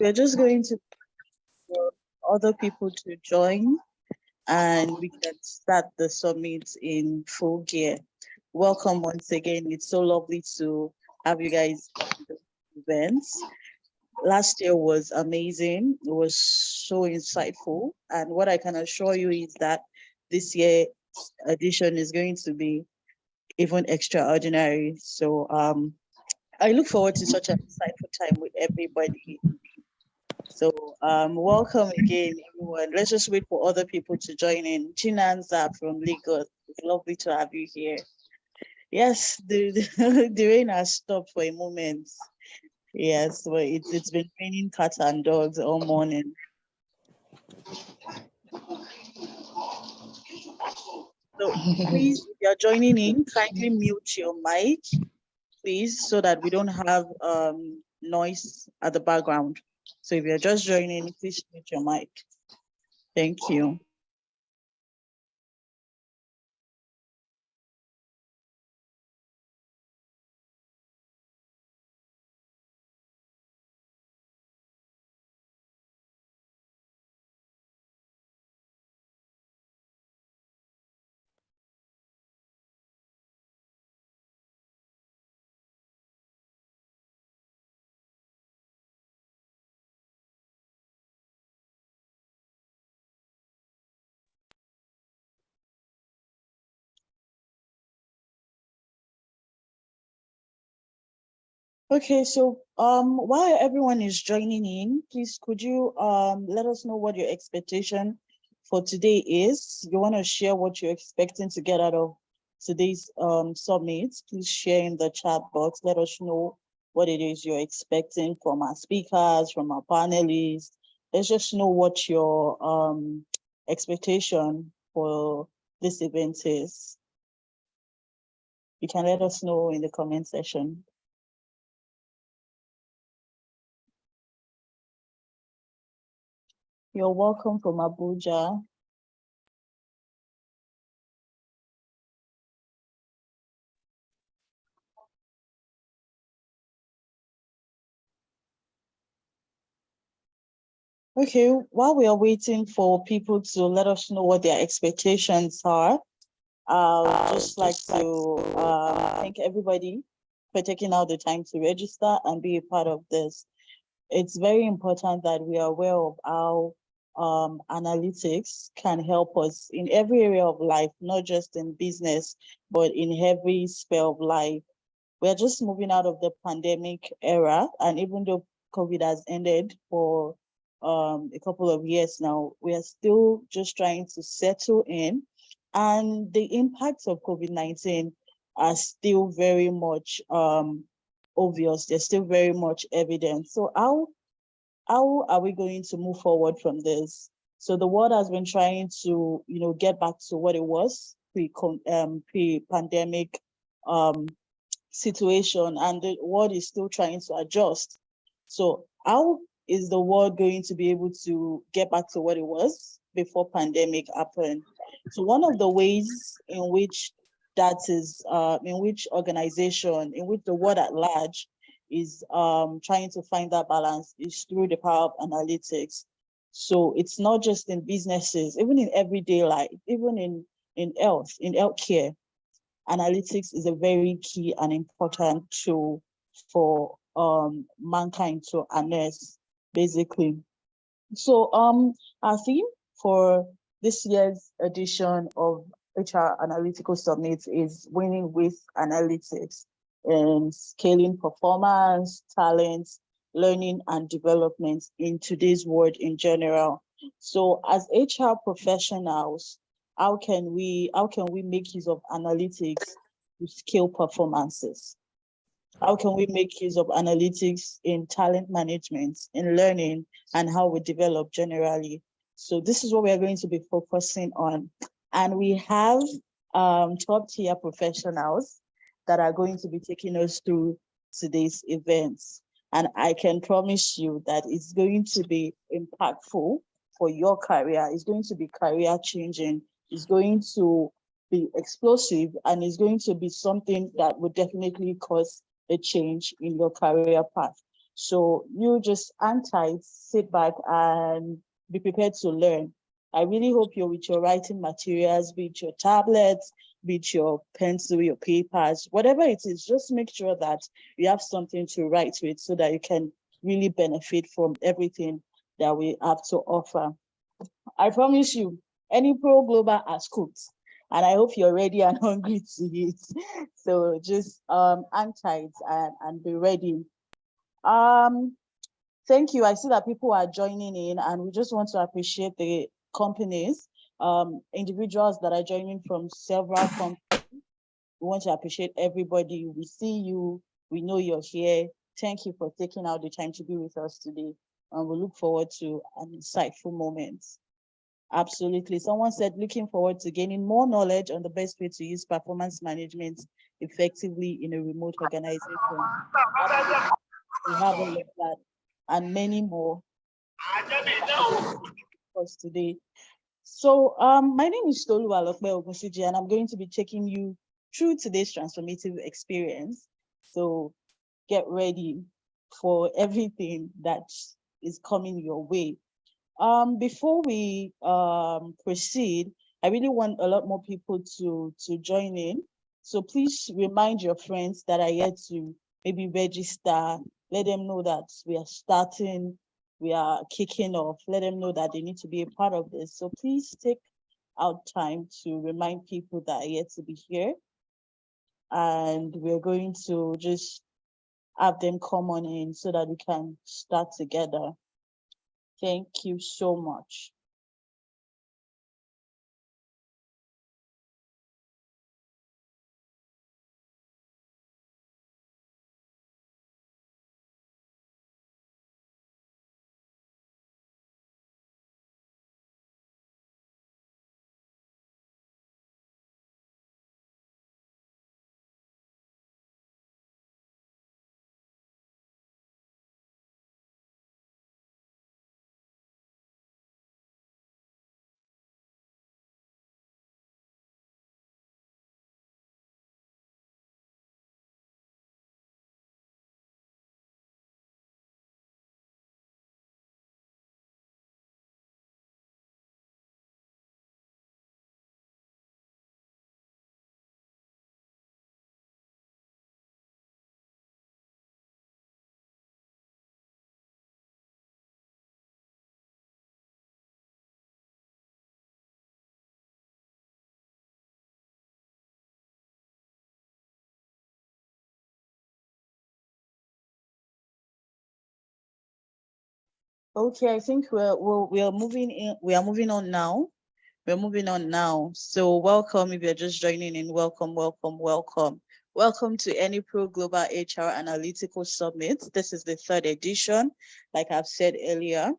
We're just going to for other people to join and we can start the summit in full gear. Welcome once again. It's so lovely to have you guys at the events. Last year was amazing. It was so insightful. And what I can assure you is that this year's edition is going to be even extraordinary. So I look forward to such an insightful time with everybody. So welcome again, everyone. Let's just wait for other people to join in. Chinanza from Lagos. It's lovely to have you here. Yes, the rain has stopped for a moment. Yes, well, it's been raining cats and dogs all morning. So please, if you're joining in, kindly mute your mic, please, so that we don't have noise at the background. So if you're just joining, please mute your mic. Thank you. Okay, so while everyone is joining in, please could you let us know what your expectation for today is? You want to share what you're expecting to get out of today's summit? Please share in the chat box. Let us know what it is you're expecting from our speakers, from our panelists. Let's just know what your expectation for this event is. You can let us know in the comment section. You're welcome from Abuja. Okay, while we are waiting for people to let us know what their expectations are, I'll just like to thank everybody for taking out the time to register and be a part of this. It's very important that we are aware of how analytics can help us in every area of life, not just in business, but in every sphere of life. We're just moving out of the pandemic era, and even though COVID has ended for a couple of years now, we are still just trying to settle in, and the impacts of COVID-19 are still very much obvious. They're still very much evident. So how are we going to move forward from this? So the world has been trying to, get back to what it was pre-pandemic situation, and the world is still trying to adjust. So how is the world going to be able to get back to what it was before pandemic happened? So one of the ways in which that is, in which organization, in which the world at large is trying to find that balance is through the power of analytics. So it's not just in businesses, even in everyday life, even in healthcare, analytics is a very key and important tool for mankind to harness, basically. So our theme for this year's edition of HR Analytical Summit is winning with analytics and scaling performance, talent, learning and development in today's world in general. So as HR professionals, how can we make use of analytics to scale performances? How can we make use of analytics in talent management, in learning, and how we develop generally? So this is what we are going to be focusing on. And we have top tier professionals that are going to be taking us through today's events. And I can promise you that it's going to be impactful for your career. It's going to be career changing. It's going to be explosive, and it's going to be something that would definitely cause a change in your career path. So you just hang tight, sit back, and be prepared to learn. I really hope you're with your writing materials, be it your tablets, be it your pencil, your papers, whatever it is, just make sure that you have something to write with so that you can really benefit from everything that we have to offer. I promise you, Enipro Global has cooked, and I hope you're ready and hungry to eat. So just hang tight and be ready. Thank you. I see that people are joining in, and we just want to appreciate the companies, individuals that are joining from several companies. We want to appreciate everybody. We see you. We know you're here. Thank you for taking out the time to be with us today. And we look forward to an insightful moment. Absolutely. Someone said, looking forward to gaining more knowledge on the best way to use performance management effectively in a remote organization. Absolutely. We have all of that and many more for us today. So my name is Tolu Alokbe Ogunsuji, and I'm going to be taking you through today's transformative experience. So get ready for everything that is coming your way. Before we proceed, I really want a lot more people to join in. So please remind your friends that are yet to maybe register. Let them know that we are starting, we are kicking off. Let them know that they need to be a part of this. So please take out time to remind people that are yet to be here. And we're going to just have them come on in so that we can start together. Thank you so much. Okay, I think we're moving in. We are moving on now. We're moving on now. So welcome if you're just joining in. Welcome, welcome, welcome. Welcome to Enipro Global HR Analytical Summit. This is the third edition. Like I've said earlier,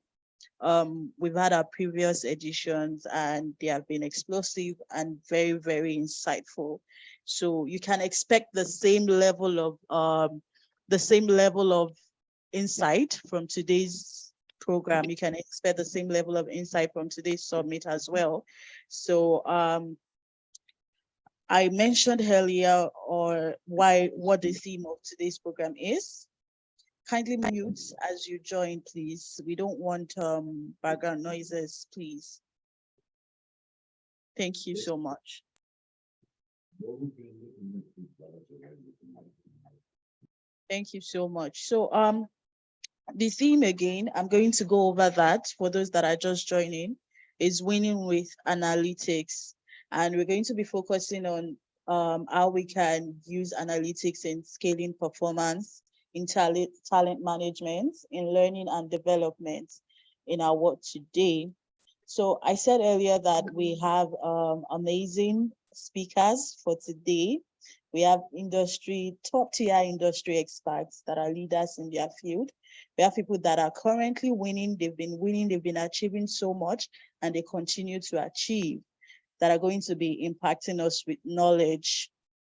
we've had our previous editions and they have been explosive and very, very insightful. So you can expect the same level of insight from today's program. You can expect the same level of insight from today's summit as well. So I mentioned earlier what the theme of today's program is. Kindly mute as you join, please. We don't want background noises, please. Thank you so much. Thank you so much. So the theme again, I'm going to go over that for those that are just joining, is winning with analytics. And we're going to be focusing on how we can use analytics in scaling performance, in talent management, in learning and development in our work today. So I said earlier that we have amazing speakers for today. We have top-tier industry experts that are leaders in their field. We have people that are currently winning, they've been achieving so much, and they continue to achieve, that are going to be impacting us with knowledge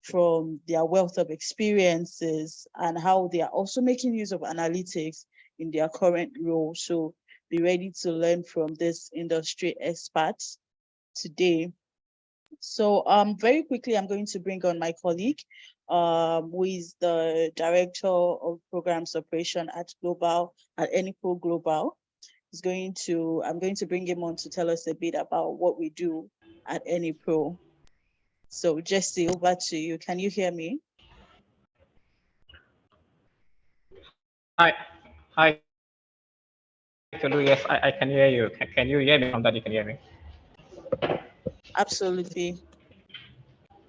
from their wealth of experiences and how they are also making use of analytics in their current role. So be ready to learn from this industry experts today. So very quickly, I'm going to bring on my colleague who is the director of programs operation at Enipro Global. I'm going to bring him on to tell us a bit about what we do at Enipro. So Jesse, over to you. Can you hear me? Hi, Tolu. Yes, I can hear you. Can you hear me? From that, you can hear me. Absolutely.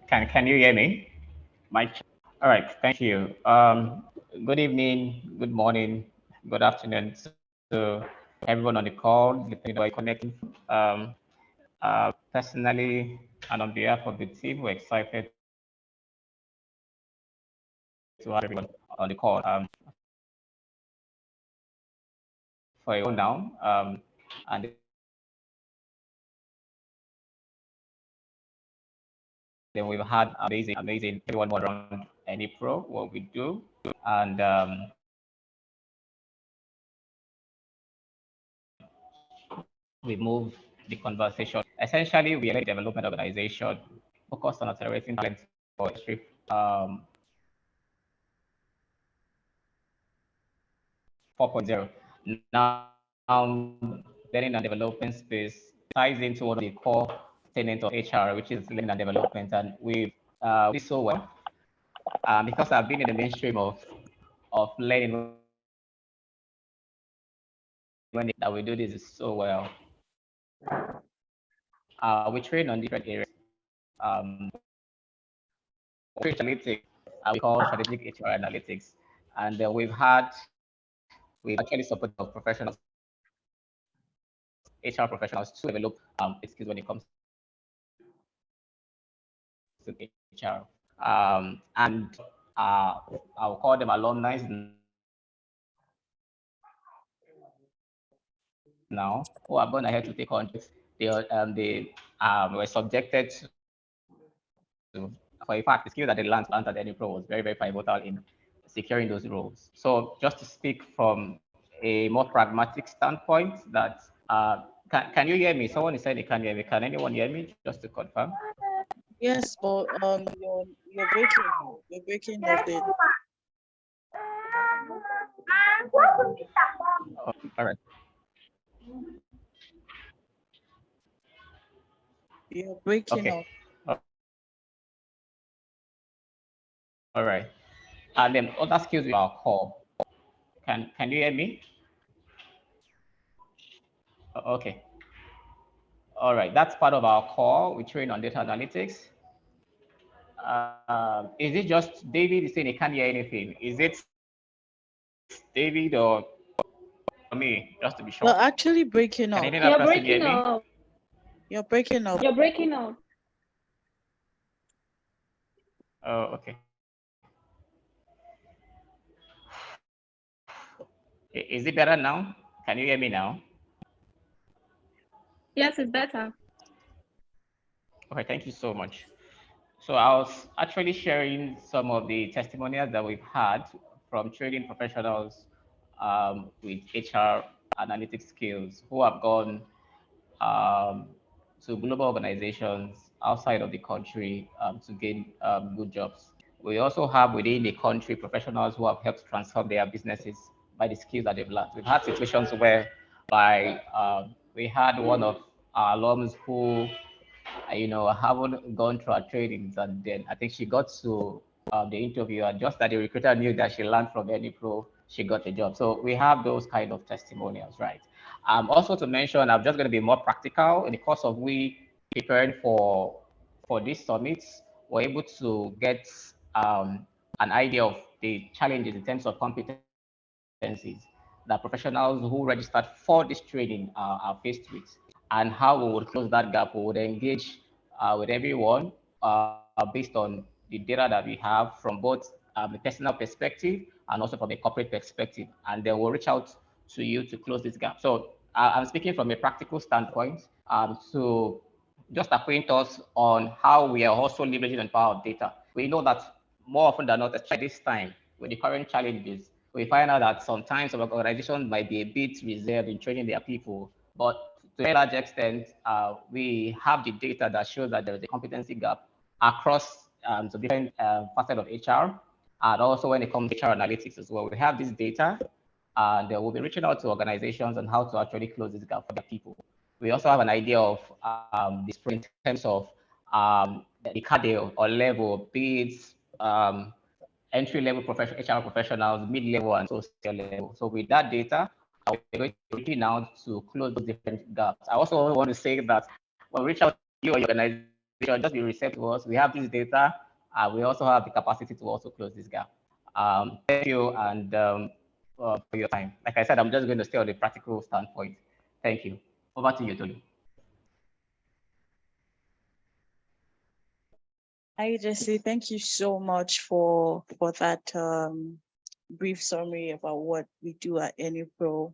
Can you hear me? All right. Thank you. Good evening, good morning, good afternoon to everyone on the call, depending on where you're connecting from. Personally, and on behalf of the team, we're excited to have everyone on the call. For a while now, and then we've had amazing everyone around Enipro, what we do, and we move the conversation. Essentially, we are a development organization focused on accelerating talent for industry um, 4.0. Now, learning and development space ties into one of the core tenets of HR, which is learning and development. And we've did so well because I've been in the mainstream of learning when that we do this so well. We train on different areas. Analytics, we call strategic HR analytics, and we've actually supported our professionals, HR professionals, to develop skills when it comes to HR. And I'll call them alumni now who are gone ahead to take on they were subjected to, for a fact, the skill that they learned at Enipro was very, very pivotal in securing those roles. So just to speak from a more pragmatic standpoint, that can you hear me? Someone is saying they can't hear me. Can anyone hear me? Just to confirm. Yes, but you're breaking. You're breaking a bit. All right. You're breaking Okay. up. All right. And then other skills we are core. Can you hear me? Okay. All right. That's part of our core. We train on data analytics. Is it just David is saying he can't hear anything? Is it David or me? Just to be You're sure. actually breaking Can up. any other You're person hear breaking me? up. You're breaking up. You're breaking up. Oh, okay. Is it better now? Can you hear me now? Yes, it's better. Okay, thank you so much. So I was actually sharing some of the testimonials that we've had from training professionals with HR analytics skills who have gone um, to global organizations outside of the country to gain good jobs. We also have within the country professionals who have helped transform their businesses by the skills that they've learned. We've had situations where we had one of our alums who haven't gone through her trainings, and then I think she got to the interview, and just that the recruiter knew that she learned from any pro, she got a job. So we have those kind of testimonials, right? Also to mention, I'm just going to be more practical in the course of we preparing for this summit. We're able to get an idea of the challenges in terms of competencies that professionals who registered for this training are faced with, and how we would close that gap. We would engage with everyone based on the data that we have from both the personal perspective and also from a corporate perspective. And then we'll reach out to you to close this gap. So I'm speaking from a practical standpoint to just acquaint us on how we are also leveraging the power of data. We know that more often than not, especially this time with the current challenges, we find out that sometimes our organizations might be a bit reserved in training their people, but to a large extent, we have the data that shows that there is a competency gap across some different facets of HR, and also when it comes to HR analytics as well. We have this data, and we'll be reaching out to organizations on how to actually close this gap for the people. We also have an idea of this in terms of the cadre or level, be it entry-level HR professionals, mid-level, and social level. So with that data, we're going to be reaching out to close those different gaps. I also want to say that when we reach out to you or your organization, just be receptive to us. We have this data. We also have the capacity to also close this gap. Thank you and for your time. Like I said, I'm just going to stay on the practical standpoint. Thank you. Over to you, Tolu. Hi, Jesse. Thank you so much for that brief summary about what we do at Enipro.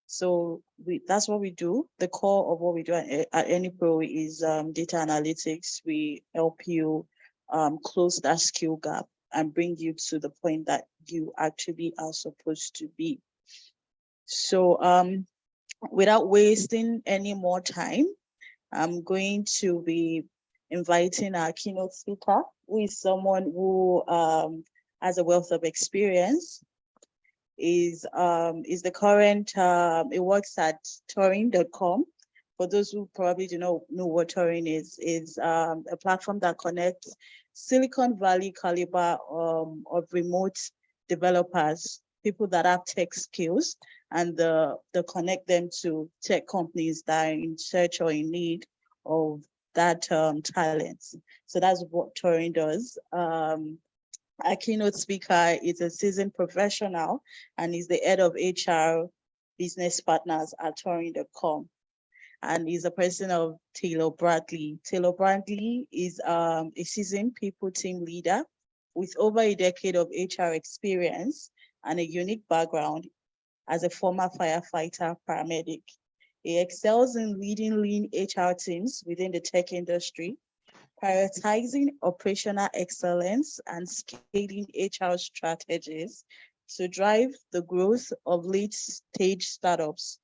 So that's what we do. The core of what we do at Enipro is data analytics. We help you close that skill gap and bring you to the point that you actually are supposed to be. So without wasting any more time, I'm going to be inviting our keynote speaker, who is someone who has a wealth of experience, is the current, it works at Turing.com. For those who probably do not know what Turing is a platform that connects Silicon Valley caliber of remote developers, people that have tech skills, and the connect them to tech companies that are in search or in need of that talent. So that's what Turing does. Our keynote speaker is a seasoned professional and is the head of HR business partners at Turing.com. And he's a person of Taylor Bradley. Taylor Bradley is a seasoned people team leader with over a decade of HR experience and a unique background as a former firefighter paramedic. He excels in leading lean HR teams within the tech industry, prioritizing operational excellence and scaling HR strategies to drive the growth of late-stage startups.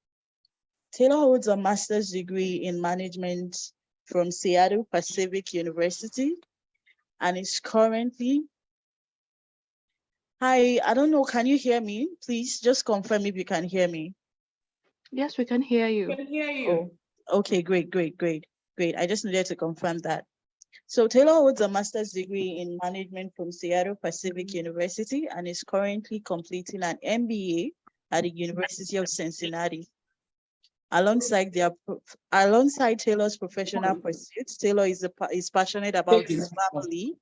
Taylor holds a master's degree in management from Seattle Pacific University and is currently... Hi, I don't know, can you hear me? Please just confirm if you can hear me. Yes, we can hear you. We can hear you. Oh, okay, great. I just needed to confirm that. So Taylor holds a master's degree in management from Seattle Pacific University and is currently completing an MBA at the University of Cincinnati. Alongside Taylor's professional pursuits, Taylor is passionate about his family,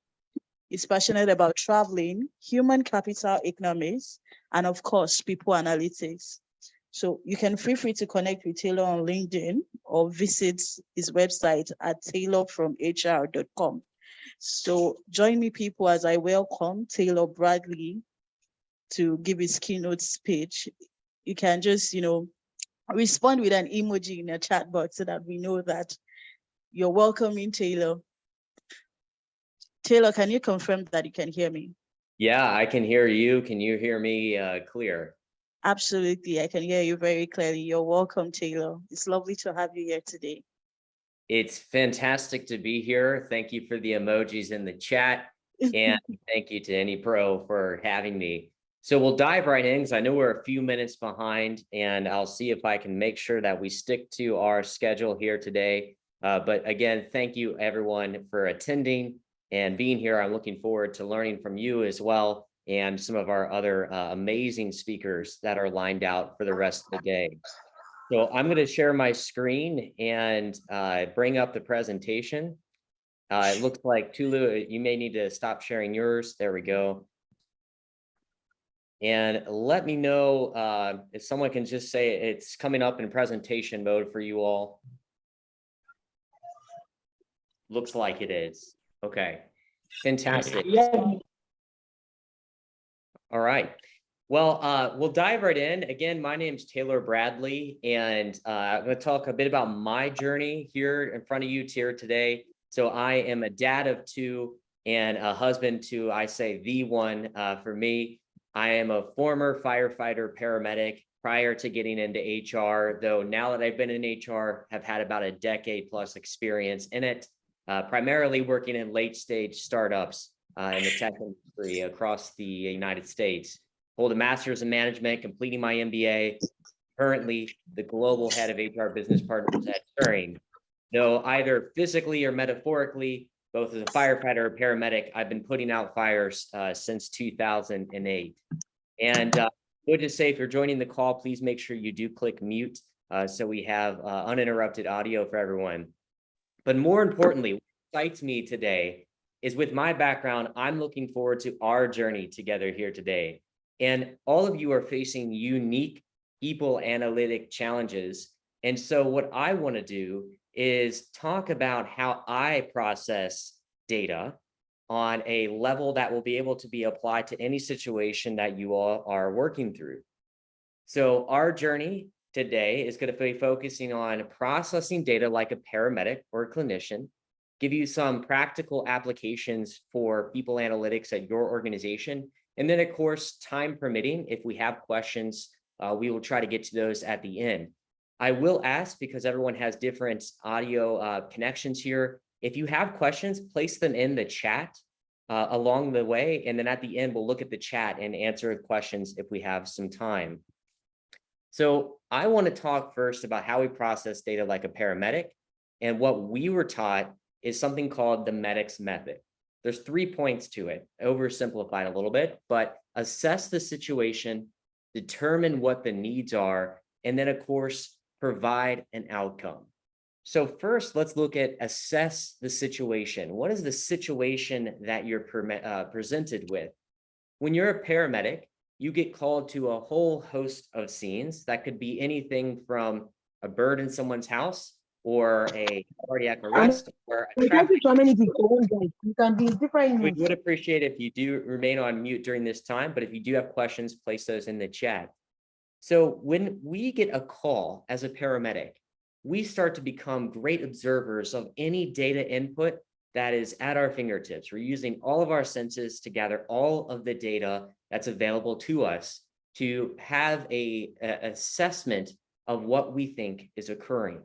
is passionate about traveling, human capital economics, and of course, people analytics. So you can feel free to connect with Taylor on LinkedIn or visit his website at taylorfromhr.com. So join me, people, as I welcome Taylor Bradley to give his keynote speech. You can just, respond with an emoji in a chat box so that we know that you're welcoming Taylor. Taylor, can you confirm that you can hear me? Yeah, I can hear you. Can you hear me clear? Absolutely, I can hear you very clearly. You're welcome, Taylor. It's lovely to have you here today. It's fantastic to be here. Thank you for the emojis in the chat. And thank you to Enipro for having me. So we'll dive right in because I know we're a few minutes behind, and I'll see if I can make sure that we stick to our schedule here today. But again, thank you everyone for attending and being here. I'm looking forward to learning from you as well, and some of our other amazing speakers that are lined out for the rest of the day. So I'm going to share my screen and bring up the presentation. It looks like Tulu, you may need to stop sharing yours. There we go. And let me know if someone can just say it's coming up in presentation mode for you all. Looks like it is. Okay, fantastic. All right. Well, we'll dive right in. Again, my name's Taylor Bradley, and I'm going to talk a bit about my journey here in front of you here today. So I am a dad of two and a husband to, I say, the one for me. I am a former firefighter paramedic prior to getting into HR, though now that I've been in HR, have had about a decade plus experience in it. primarily working in late stage startups in the tech industry across the United States. Hold a master's in management, completing my MBA, currently the global head of HR business partners at Turing. Though either physically or metaphorically, both as a firefighter or paramedic, I've been putting out fires since 2008. And would just say, if you're joining the call, please make sure you do click mute so we have uninterrupted audio for everyone. But more importantly, what excites me today is, with my background, I'm looking forward to our journey together here today. And all of you are facing unique people analytic challenges. And so what I want to do is talk about how I process data on a level that will be able to be applied to any situation that you all are working through. So our journey today is going to be focusing on processing data like a paramedic or a clinician, give you some practical applications for people analytics at your organization. And then, of course, time permitting, if we have questions, we will try to get to those at the end. I will ask, because everyone has different audio connections here, if you have questions, place them in the chat along the way. And then at the end, we'll look at the chat and answer questions if we have some time. So I want to talk first about how we process data like a paramedic. And what we were taught is something called the MEDICS method. There's 3 points to it, oversimplified a little bit, but assess the situation, determine what the needs are, and then, of course, provide an outcome. So first, let's look at assess the situation. What is the situation that you're presented with? When you're a paramedic, you get called to a whole host of scenes. That could be anything from a bird in someone's house, or a cardiac arrest, or a traffic. We would appreciate if you do remain on mute during this time, but if you do have questions, place those in the chat. So when we get a call as a paramedic, we start to become great observers of any data input that is at our fingertips. We're using all of our senses to gather all of the data that's available to us to have an assessment of what we think is occurring.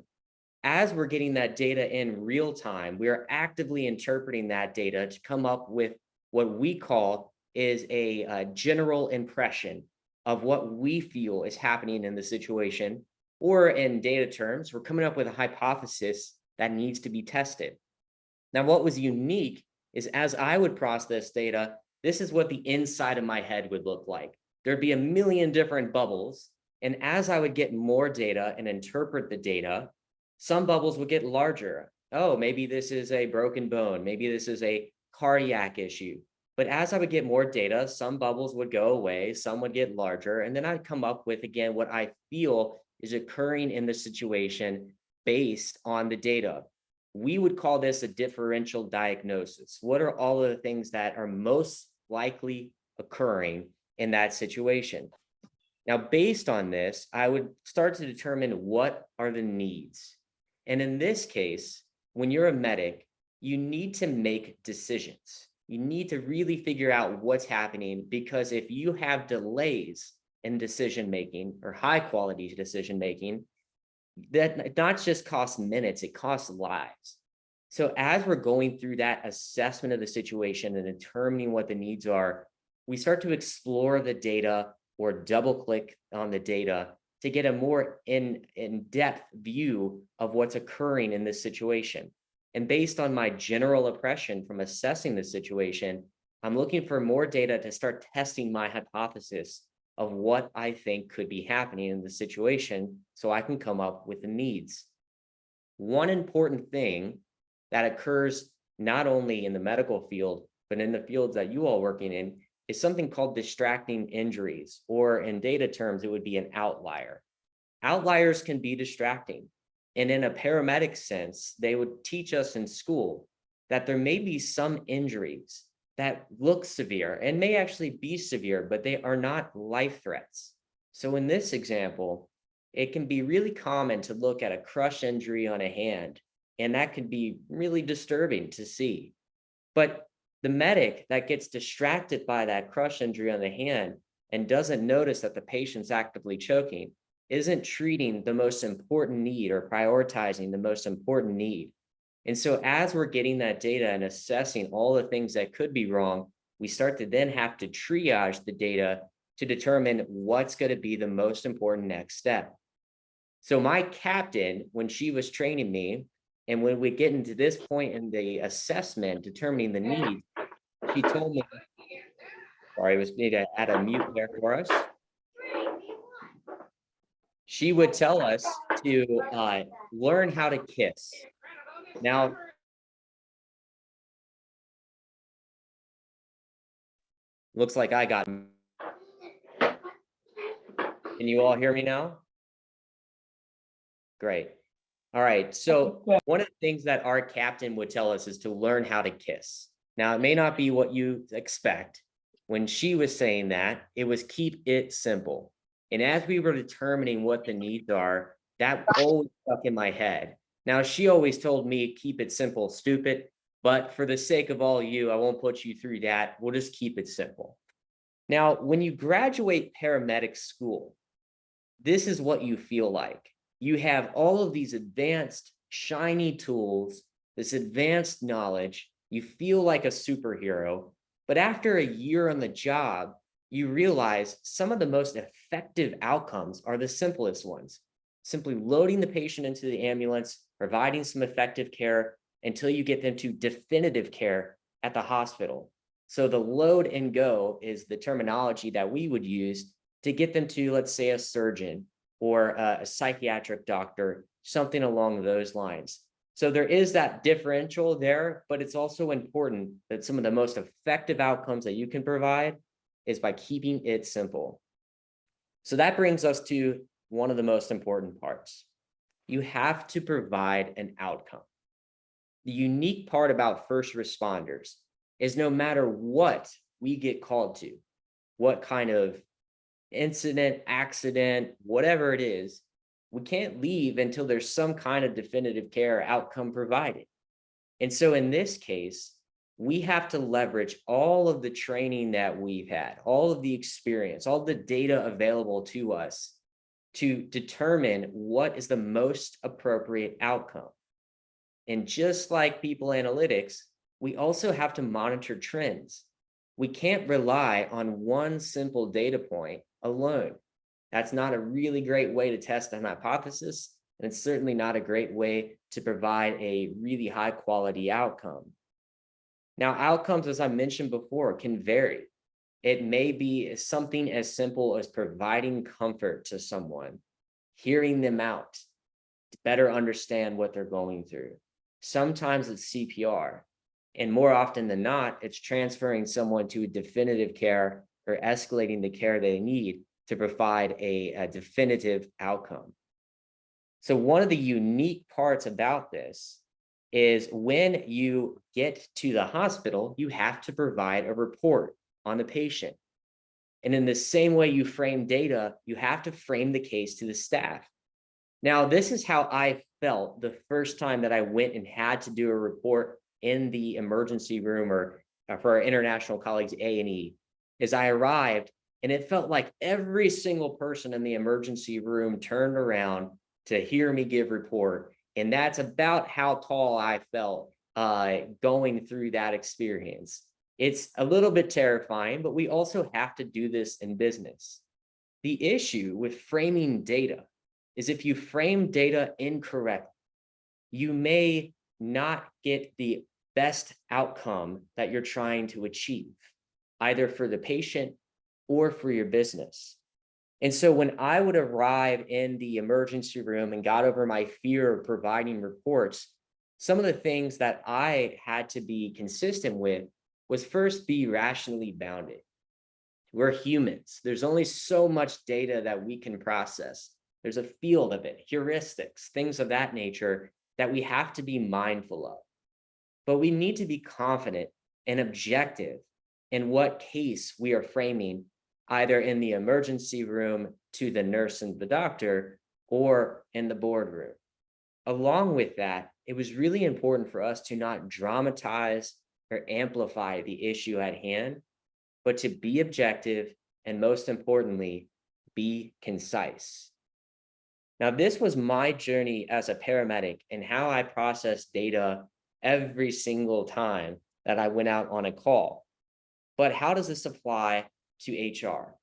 As we're getting that data in real time, we are actively interpreting that data to come up with what we call is a general impression of what we feel is happening in the situation. Or in data terms, we're coming up with a hypothesis that needs to be tested. Now, what was unique is, as I would process data, this is what the inside of my head would look like. There'd be a million different bubbles. And as I would get more data and interpret the data, some bubbles would get larger. Oh, maybe this is a broken bone. Maybe this is a cardiac issue. But as I would get more data, some bubbles would go away, some would get larger. And then I'd come up with, again, what I feel is occurring in the situation based on the data. We would call this a differential diagnosis. What are all of the things that are most likely occurring in that situation? Now, based on this, I would start to determine what are the needs. And in this case, when you're a medic, you need to make decisions. You need to really figure out what's happening, because if you have delays in decision-making or high-quality decision-making, that not just costs minutes, it costs lives. So as we're going through that assessment of the situation and determining what the needs are, we start to explore the data or double-click on the data to get a more in-depth view of what's occurring in this situation. And based on my general impression from assessing the situation, I'm looking for more data to start testing my hypothesis of what I think could be happening in the situation, so I can come up with the needs. One important thing that occurs not only in the medical field, but in the fields that you all are working in, is something called distracting injuries, or in data terms, it would be an outlier. Outliers can be distracting. And in a paramedic sense, they would teach us in school that there may be some injuries that look severe and may actually be severe, but they are not life threats. So in this example, it can be really common to look at a crush injury on a hand, and that can be really disturbing to see. But the medic that gets distracted by that crush injury on the hand and doesn't notice that the patient's actively choking isn't treating the most important need or prioritizing the most important need. And so as we're getting that data and assessing all the things that could be wrong, we start to then have to triage the data to determine what's going to be the most important next step. So my captain, when she was training me, and when we get into this point in the assessment, determining the needs, she told me, sorry, I was need to add a mute there for us. She would tell us to learn how to kiss. Now, looks like I got. Can you all hear me now? Great. All right. So one of the things that our captain would tell us is to learn how to kiss. Now, it may not be what you expect. When she was saying that, it was keep it simple. And as we were determining what the needs are, that always stuck in my head. Now, she always told me, keep it simple, stupid. But for the sake of all you, I won't put you through that. We'll just keep it simple. Now, when you graduate paramedic school, this is what you feel like. You have all of these advanced, shiny tools, this advanced knowledge. You feel like a superhero. But after a year on the job, you realize some of the most effective outcomes are the simplest ones. Simply loading the patient into the ambulance, providing some effective care until you get them to definitive care at the hospital. So the load and go is the terminology that we would use to get them to, let's say, a surgeon or a psychiatric doctor, something along those lines. So there is that differential there, but it's also important that some of the most effective outcomes that you can provide is by keeping it simple. So that brings us to one of the most important parts. You have to provide an outcome. The unique part about first responders is no matter what we get called to, what kind of incident, accident, whatever it is, we can't leave until there's some kind of definitive care outcome provided. And so in this case, we have to leverage all of the training that we've had, all of the experience, all the data available to us to determine what is the most appropriate outcome. And just like people analytics, we also have to monitor trends. We can't rely on one simple data point alone. That's not a really great way to test an hypothesis, and it's certainly not a great way to provide a really high quality outcome. Now, outcomes, as I mentioned before, can vary. It may be something as simple as providing comfort to someone, hearing them out to better understand what they're going through. Sometimes it's CPR, and more often than not, it's transferring someone to a definitive care or escalating the care they need to provide a definitive outcome. So one of the unique parts about this is when you get to the hospital, you have to provide a report on the patient. And in the same way you frame data, you have to frame the case to the staff. Now, this is how I felt the first time that I went and had to do a report in the emergency room or for our international colleagues, A&E, is I arrived and it felt like every single person in the emergency room turned around to hear me give report. And that's about how tall I felt going through that experience. It's a little bit terrifying, but we also have to do this in business. The issue with framing data is if you frame data incorrectly, you may not get the best outcome that you're trying to achieve, either for the patient or for your business. And so when I would arrive in the emergency room and got over my fear of providing reports, some of the things that I had to be consistent with was first be rationally bounded. We're humans. There's only so much data that we can process. There's a field of it, heuristics, things of that nature that we have to be mindful of. But we need to be confident and objective in what case we are framing, either in the emergency room to the nurse and the doctor, or in the boardroom. Along with that, it was really important for us to not dramatize or amplify the issue at hand, but to be objective and, most importantly, be concise. Now, this was my journey as a paramedic and how I process data every single time that I went out on a call. But how does this apply to HR?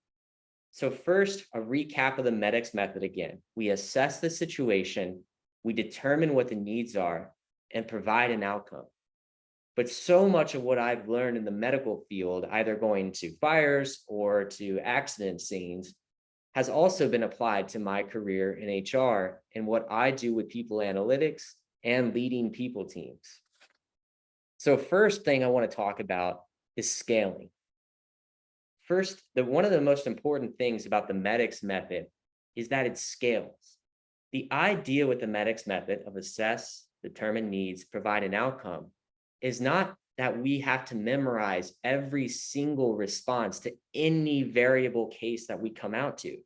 So first, a recap of the MEDICS method again. We assess the situation, we determine what the needs are, and provide an outcome. But so much of what I've learned in the medical field, either going to fires or to accident scenes, has also been applied to my career in HR and what I do with people analytics and leading people teams. So first thing I want to talk about is scaling. First, one of the most important things about the MEDICS method is that it scales. The idea with the MEDICS method of assess, determine needs, provide an outcome is not that we have to memorize every single response to any variable case that we come out to.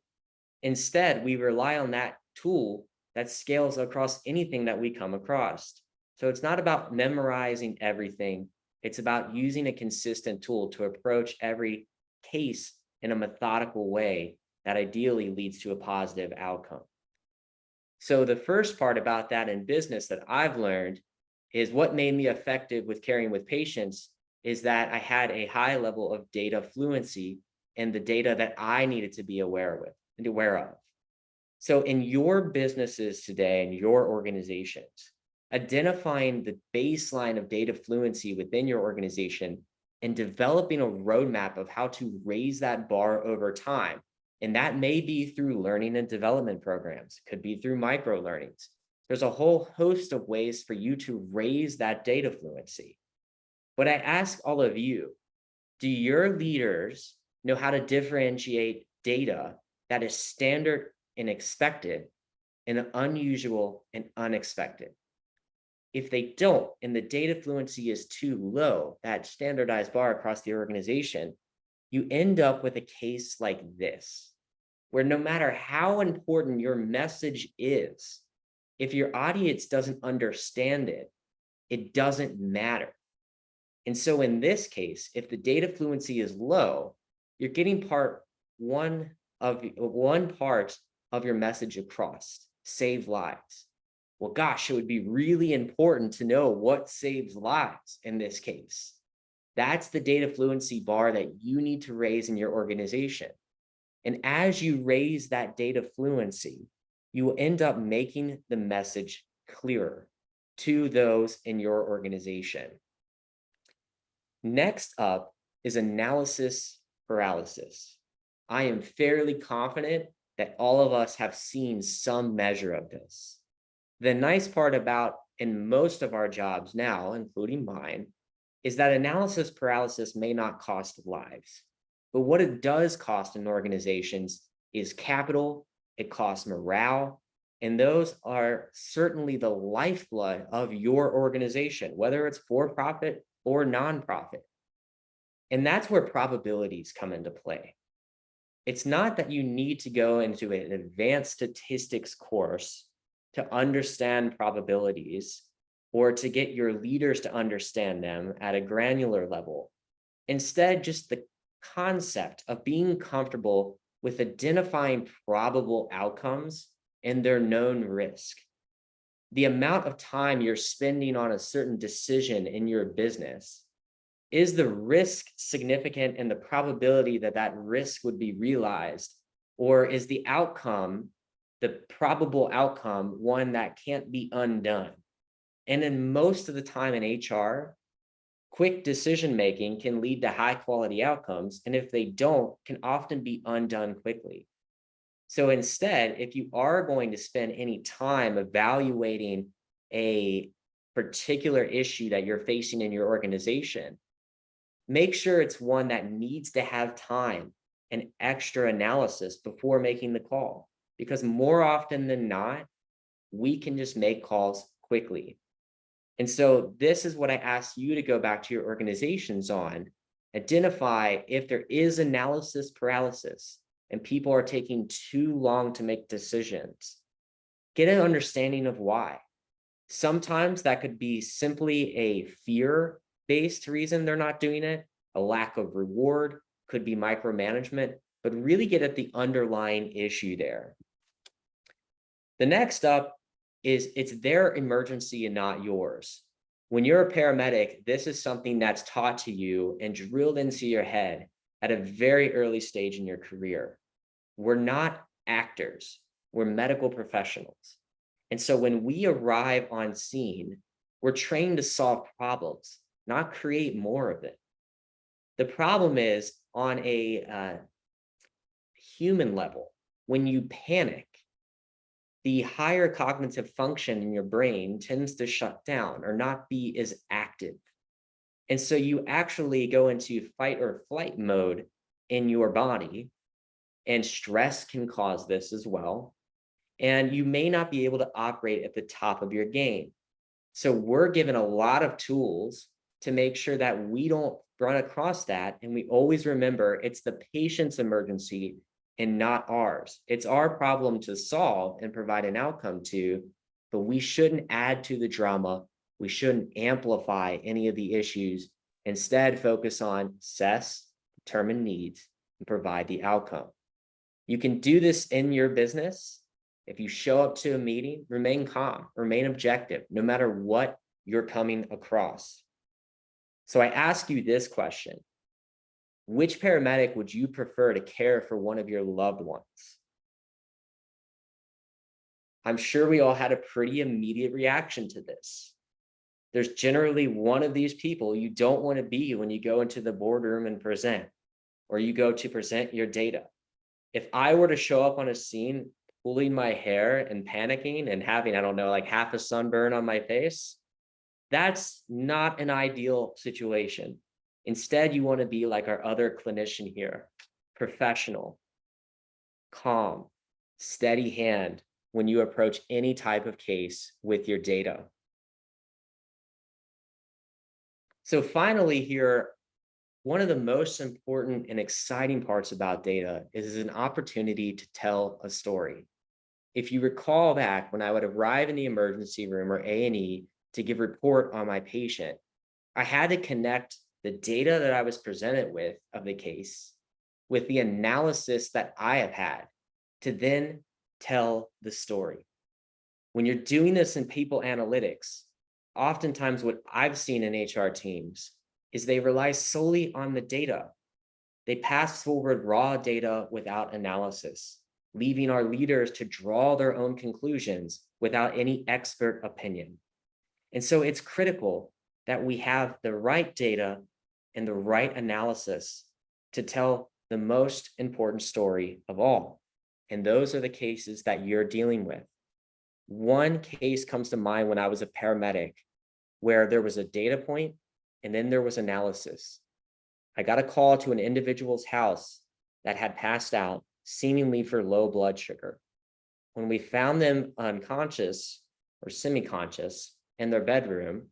Instead, we rely on that tool that scales across anything that we come across. So it's not about memorizing everything. It's about using a consistent tool to approach every case in a methodical way that ideally leads to a positive outcome. So the first part about that in business that I've learned is what made me effective with caring with patients is that I had a high level of data fluency in the data that I needed to be aware of. So in your businesses today and your organizations, identifying the baseline of data fluency within your organization and developing a roadmap of how to raise that bar over time. And that may be through learning and development programs, could be through micro learnings. There's a whole host of ways for you to raise that data fluency. But I ask all of you, do your leaders know how to differentiate data that is standard and expected and unusual and unexpected? If they don't, and the data fluency is too low, that standardized bar across the organization, you end up with a case like this, where no matter how important your message is, if your audience doesn't understand it, it doesn't matter. And so in this case, if the data fluency is low, you're getting one part of your message across, save lives. Well, gosh, it would be really important to know what saves lives in this case. That's the data fluency bar that you need to raise in your organization. And as you raise that data fluency, you will end up making the message clearer to those in your organization. Next up is analysis paralysis. I am fairly confident that all of us have seen some measure of this. The nice part about in most of our jobs now, including mine, is that analysis paralysis may not cost lives. But what it does cost in organizations is capital, it costs morale, and those are certainly the lifeblood of your organization, whether it's for-profit or nonprofit. And that's where probabilities come into play. It's not that you need to go into an advanced statistics course to understand probabilities or to get your leaders to understand them at a granular level. Instead, just the concept of being comfortable with identifying probable outcomes and their known risk. The amount of time you're spending on a certain decision in your business, is the risk significant in the probability that that risk would be realized, or is the outcome, the probable outcome, one that can't be undone? And in most of the time in HR, quick decision-making can lead to high quality outcomes. And if they don't, can often be undone quickly. So instead, if you are going to spend any time evaluating a particular issue that you're facing in your organization, make sure it's one that needs to have time and extra analysis before making the call, because more often than not, we can just make calls quickly. And so this is what I ask you to go back to your organizations on. Identify if there is analysis paralysis and people are taking too long to make decisions. Get an understanding of why. Sometimes that could be simply a fear-based reason they're not doing it, a lack of reward, could be micromanagement, but really get at the underlying issue there. The next up is it's their emergency and not yours. When you're a paramedic, this is something that's taught to you and drilled into your head at a very early stage in your career. We're not actors, we're medical professionals. And so when we arrive on scene, we're trained to solve problems, not create more of it. The problem is on a human level, when you panic, the higher cognitive function in your brain tends to shut down or not be as active. And so you actually go into fight or flight mode in your body, and stress can cause this as well. And you may not be able to operate at the top of your game. So we're given a lot of tools to make sure that we don't run across that. And we always remember it's the patient's emergency and not ours. It's our problem to solve and provide an outcome to, but we shouldn't add to the drama. We shouldn't amplify any of the issues. Instead, focus on assess, determine needs, and provide the outcome. You can do this in your business. If you show up to a meeting, remain calm, remain objective, no matter what you're coming across. So I ask you this question. Which paramedic would you prefer to care for one of your loved ones? I'm sure we all had a pretty immediate reaction to this. There's generally one of these people you don't want to be when you go into the boardroom and present, or you go to present your data. If I were to show up on a scene, pulling my hair and panicking and having, I don't know, like half a sunburn on my face, that's not an ideal situation. Instead, you want to be like our other clinician here, professional, calm, steady hand when you approach any type of case with your data. So finally here, one of the most important and exciting parts about data is an opportunity to tell a story. If you recall back when I would arrive in the emergency room or A&E to give report on my patient, I had to connect the data that I was presented with of the case with the analysis that I have had to then tell the story. When you're doing this in people analytics, oftentimes what I've seen in HR teams is they rely solely on the data. They pass forward raw data without analysis, leaving our leaders to draw their own conclusions without any expert opinion. And so it's critical that we have the right data and the right analysis to tell the most important story of all. And those are the cases that you're dealing with. One case comes to mind when I was a paramedic, where there was a data point and then there was analysis. I got a call to an individual's house that had passed out, seemingly for low blood sugar. When we found them unconscious or semi-conscious in their bedroom,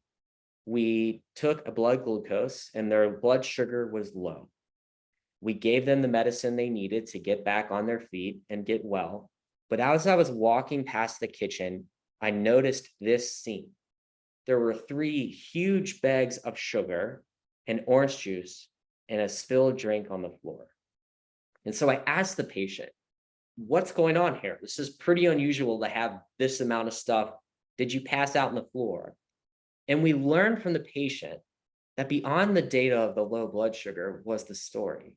we took a blood glucose and their blood sugar was low. We gave them the medicine they needed to get back on their feet and get well. But as I was walking past the kitchen, I noticed this scene. There were 3 huge bags of sugar and orange juice and a spilled drink on the floor. And so I asked the patient, what's going on here? This is pretty unusual to have this amount of stuff. Did you pass out on the floor? And we learned from the patient that beyond the data of the low blood sugar was the story.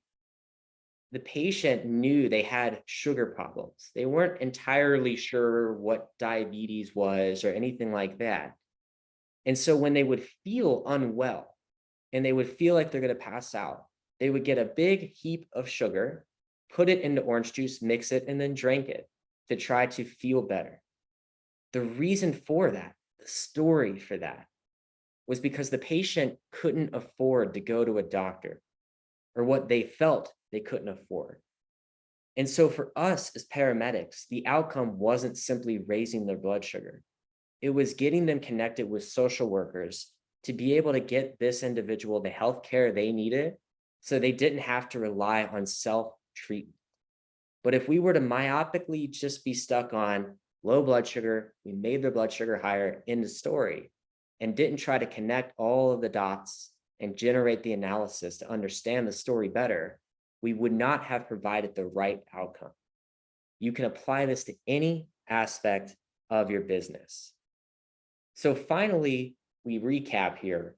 The patient knew they had sugar problems. They weren't entirely sure what diabetes was or anything like that. And so when they would feel unwell and they would feel like they're going to pass out, they would get a big heap of sugar, put it into orange juice, mix it, and then drink it to try to feel better. The reason for that, the story for that, was because the patient couldn't afford to go to a doctor, or what they felt they couldn't afford. And so for us as paramedics, the outcome wasn't simply raising their blood sugar. It was getting them connected with social workers to be able to get this individual the healthcare they needed so they didn't have to rely on self-treatment. But if we were to myopically just be stuck on low blood sugar, we made their blood sugar higher in the story and didn't try to connect all of the dots and generate the analysis to understand the story better, we would not have provided the right outcome. You can apply this to any aspect of your business. So finally, we recap here.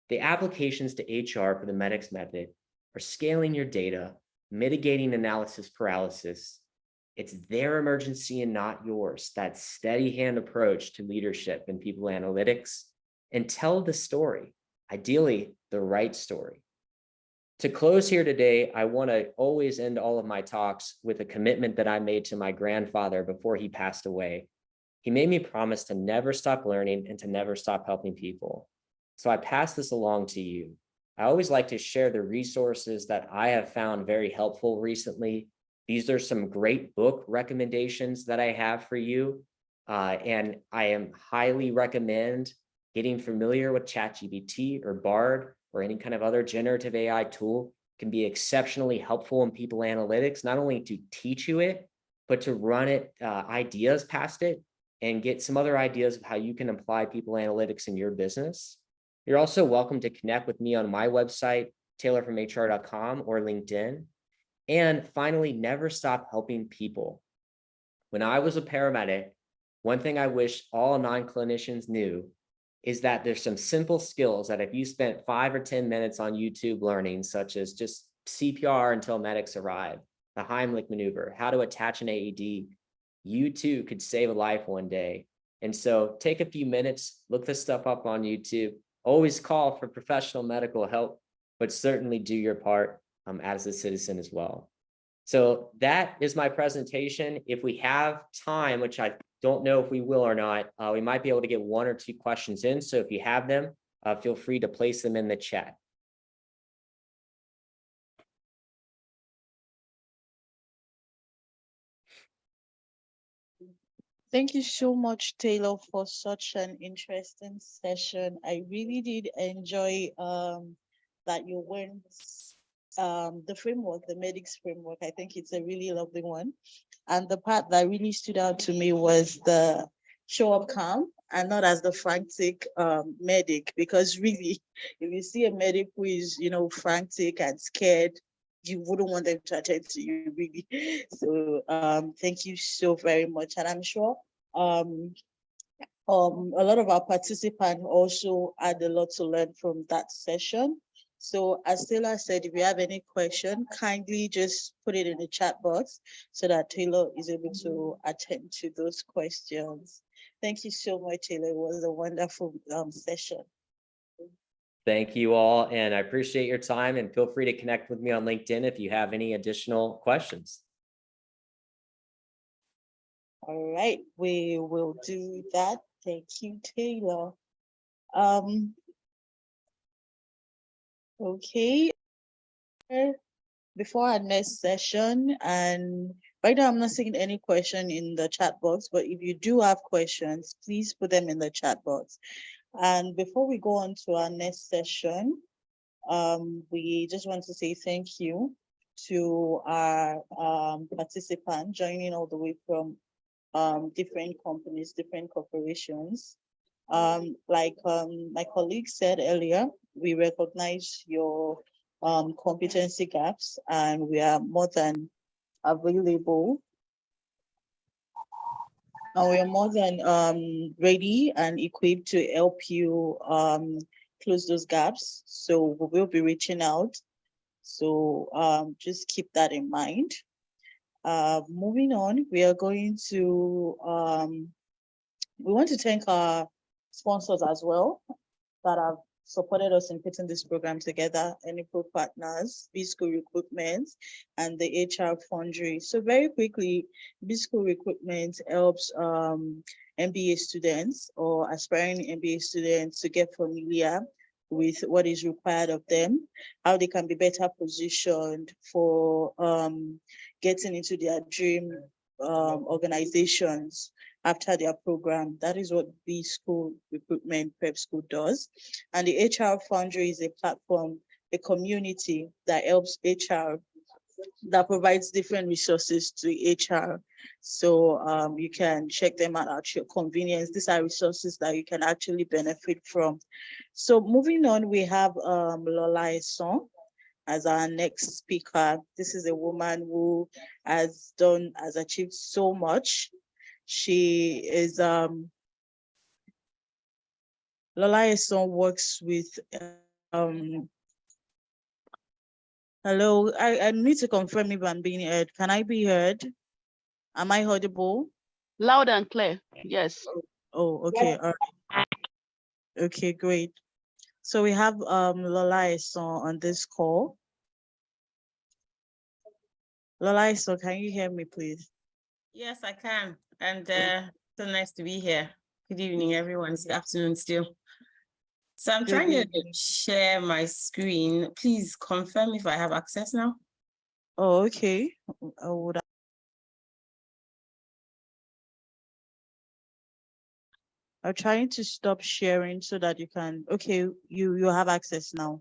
The applications to HR for the medics method are scaling your data, mitigating analysis paralysis. It's their emergency and not yours. That steady hand approach to leadership and people analytics, and tell the story, ideally the right story. To close here today, I want to always end all of my talks with a commitment that I made to my grandfather before he passed away. He made me promise to never stop learning and to never stop helping people. So I pass this along to you. I always like to share the resources that I have found very helpful recently. These are some great book recommendations that I have for you. And I am highly recommend getting familiar with ChatGPT or Bard or any kind of other generative AI tool. Can be exceptionally helpful in people analytics, not only to teach you it, but to run it, ideas past it and get some other ideas of how you can apply people analytics in your business. You're also welcome to connect with me on my website, taylorfromhr.com or LinkedIn. And finally, never stop helping people. When I was a paramedic, one thing I wish all non-clinicians knew is that there's some simple skills that if you spent 5 or 10 minutes on YouTube learning, such as just CPR until medics arrive, the Heimlich maneuver, how to attach an AED, you too could save a life one day. And so take a few minutes, look this stuff up on YouTube, always call for professional medical help, but certainly do your part as a citizen as well. So that is my presentation. If we have time, which I don't know if we will or not, we might be able to get 1 or 2 questions in. So if you have them, feel free to place them in the chat. Thank you so much, Taylor, for such an interesting session. I really did enjoy that you went the framework, the medics framework. I think it's a really lovely one. And the part that really stood out to me was the show up calm and not as the frantic medic, because really, if you see a medic who is, frantic and scared, you wouldn't want them to attend to you, really. So thank you so very much. And I'm sure a lot of our participants also had a lot to learn from that session. So as Taylor said, if you have any question, kindly just put it in the chat box so that Taylor is able to attend to those questions. Thank you so much, Taylor. It was a wonderful session. Thank you all, and I appreciate your time, and feel free to connect with me on LinkedIn if you have any additional questions. All right, we will do that. Thank you, Taylor. Okay, before our next session, and right now I'm not seeing any question in the chat box, but if you do have questions, please put them in the chat box. And before we go on to our next session, we just want to say thank you to our participants joining all the way from different companies, different corporations. Like my colleague said earlier, we recognize your competency gaps, and we are more than available. And we are more than ready and equipped to help you close those gaps. So we will be reaching out. So just keep that in mind. Moving on, we are going to, we want to thank our sponsors as well that have supported us in putting this program together, Enipro Partners, B-School Recruitment, and the HR Foundry. So very quickly, B-School Recruitment helps MBA students or aspiring MBA students to get familiar with what is required of them, how they can be better positioned for getting into their dream organizations after their program. That is what B-School Recruitment Prep School does. And the HR Foundry is a platform, a community that helps HR, that provides different resources to HR. So you can check them out at your convenience. These are resources that you can actually benefit from. So moving on, we have Lola Esson as our next speaker. This is a woman who has achieved so much. She is Lolaison works with, hello, I need to confirm if I'm being heard. Can I be heard? Am I audible? Loud and clear. Yes. Oh, okay. All right. Okay, great. So we have Lolaison on this call. Lolaison, can you hear me, please? Yes, I can. And so nice to be here. Good evening, everyone. It's afternoon still. So I'm trying to share my screen. Please confirm if I have access now. Oh, okay. I'm trying to stop sharing so that you can, okay, you have access now.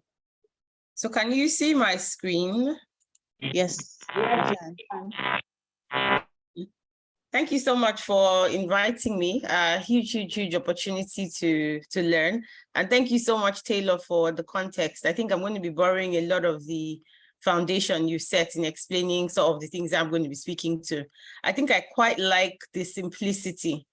So can you see my screen? Yes, you can. Thank you so much for inviting me. Huge opportunity to learn. And thank you so much, Taylor, for the context. I think I'm going to be borrowing a lot of the foundation you set in explaining some of the things I'm going to be speaking to. I think I quite like the simplicity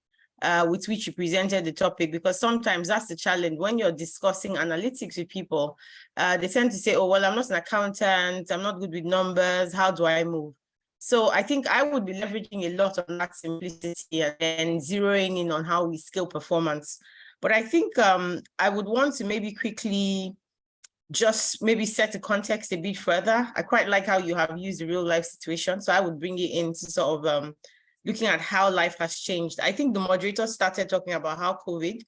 with which you presented the topic, because sometimes that's the challenge when you're discussing analytics with people. They tend to say, oh, well, I'm not an accountant, I'm not good with numbers, how do I move? So I think I would be leveraging a lot on that simplicity and zeroing in on how we scale performance. But I think I would want to maybe quickly just maybe set the context a bit further. I quite like how you have used the real life situation. So I would bring it into sort of looking at how life has changed. I think the moderator started talking about how COVID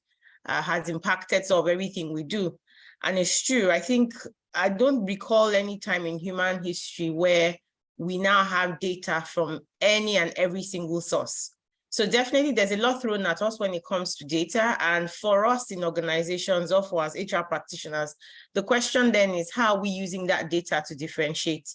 has impacted sort of everything we do. And it's true. I think I don't recall any time in human history where we now have data from any and every single source. So definitely there's a lot thrown at us when it comes to data. And for us in organizations or for us HR practitioners, the question then is how are we using that data to differentiate?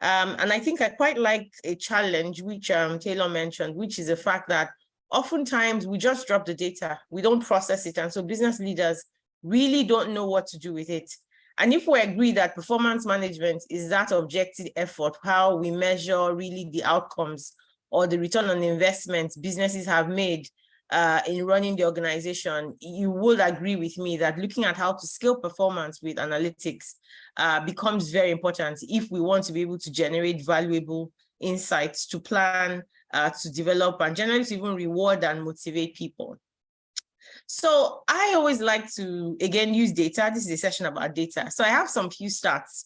And I think I quite like a challenge which Taylor mentioned, which is the fact that oftentimes we just drop the data, we don't process it. And so business leaders really don't know what to do with it. And if we agree that performance management is that objective effort, how we measure really the outcomes or the return on investment businesses have made in running the organization, you would agree with me that looking at how to scale performance with analytics becomes very important if we want to be able to generate valuable insights to plan, to develop, and generally to even reward and motivate people. So I always like to, again, use data. This is a session about data. So I have some few stats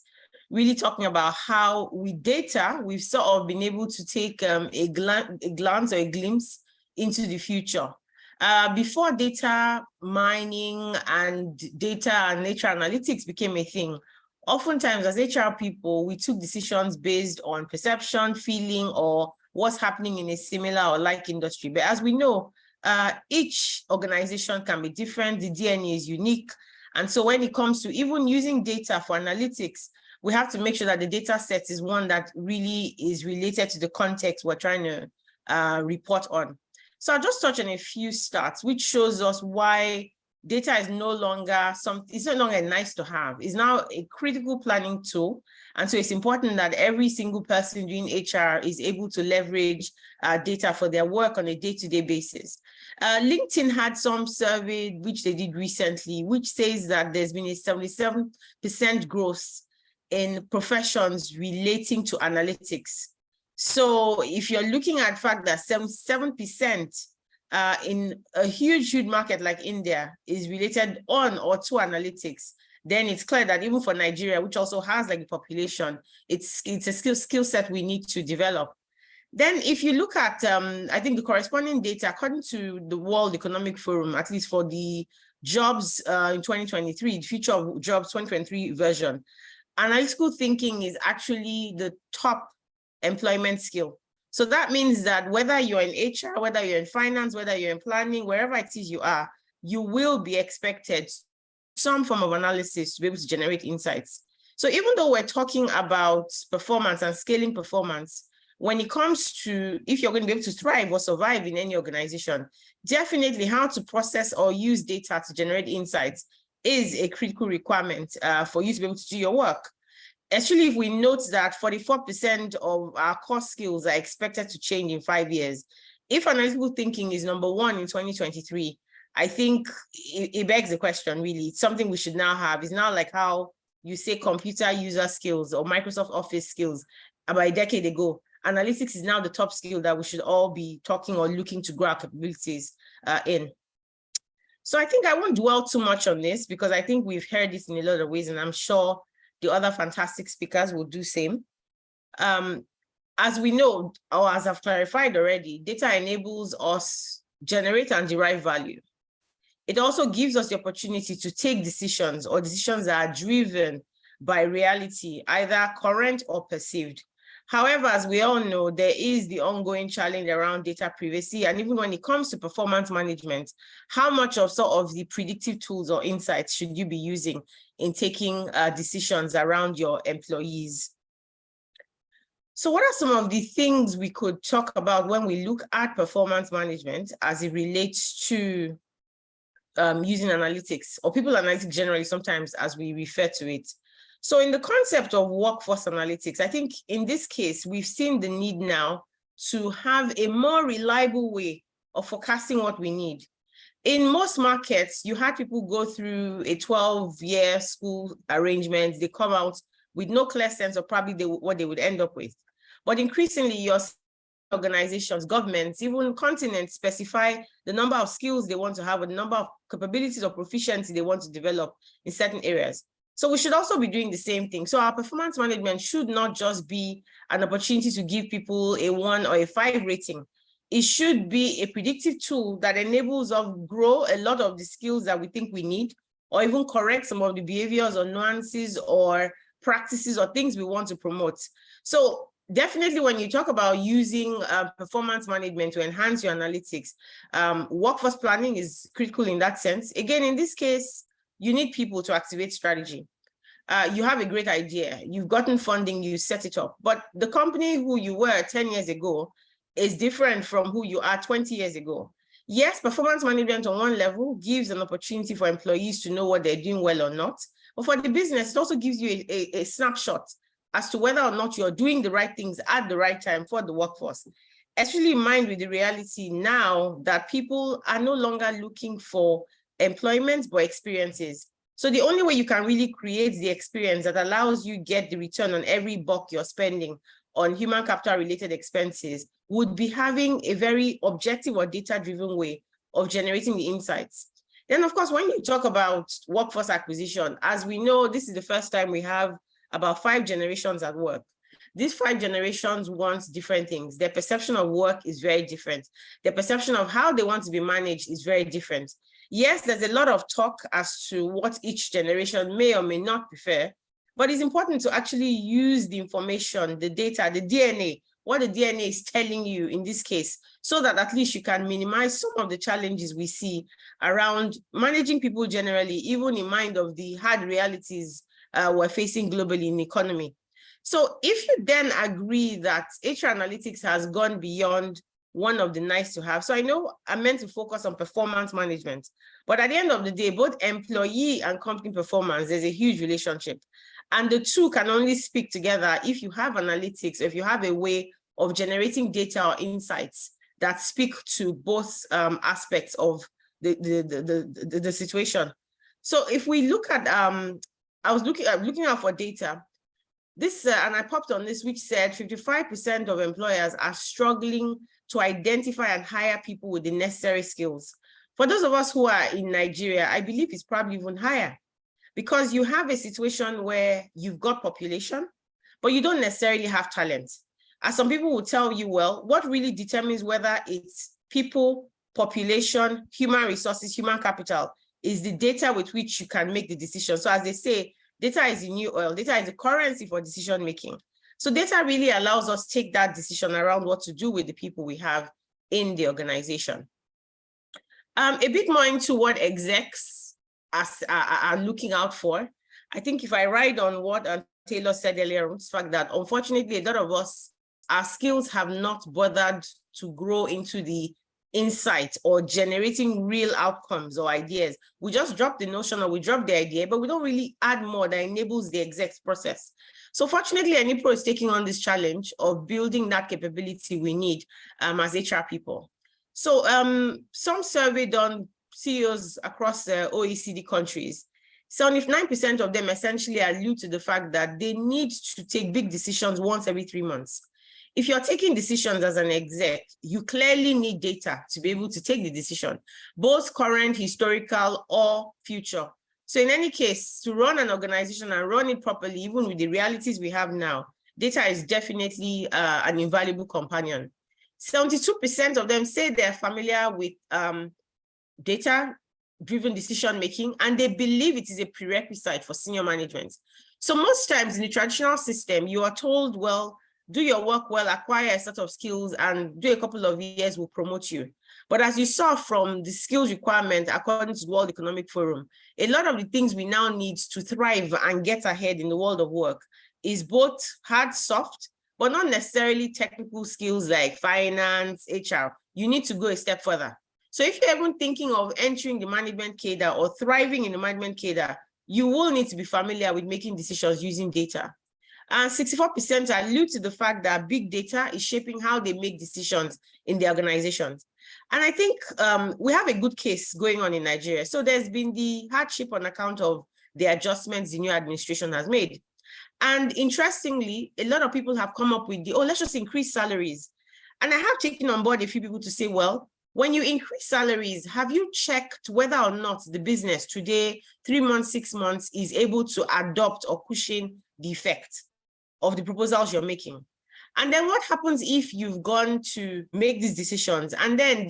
really talking about how with data, we've sort of been able to take a glance or a glimpse into the future. Before data mining and data and nature analytics became a thing, oftentimes as HR people, we took decisions based on perception, feeling, or what's happening in a similar or like industry. But as we know, each organization can be different, the DNA is unique. And so when it comes to even using data for analytics, we have to make sure that the data set is one that really is related to the context we're trying to report on. So I'll just touch on a few stats, which shows us why data is no longer it's no longer nice to have. It's now a critical planning tool. And so it's important that every single person doing HR is able to leverage data for their work on a day-to-day basis. LinkedIn had some survey, which they did recently, which says that there's been a 77% growth in professions relating to analytics. So if you're looking at the fact that 77% in a huge market like India is related on or to analytics, then it's clear that even for Nigeria, which also has like a population, it's a skill set we need to develop. Then if you look at, I think the corresponding data, according to the World Economic Forum, at least for the jobs in 2023, the Future of Jobs 2023 version, analytical thinking is actually the top employment skill. So that means that whether you're in HR, whether you're in finance, whether you're in planning, wherever it is you are, you will be expected some form of analysis to be able to generate insights. So even though we're talking about performance and scaling performance, when it comes to if you're going to be able to thrive or survive in any organization, definitely how to process or use data to generate insights is a critical requirement for you to be able to do your work. Actually, if we note that 44% of our core skills are expected to change in 5 years, if analytical thinking is number one in 2023, I think it begs the question, really. It's something we should now have. It's now like how you say computer user skills or Microsoft Office skills about a decade ago. Analytics is now the top skill that we should all be talking or looking to grow our capabilities in. So I think I won't dwell too much on this because I think we've heard this in a lot of ways, and I'm sure the other fantastic speakers will do same. As we know, or as I've clarified already, data enables us generate and derive value. It also gives us the opportunity to take decisions or decisions that are driven by reality, either current or perceived. However, as we all know, there is the ongoing challenge around data privacy. And even when it comes to performance management, how much of sort of the predictive tools or insights should you be using in taking decisions around your employees? So what are some of the things we could talk about when we look at performance management as it relates to using analytics, or people analytics generally, sometimes as we refer to it? So in the concept of workforce analytics, I think in this case, we've seen the need now to have a more reliable way of forecasting what we need. In most markets, you had people go through a 12-year school arrangement. They come out with no clear sense of probably what they would end up with. But increasingly, your organizations, governments, even continents specify the number of skills they want to have, or the number of capabilities or proficiency they want to develop in certain areas. So we should also be doing the same thing. So our performance management should not just be an opportunity to give people a 1 or a 5 rating. It should be a predictive tool that enables us to grow a lot of the skills that we think we need, or even correct some of the behaviors or nuances or practices or things we want to promote. So definitely when you talk about using performance management to enhance your analytics, workforce planning is critical in that sense. Again, in this case, you need people to activate strategy. You have a great idea, you've gotten funding, you set it up, but the company who you were 10 years ago is different from who you are 20 years ago. Yes, performance management on one level gives an opportunity for employees to know what they're doing well or not, but for the business, it also gives you a snapshot as to whether or not you're doing the right things at the right time for the workforce. Especially in mind with the reality now that people are no longer looking for employment, but experiences. So the only way you can really create the experience that allows you get the return on every buck you're spending on human capital related expenses would be having a very objective or data-driven way of generating the insights. Then, of course, when you talk about workforce acquisition, as we know, this is the first time we have about 5 generations at work. These 5 generations want different things. Their perception of work is very different. Their perception of how they want to be managed is very different. Yes, there's a lot of talk as to what each generation may or may not prefer, but it's important to actually use the information, the data, the DNA, what the DNA is telling you in this case, so that at least you can minimize some of the challenges we see around managing people generally, even in mind of the hard realities we're facing globally in the economy. So if you then agree that HR analytics has gone beyond one of the nice to have, so I know I'm meant to focus on performance management, but at the end of the day, both employee and company performance, there's a huge relationship. And the two can only speak together if you have analytics, if you have a way of generating data or insights that speak to both aspects of the situation. So if we look at, I was looking out for data. This, and I popped on this, which said 55% of employers are struggling to identify and hire people with the necessary skills. For those of us who are in Nigeria, I believe it's probably even higher, because you have a situation where you've got population, but you don't necessarily have talent. As some people will tell you, well, what really determines whether it's people, population, human resources, human capital, is the data with which you can make the decision. So as they say, data is the new oil, data is the currency for decision making. So data really allows us to take that decision around what to do with the people we have in the organization. A bit more into what execs are looking out for. I think if I ride on what Taylor said earlier, the fact that unfortunately a lot of us, our skills have not bothered to grow into the insight or generating real outcomes or ideas. We just drop the notion or we drop the idea, but we don't really add more that enables the execs process. So fortunately, Enipro is taking on this challenge of building that capability we need as HR people. So some survey done CEOs across the OECD countries, 79% of them essentially allude to the fact that they need to take big decisions once every 3 months. If you're taking decisions as an exec, you clearly need data to be able to take the decision, both current, historical, or future. So in any case, to run an organization and run it properly, even with the realities we have now, data is definitely an invaluable companion. 72% of them say they're familiar with data-driven decision-making, and they believe it is a prerequisite for senior management. So most times in the traditional system, you are told, well, do your work well, acquire a set of skills, and do a couple of years, will promote you. But as you saw from the skills requirement, according to the World Economic Forum, a lot of the things we now need to thrive and get ahead in the world of work is both hard, soft, but not necessarily technical skills like finance, HR. You need to go a step further. So if you're even thinking of entering the management cadre or thriving in the management cadre, you will need to be familiar with making decisions using data. And 64% allude to the fact that big data is shaping how they make decisions in the organizations. And I think we have a good case going on in Nigeria. So there's been the hardship on account of the adjustments the new administration has made. And interestingly, a lot of people have come up with let's just increase salaries. And I have taken on board a few people to say, well, when you increase salaries, have you checked whether or not the business today, 3 months, 6 months, is able to adopt or cushion the effect of the proposals you're making? And then what happens if you've gone to make these decisions and then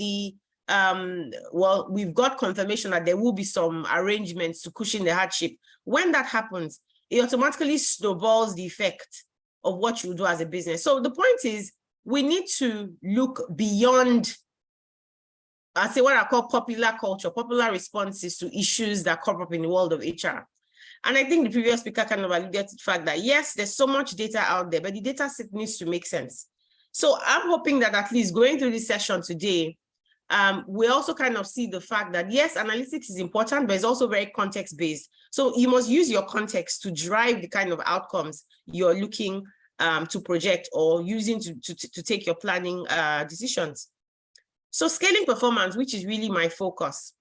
we've got confirmation that there will be some arrangements to cushion the hardship. When that happens, it automatically snowballs the effect of what you do as a business. So the point is, we need to look beyond, I say, what I call popular culture, popular responses to issues that come up in the world of HR. And I think the previous speaker kind of alluded to the fact that, yes, there's so much data out there, but the data set needs to make sense. So I'm hoping that at least going through this session today, we also kind of see the fact that, yes, analytics is important, but it's also very context-based. So you must use your context to drive the kind of outcomes you're looking to project or using to take your planning decisions. So scaling performance, which is really my focus.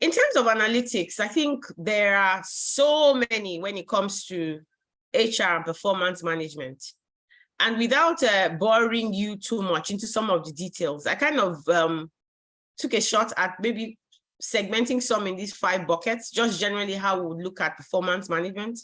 In terms of analytics, I think there are so many when it comes to HR and performance management. And without boring you too much into some of the details, I kind of took a shot at maybe segmenting some in these 5 buckets, just generally how we would look at performance management.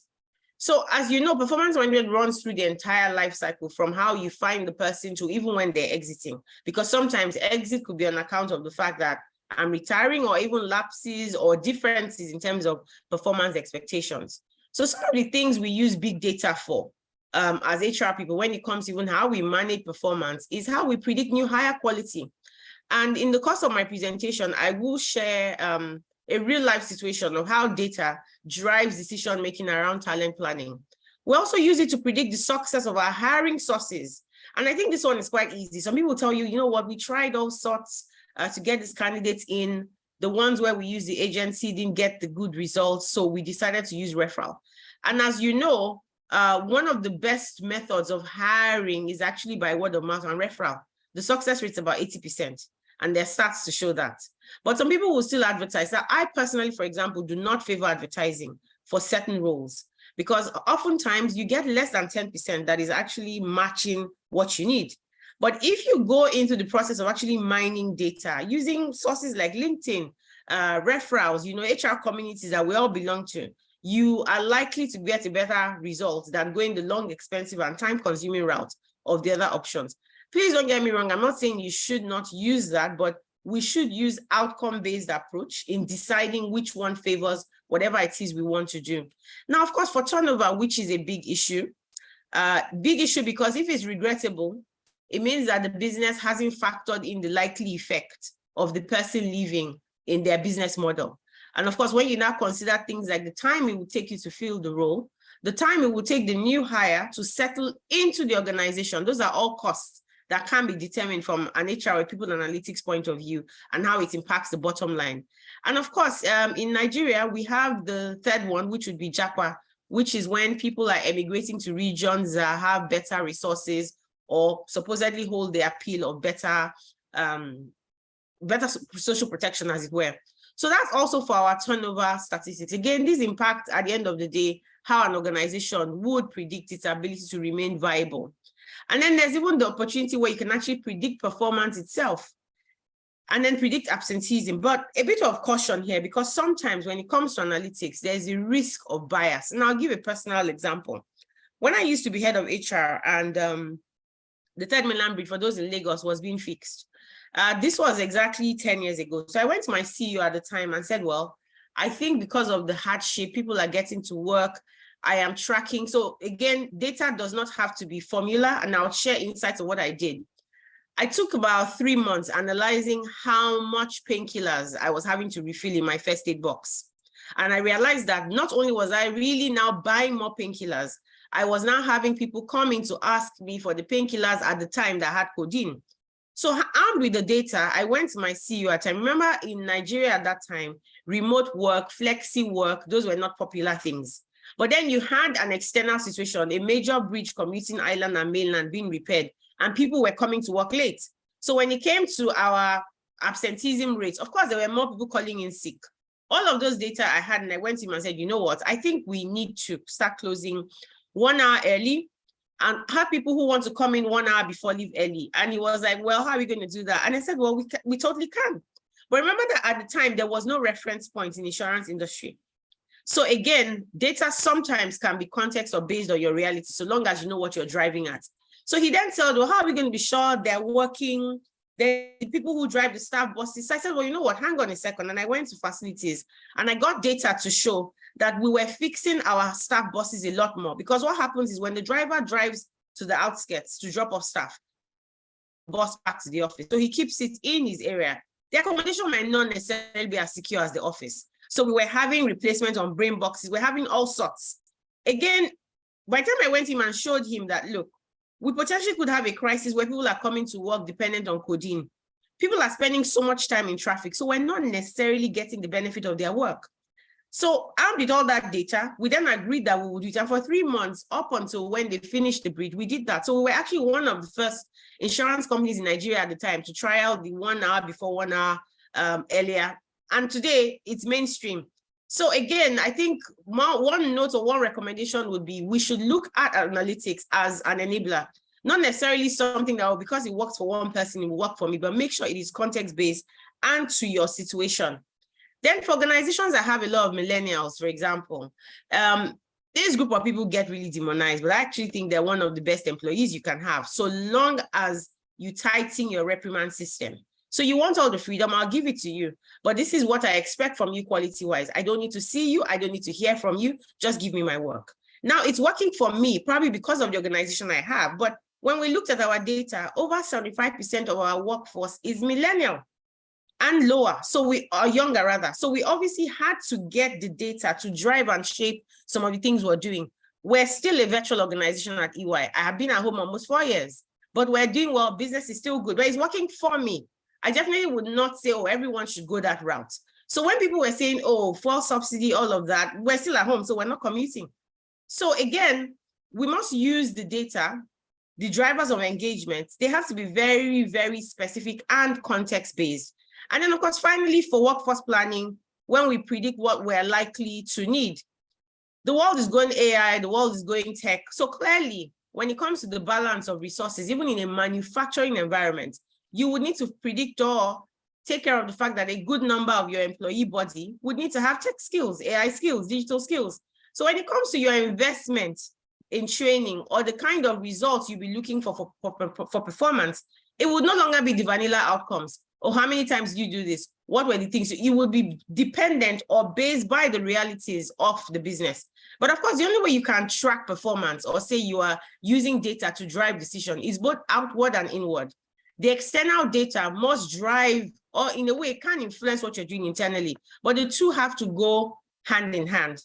So as you know, performance management runs through the entire life cycle, from how you find the person to even when they're exiting, because sometimes exit could be on account of the fact that I'm retiring, or even lapses or differences in terms of performance expectations. So some of the things we use big data for as HR people, when it comes to even how we manage performance, is how we predict new hire quality. And in the course of my presentation, I will share a real life situation of how data drives decision-making around talent planning. We also use it to predict the success of our hiring sources. And I think this one is quite easy. Some people tell you, you know what, we tried all sorts to get these candidates in. The ones where we use the agency didn't get the good results, so we decided to use referral. And as you know, one of the best methods of hiring is actually by word of mouth and referral. The success rate is about 80%, and there are stats to show that. But some people will still advertise. Now, I personally, for example, do not favor advertising for certain roles, because oftentimes you get less than 10% that is actually matching what you need. But if you go into the process of actually mining data using sources like LinkedIn, referrals, HR communities that we all belong to, you are likely to get a better result than going the long, expensive, and time-consuming route of the other options. Please don't get me wrong. I'm not saying you should not use that, but we should use outcome-based approach in deciding which one favors whatever it is we want to do. Now, of course, for turnover, which is a big issue because if it's regrettable, it means that the business hasn't factored in the likely effect of the person leaving in their business model. And of course, when you now consider things like the time it would take you to fill the role, the time it would take the new hire to settle into the organization, those are all costs that can be determined from an HR or people analytics point of view and how it impacts the bottom line. And of course, in Nigeria, we have the third one, which would be JAPA, which is when people are emigrating to regions that have better resources or supposedly hold the appeal of better better social protection, as it were. So that's also for our turnover statistics. Again, this impacts at the end of the day how an organization would predict its ability to remain viable. And then there's even the opportunity where you can actually predict performance itself and then predict absenteeism. But a bit of caution here, because sometimes when it comes to analytics, there's a risk of bias. And I'll give a personal example. When I used to be head of HR and the Third Mainland Bridge, for those in Lagos, was being fixed. This was exactly 10 years ago. So I went to my CEO at the time and said, well, I think because of the hardship, people are getting to work. I am tracking. So again, data does not have to be formula, and I'll share insights of what I did. I took about 3 months analyzing how much painkillers I was having to refill in my first aid box. And I realized that not only was I really now buying more painkillers, I was now having people coming to ask me for the painkillers at the time that had codeine. So armed with the data, I went to my CEO at the time. Remember, in Nigeria at that time, remote work, flexi work, those were not popular things. But then you had an external situation, a major bridge commuting island and mainland being repaired, and people were coming to work late. So when it came to our absenteeism rates, of course, there were more people calling in sick. All of those data I had, and I went to him and said, you know what, I think we need to start closing 1 hour early and have people who want to come in 1 hour before leave early. And he was like, well, how are we going to do that? And I said, well, we totally can. But remember that at the time, there was no reference point in the insurance industry. So again, data sometimes can be context or based on your reality, so long as you know what you're driving at. So he then said, well, how are we going to be sure they're working? The people who drive the staff buses. So I said, well, you know what, hang on a second. And I went to facilities and I got data to show that we were fixing our staff buses a lot more, because what happens is when the driver drives to the outskirts to drop off staff, bus back to the office. So he keeps it in his area. The accommodation might not necessarily be as secure as the office. So we were having replacement on brain boxes. We're having all sorts. Again, by the time I went to him and showed him that, look, we potentially could have a crisis where people are coming to work dependent on codeine. People are spending so much time in traffic, so we're not necessarily getting the benefit of their work. So armed with all that data, we then agreed that we would do it. And for 3 months, up until when they finished the bridge, we did that. So we were actually one of the first insurance companies in Nigeria at the time to try out the 1 hour before 1 hour earlier. And today it's mainstream. So again, I think one note or one recommendation would be we should look at analytics as an enabler, not necessarily something that because it works for one person, it will work for me, but make sure it is context-based and to your situation. Then for organizations that have a lot of millennials, for example, this group of people get really demonized, but I actually think they're one of the best employees you can have, so long as you tighten your reprimand system. So you want all the freedom, I'll give it to you. But this is what I expect from you quality-wise. I don't need to see you. I don't need to hear from you. Just give me my work. Now, it's working for me, probably because of the organization I have. But when we looked at our data, over 75% of our workforce is millennial and lower. So we are younger, rather. So we obviously had to get the data to drive and shape some of the things we're doing. We're still a virtual organization at EY. I have been at home almost 4 years, but we're doing well. Business is still good, but it's working for me. I definitely would not say, oh, everyone should go that route. So when people were saying, oh, fuel subsidy, all of that, we're still at home, so we're not commuting. So again, we must use the data, the drivers of engagement. They have to be very, very specific and context-based. And then, of course, finally, for workforce planning, when we predict what we're likely to need, the world is going AI, the world is going tech. So clearly, when it comes to the balance of resources, even in a manufacturing environment, you would need to predict or take care of the fact that a good number of your employee body would need to have tech skills, AI skills, digital skills. So when it comes to your investment in training or the kind of results you'll be looking for performance, it would no longer be the vanilla outcomes. Or how many times do you do this? What were the things? You will be dependent or based by the realities of the business. But of course, the only way you can track performance or say you are using data to drive decision is both outward and inward. The external data must drive, or in a way, can influence what you're doing internally, but the two have to go hand in hand.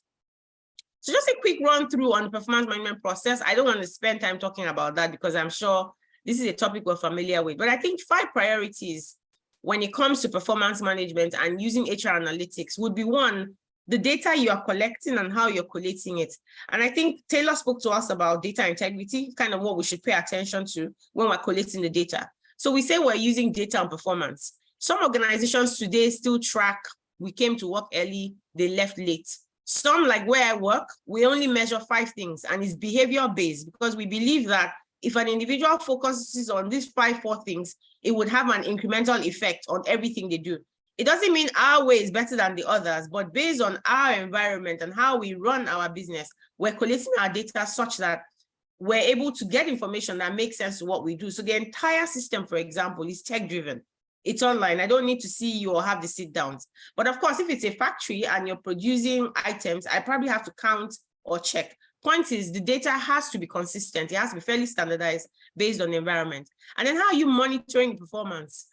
So just a quick run through on the performance management process. I don't want to spend time talking about that because I'm sure this is a topic we're familiar with, but I think 5 priorities when it comes to performance management and using HR analytics would be 1, the data you are collecting and how you're collating it. And I think Taylor spoke to us about data integrity, kind of what we should pay attention to when we're collating the data. So we say we're using data on performance. Some organizations today still track, we came to work early, they left late. Some, like where I work, we only measure 5 things, and it's behavior based, because we believe that if an individual focuses on these 4 things, it would have an incremental effect on everything they do. It doesn't mean our way is better than the others, but based on our environment and how we run our business, we're collecting our data such that we're able to get information that makes sense to what we do. So the entire system, for example, is tech-driven. It's online. I don't need to see you or have the sit downs. But of course, if it's a factory and you're producing items, I probably have to count or check. Point is, the data has to be consistent. It has to be fairly standardized based on the environment. And then how are you monitoring performance?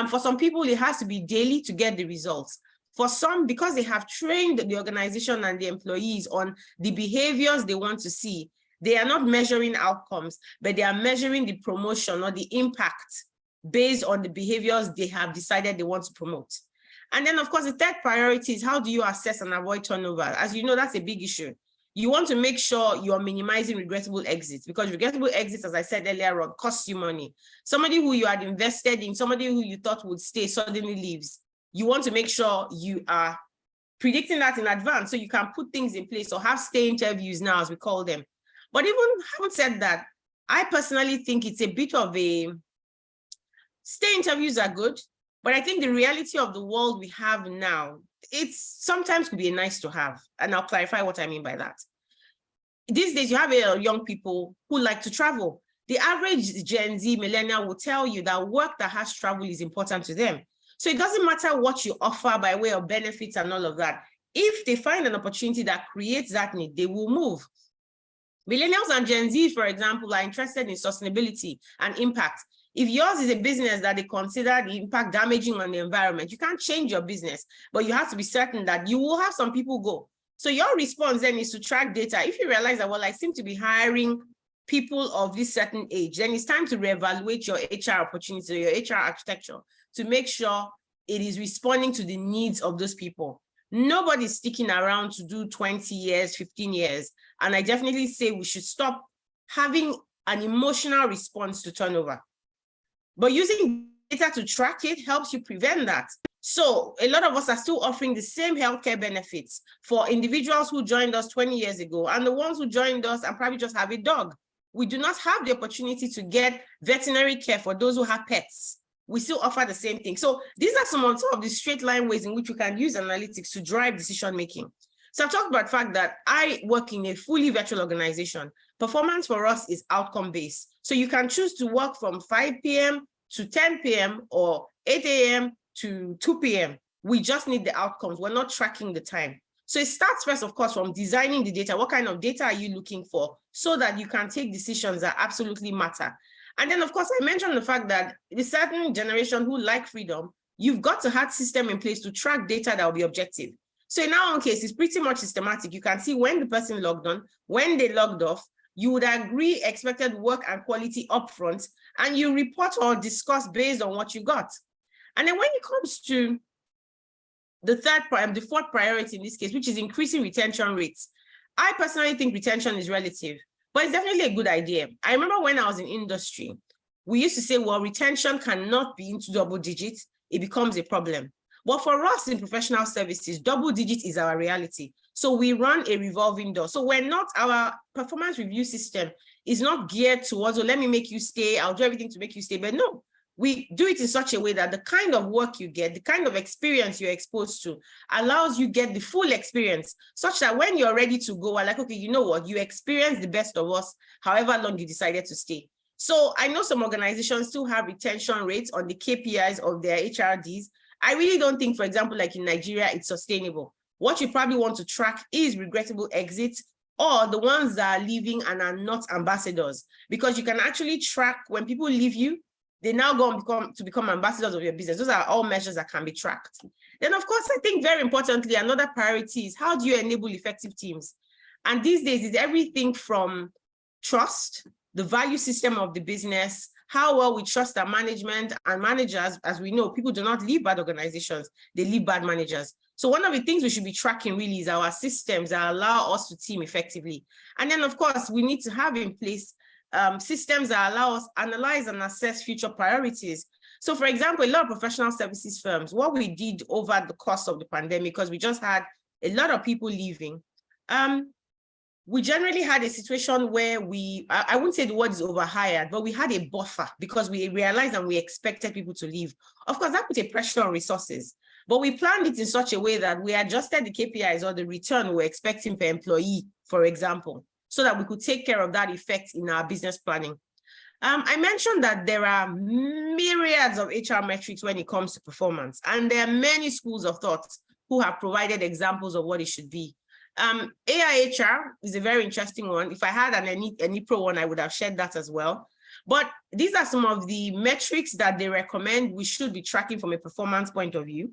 For some people, it has to be daily to get the results. For some, because they have trained the organization and the employees on the behaviors they want to see, they are not measuring outcomes, but they are measuring the promotion or the impact based on the behaviors they have decided they want to promote. And then, of course, the third priority is how do you assess and avoid turnover? As you know, that's a big issue. You want to make sure you're minimizing regrettable exits, because regrettable exits, as I said earlier on, costs you money. Somebody who you had invested in, somebody who you thought would stay suddenly leaves. You want to make sure you are predicting that in advance so you can put things in place or have stay interviews now, as we call them. But even having said that, I personally think it's a bit of a, stay interviews are good, but I think the reality of the world we have now, it's sometimes could be nice to have. And I'll clarify what I mean by that. These days, you have young people who like to travel. The average Gen Z millennial will tell you that work that has travel is important to them. So it doesn't matter what you offer by way of benefits and all of that. If they find an opportunity that creates that need, they will move. Millennials and Gen Z, for example, are interested in sustainability and impact. If yours is a business that they consider the impact damaging on the environment, you can't change your business, but you have to be certain that you will have some people go. So your response then is to track data. If you realize that, well, I seem to be hiring people of this certain age, then it's time to reevaluate your HR opportunity, your HR architecture, to make sure it is responding to the needs of those people. Nobody's sticking around to do 20 years, 15 years. And I definitely say we should stop having an emotional response to turnover. But using data to track it helps you prevent that. So a lot of us are still offering the same healthcare benefits for individuals who joined us 20 years ago and the ones who joined us and probably just have a dog. We do not have the opportunity to get veterinary care for those who have pets. We still offer the same thing. So these are some of the straight line ways in which we can use analytics to drive decision making. So I've talked about the fact that I work in a fully virtual organization. Performance for us is outcome based. So you can choose to work from 5 p.m. to 10 p.m. or 8 a.m. to 2 p.m. We just need the outcomes. We're not tracking the time. So it starts first, of course, from designing the data. What kind of data are you looking for so that you can take decisions that absolutely matter? And then, of course, I mentioned the fact that the certain generation who like freedom, you've got to have a system in place to track data that will be objective. So in our own case, it's pretty much systematic. You can see when the person logged on, when they logged off. You would agree expected work and quality upfront, and you report or discuss based on what you got. And then when it comes to the fourth priority in this case, which is increasing retention rates, I personally think retention is relative, but it's definitely a good idea. I remember when I was in industry, we used to say, well, retention cannot be into double digits. It becomes a problem. But for us in professional services, double digits is our reality. So we run a revolving door. So our performance review system is not geared towards, well, let me make you stay, I'll do everything to make you stay. But no, we do it in such a way that the kind of work you get, the kind of experience you're exposed to allows you get the full experience, such that when you're ready to go, we're like, okay, you know what, you experience the best of us, however long you decided to stay. So I know some organizations still have retention rates on the KPIs of their HRDs. I really don't think, for example, like in Nigeria, it's sustainable. What you probably want to track is regrettable exits or the ones that are leaving and are not ambassadors, because you can actually track when people leave you, they now go and become ambassadors of your business. Those are all measures that can be tracked. Then, of course, I think very importantly, another priority is how do you enable effective teams? And these days is everything from trust, the value system of the business, how well we trust our management and managers. As we know, people do not leave bad organizations, they leave bad managers. So one of the things we should be tracking really is our systems that allow us to team effectively. And then, of course, we need to have in place systems that allow us analyze and assess future priorities. So for example, a lot of professional services firms, what we did over the course of the pandemic, because we just had a lot of people leaving, we generally had a situation where I wouldn't say the word is overhired, but we had a buffer because we realized and we expected people to leave. Of course, that put a pressure on resources, but we planned it in such a way that we adjusted the KPIs or the return we were expecting per employee, for example, so that we could take care of that effect in our business planning. I mentioned that there are myriads of HR metrics when it comes to performance, and there are many schools of thought who have provided examples of what it should be. AIHR is a very interesting one. If I had an Enipro one, I would have shared that as well. But these are some of the metrics that they recommend we should be tracking from a performance point of view.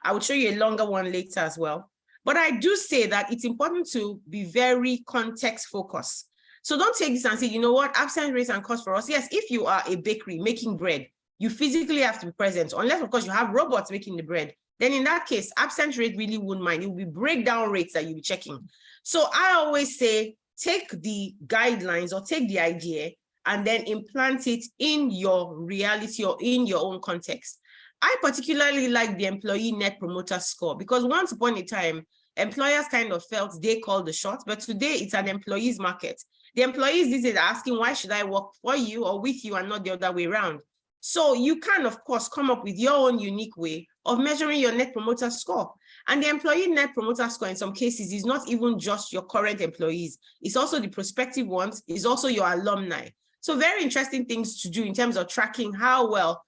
I will show you a longer one later as well. But I do say that it's important to be very context focused. So don't take this and say, you know what, absence rates and costs for us. Yes, if you are a bakery making bread, you physically have to be present, unless of course you have robots making the bread. Then in that case, absence rate really wouldn't mind. It will be breakdown rates that you'll be checking. So I always say, take the guidelines or take the idea and then implant it in your reality or in your own context. I particularly like the employee net promoter score because once upon a time, employers kind of felt they called the shots, but today it's an employee's market. The employees these days are asking, why should I work for you or with you and not the other way around? So you can, of course, come up with your own unique way of measuring your net promoter score. And the employee net promoter score in some cases is not even just your current employees. It's also the prospective ones. It's also your alumni. So very interesting things to do in terms of tracking how well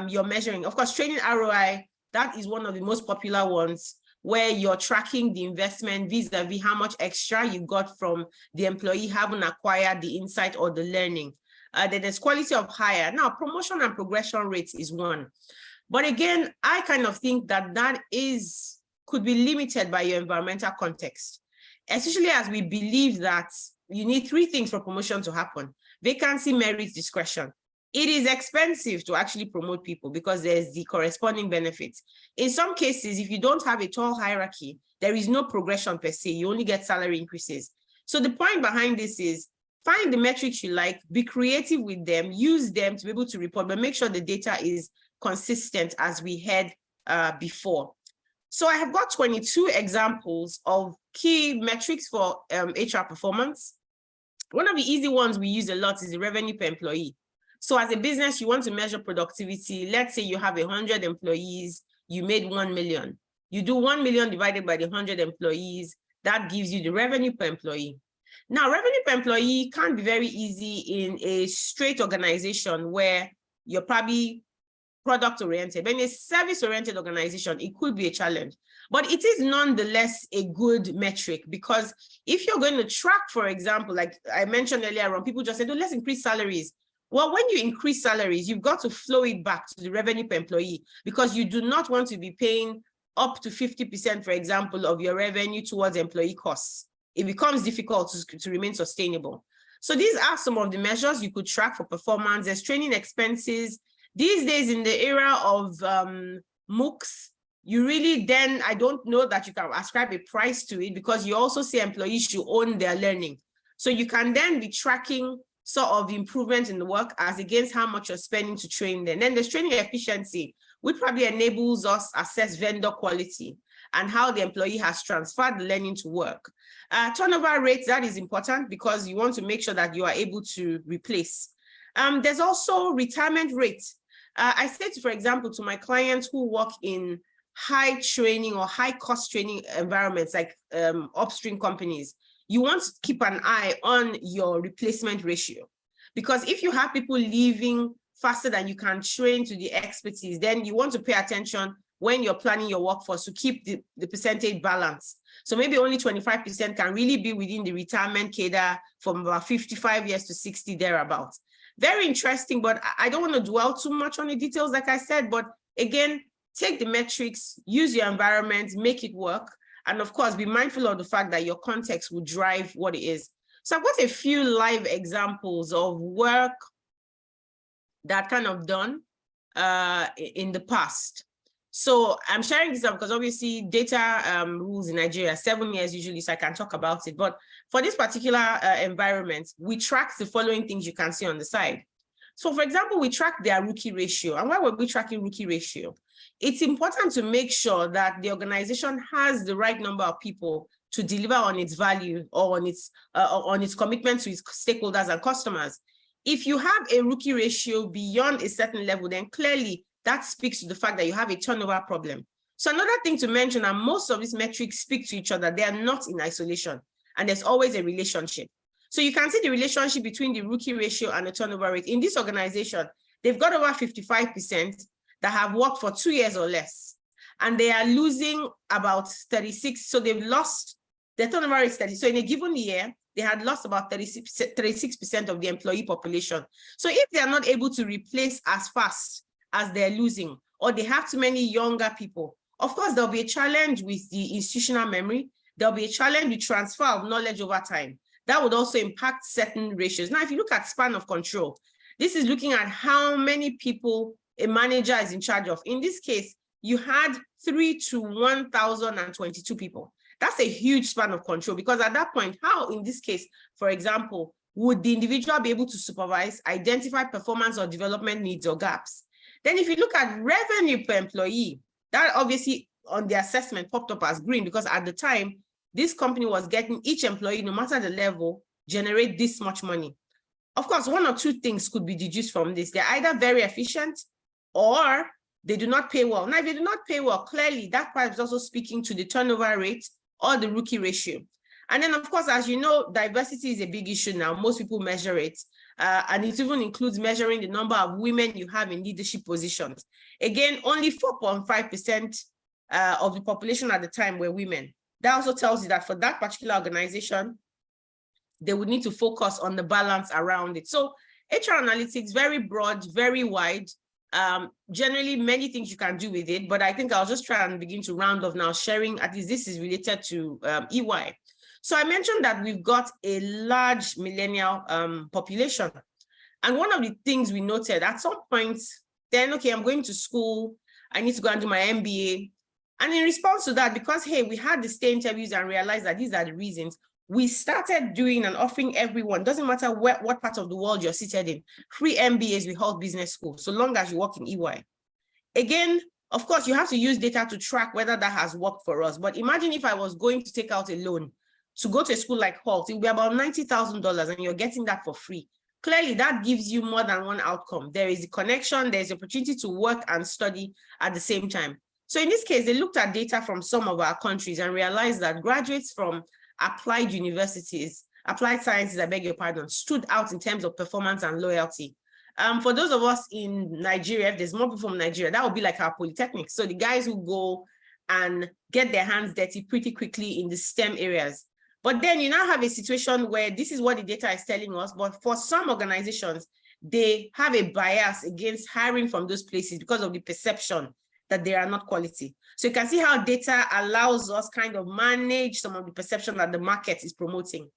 you're measuring. Of course, training ROI, that is one of the most popular ones where you're tracking the investment vis-a-vis how much extra you got from the employee having acquired the insight or the learning. Then there's quality of hire. Now, promotion and progression rates is one. But again, I kind of think that could be limited by your environmental context, especially as we believe that you need three things for promotion to happen: vacancy, merit, discretion. It is expensive to actually promote people because there's the corresponding benefits. In some cases, if you don't have a tall hierarchy, there is no progression per se. You only get salary increases. So the point behind this is find the metrics you like, be creative with them, use them to be able to report, but make sure the data is consistent as we had before. So I have got 22 examples of key metrics for HR performance. One of the easy ones we use a lot is the revenue per employee. So as a business, you want to measure productivity. Let's say you have 100 employees, you made 1 million. You do 1 million divided by the 100 employees, that gives you the revenue per employee. Now, revenue per employee can be very easy in a straight organization where you're probably product-oriented. But in a service-oriented organization, it could be a challenge. But it is nonetheless a good metric because if you're going to track, for example, like I mentioned earlier on, people just said, oh, let's increase salaries. Well, when you increase salaries, you've got to flow it back to the revenue per employee because you do not want to be paying up to 50%, for example, of your revenue towards employee costs. It becomes difficult to remain sustainable. So these are some of the measures you could track for performance. There's training expenses. These days in the era of MOOCs, you really then, I don't know that you can ascribe a price to it because you also say employees should own their learning. So you can then be tracking sort of improvement in the work as against how much you're spending to train them. Then there's training efficiency, which probably enables us to assess vendor quality and how the employee has transferred the learning to work. Turnover rates, that is important because you want to make sure that you are able to replace. There's also retirement rates. I say, for example, to my clients who work in high training or high cost training environments like upstream companies, you want to keep an eye on your replacement ratio. Because if you have people leaving faster than you can train to the expertise, then you want to pay attention when you're planning your workforce to keep the percentage balance. So maybe only 25% can really be within the retirement cadre from about 55 years to 60 thereabouts. Very interesting, but I don't want to dwell too much on the details, like I said, but again, take the metrics, use your environment, make it work. And of course, be mindful of the fact that your context will drive what it is. So I've got a few live examples of work that kind of done in the past. So I'm sharing this up because obviously data rules in Nigeria, 7 years usually, so I can talk about it. But for this particular environment, we track the following things you can see on the side. So for example, we track their rookie ratio. And why were we tracking rookie ratio? It's important to make sure that the organization has the right number of people to deliver on its value or on its commitment to its stakeholders and customers. If you have a rookie ratio beyond a certain level, then clearly that speaks to the fact that you have a turnover problem. So another thing to mention, and most of these metrics speak to each other, they are not in isolation, and there's always a relationship. So you can see the relationship between the rookie ratio and the turnover rate. In this organization, they've got over 55% that have worked for 2 years or less, and they are losing about 36. So they've lost, their turnover rate is 30. So in a given year, they had lost about 36% of the employee population. So if they are not able to replace as fast as they're losing, or they have too many younger people, of course, there'll be a challenge with the institutional memory. There'll be a challenge with transfer of knowledge over time. That would also impact certain ratios. Now, if you look at span of control, this is looking at how many people a manager is in charge of. In this case, you had 3 to 1,022 people. That's a huge span of control, because at that point, how in this case, for example, would the individual be able to supervise, identify performance or development needs or gaps? Then if you look at revenue per employee, that obviously on the assessment popped up as green, because at the time, this company was getting each employee, no matter the level, generate this much money. Of course, one or two things could be deduced from this. They're either very efficient or they do not pay well. Now, if they do not pay well, clearly that part is also speaking to the turnover rate or the rookie ratio. And then, of course, as you know, diversity is a big issue now. Most people measure it. And it even includes measuring the number of women you have in leadership positions. Again, only 4.5% of the population at the time were women. That also tells you that for that particular organization, they would need to focus on the balance around it. So HR analytics, very broad, very wide. Generally, many things you can do with it, but I think I'll just try and begin to round off now, sharing, at least this is related to EY. So I mentioned that we've got a large millennial population. And one of the things we noted at some point, then, okay, I'm going to school, I need to go and do my MBA. And in response to that, because, hey, we had the stay interviews and realized that these are the reasons, we started doing and offering everyone, doesn't matter what part of the world you're seated in, free MBAs with Hult Business School, so long as you work in EY. Again, of course, you have to use data to track whether that has worked for us. But imagine if I was going to take out a loan to go to a school like Hult, it would be about $90,000 and you're getting that for free. Clearly, that gives you more than one outcome. There is a connection, there's opportunity to work and study at the same time. So in this case, they looked at data from some of our countries and realized that graduates from applied universities, applied sciences, I beg your pardon, stood out in terms of performance and loyalty. For those of us in Nigeria, if there's more people from Nigeria, that would be like our polytechnics. So the guys who go and get their hands dirty pretty quickly in the STEM areas. But then you now have a situation where this is what the data is telling us, but for some organizations, they have a bias against hiring from those places because of the perception that they are not quality. So you can see how data allows us kind of manage some of the perception that the market is promoting.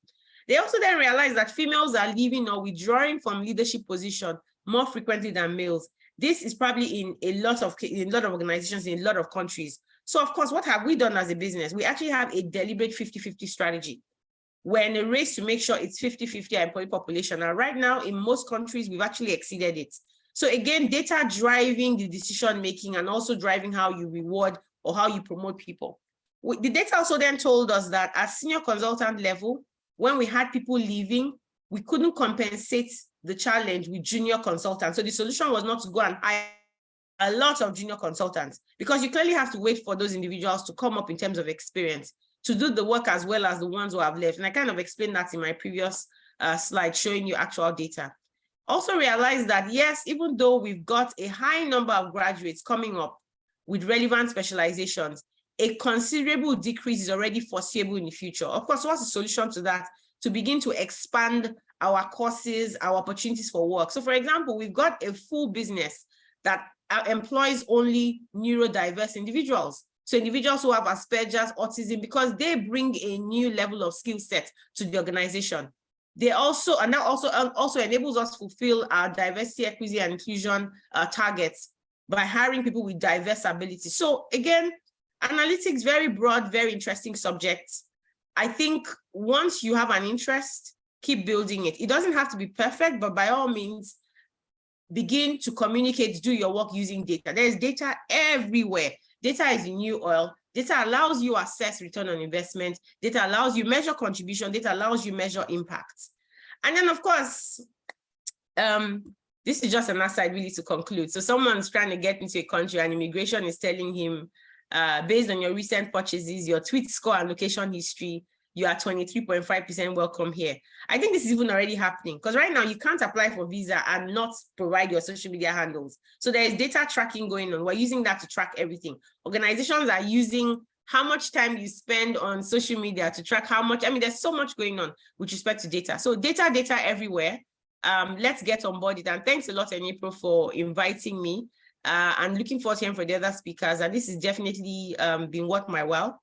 They also then realize that females are leaving or withdrawing from leadership position more frequently than males. This is probably in a lot of organizations in a lot of countries. So of course, what have we done as a business? We actually have a deliberate 50-50 strategy. We're in a race to make sure it's 50-50 employee population. And right now in most countries, we've actually exceeded it. So again, data driving the decision-making and also driving how you reward or how you promote people. The data also then told us that at senior consultant level, when we had people leaving, we couldn't compensate the challenge with junior consultants. So the solution was not to go and hire a lot of junior consultants, because you clearly have to wait for those individuals to come up in terms of experience to do the work as well as the ones who have left. And I kind of explained that in my previous slide showing you actual data. Also realize that, yes, even though we've got a high number of graduates coming up with relevant specializations, a considerable decrease is already foreseeable in the future. Of course, what's the solution to that? To begin to expand our courses, our opportunities for work. So for example, we've got a full business that employs only neurodiverse individuals. So individuals who have Asperger's, autism, because they bring a new level of skill set to the organization. They also, and that also enables us to fulfill our diversity, equity, and inclusion targets by hiring people with diverse abilities. So again, analytics, very broad, very interesting subject. I think once you have an interest, keep building it. It doesn't have to be perfect, but by all means, begin to communicate, do your work using data. There's data everywhere. Data is the new oil. Data allows you assess return on investment. Data allows you measure contribution. Data allows you measure impact. And then, of course, this is just an aside really to conclude. So someone's trying to get into a country and immigration is telling him, based on your recent purchases, your tweet score and location history, you are 23.5% welcome here. I think this is even already happening because right now you can't apply for visa and not provide your social media handles. So there is data tracking going on. We're using that to track everything. Organizations are using how much time you spend on social media to track how much. I mean, there's so much going on with respect to data. So data everywhere. Let's get on board it. And thanks a lot, Enipro, for inviting me. And looking forward to hearing from the other speakers. And this has definitely been worth my while.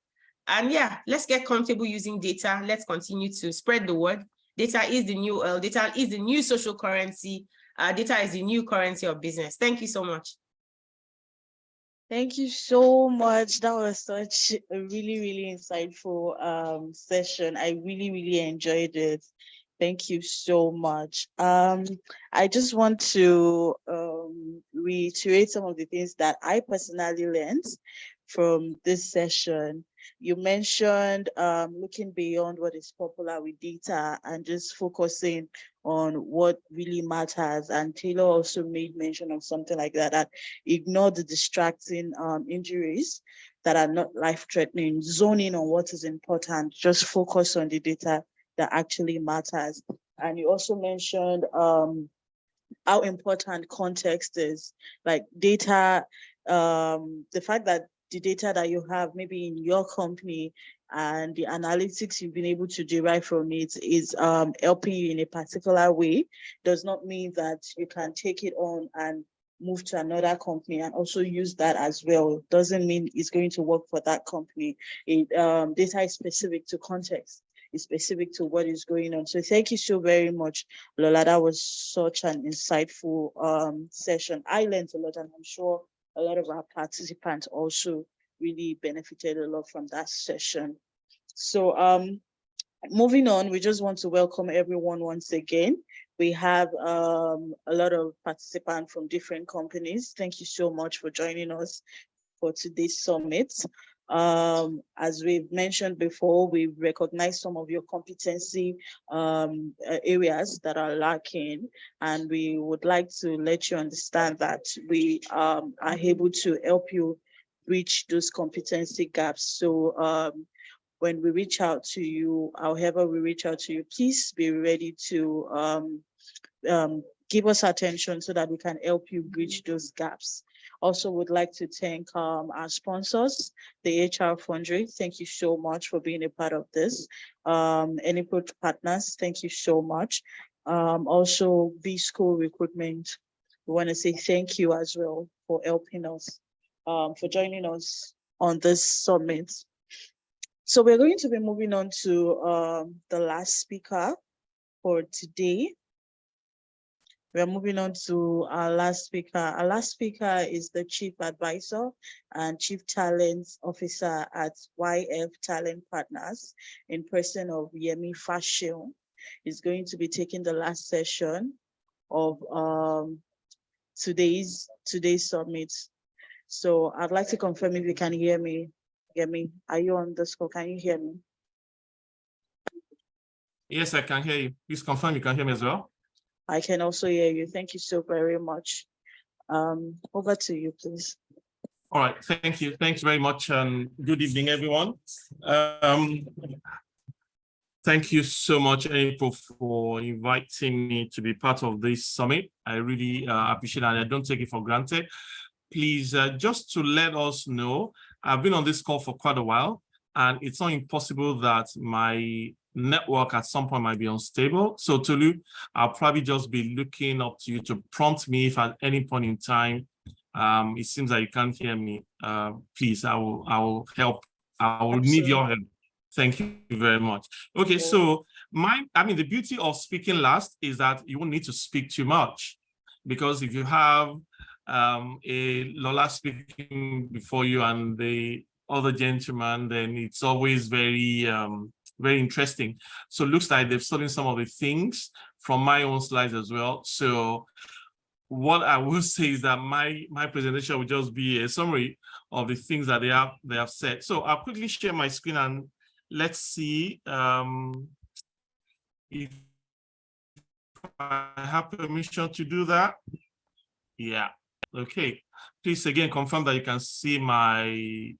And yeah, let's get comfortable using data. Let's continue to spread the word. Data is the new oil. Data is the new social currency. Data is the new currency of business. Thank you so much. Thank you so much. That was such a really, really insightful session. I really, really enjoyed it. Thank you so much. I just want to reiterate some of the things that I personally learned from this session. You mentioned looking beyond what is popular with data and just focusing on what really matters. And Taylor also made mention of something like that ignore the distracting injuries that are not life-threatening, zoning on what is important, just focus on the data that actually matters. And you also mentioned how important context is, like data, the fact that the data that you have maybe in your company and the analytics you've been able to derive from it is helping you in a particular way does not mean that you can take it on and move to another company and also use that as well. Doesn't mean it's going to work for that company. Data is specific to context. Is specific to what is going on. So thank you so very much, Lola. That was such an insightful session. I learned a lot, and I'm sure a lot of our participants also really benefited a lot from that session. So moving on, we just want to welcome everyone once again. We have a lot of participants from different companies. Thank you so much for joining us for today's summit. As we've mentioned before, we've recognized some of your competency areas that are lacking, and we would like to let you understand that we are able to help you bridge those competency gaps. So when we reach out to you, however we reach out to you, please be ready to give us attention so that we can help you bridge those gaps. Also would like to thank our sponsors, the HR Foundry. Thank you so much for being a part of this. Enipro partners, thank you so much. Also B School Recruitment, we want to say thank you as well for helping us, for joining us on this summit. So we're going to be moving on to the last speaker for today. We're moving on to our last speaker. Our last speaker is the Chief Advisor and Chief Talent Officer at YF Talent Partners in person of Yemi Fashion. He's going to be taking the last session of today's summit. So I'd like to confirm if you can hear me. Yemi, are you on the call? Can you hear me? Yes, I can hear you. Please confirm you can hear me as well. I can also hear you. Thank you so very much. Over to you, please. All right, thank you. Thanks very much. Good evening, everyone. Thank you so much, Enipro, for inviting me to be part of this summit. I really appreciate it, and I don't take it for granted. Please, just to let us know, I've been on this call for quite a while, and it's not impossible that my network at some point might be unstable. So Tolu, I'll probably just be looking up to you to prompt me if at any point in time it seems that you can't hear me. Please, I will help. I will need your help. Thank you very much. Okay, so the beauty of speaking last is that you won't need to speak too much, because if you have a Lola speaking before you and the other gentleman, then it's always very interesting. So it looks like they've stolen some of the things from my own slides as well. So what I will say is that my presentation will just be a summary of the things that they have said. So I'll quickly share my screen and let's see if I have permission to do that. Yeah. Okay. Please again confirm that you can see my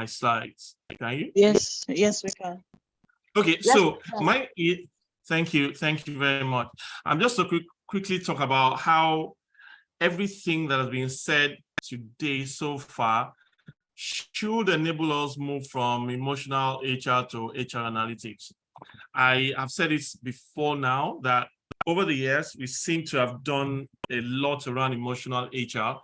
slides. Can you? Yes, yes, we can. Okay. Yes, So we can. thank you very much. I'm just to quickly talk about how everything that has been said today so far should enable us move from emotional HR to HR analytics. I have said it before now that over the years, we seem to have done a lot around emotional HR.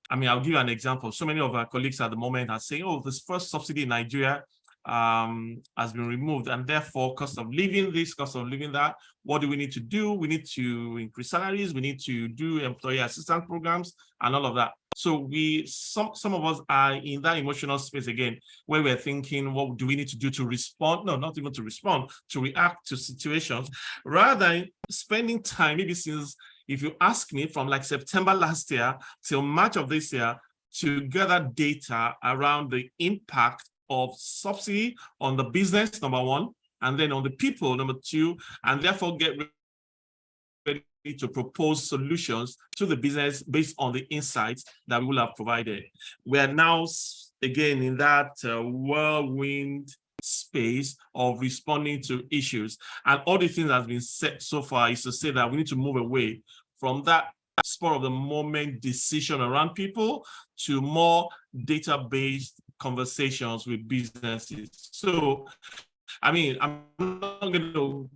I mean, I'll give you an example. So many of our colleagues at the moment are saying, oh, this first subsidy in Nigeria has been removed, and therefore cost of living this, cost of living that. What do we need to do? We need to increase salaries, we need to do employee assistance programs and all of that. So some of us are in that emotional space again, where we're thinking, what do we need to do to respond? No, not even to respond, to react to situations, rather than spending time, maybe since, if you ask me, from like September last year till March of this year, to gather data around the impact of subsidy on the business, number one, and then on the people, number two, and therefore get ready to propose solutions to the business based on the insights that we will have provided. We are now again in that whirlwind space of responding to issues, and all the things that have been said so far is to say that we need to move away from that spur of the moment decision around people to more data-based conversations with businesses. So, I mean, I'm not going to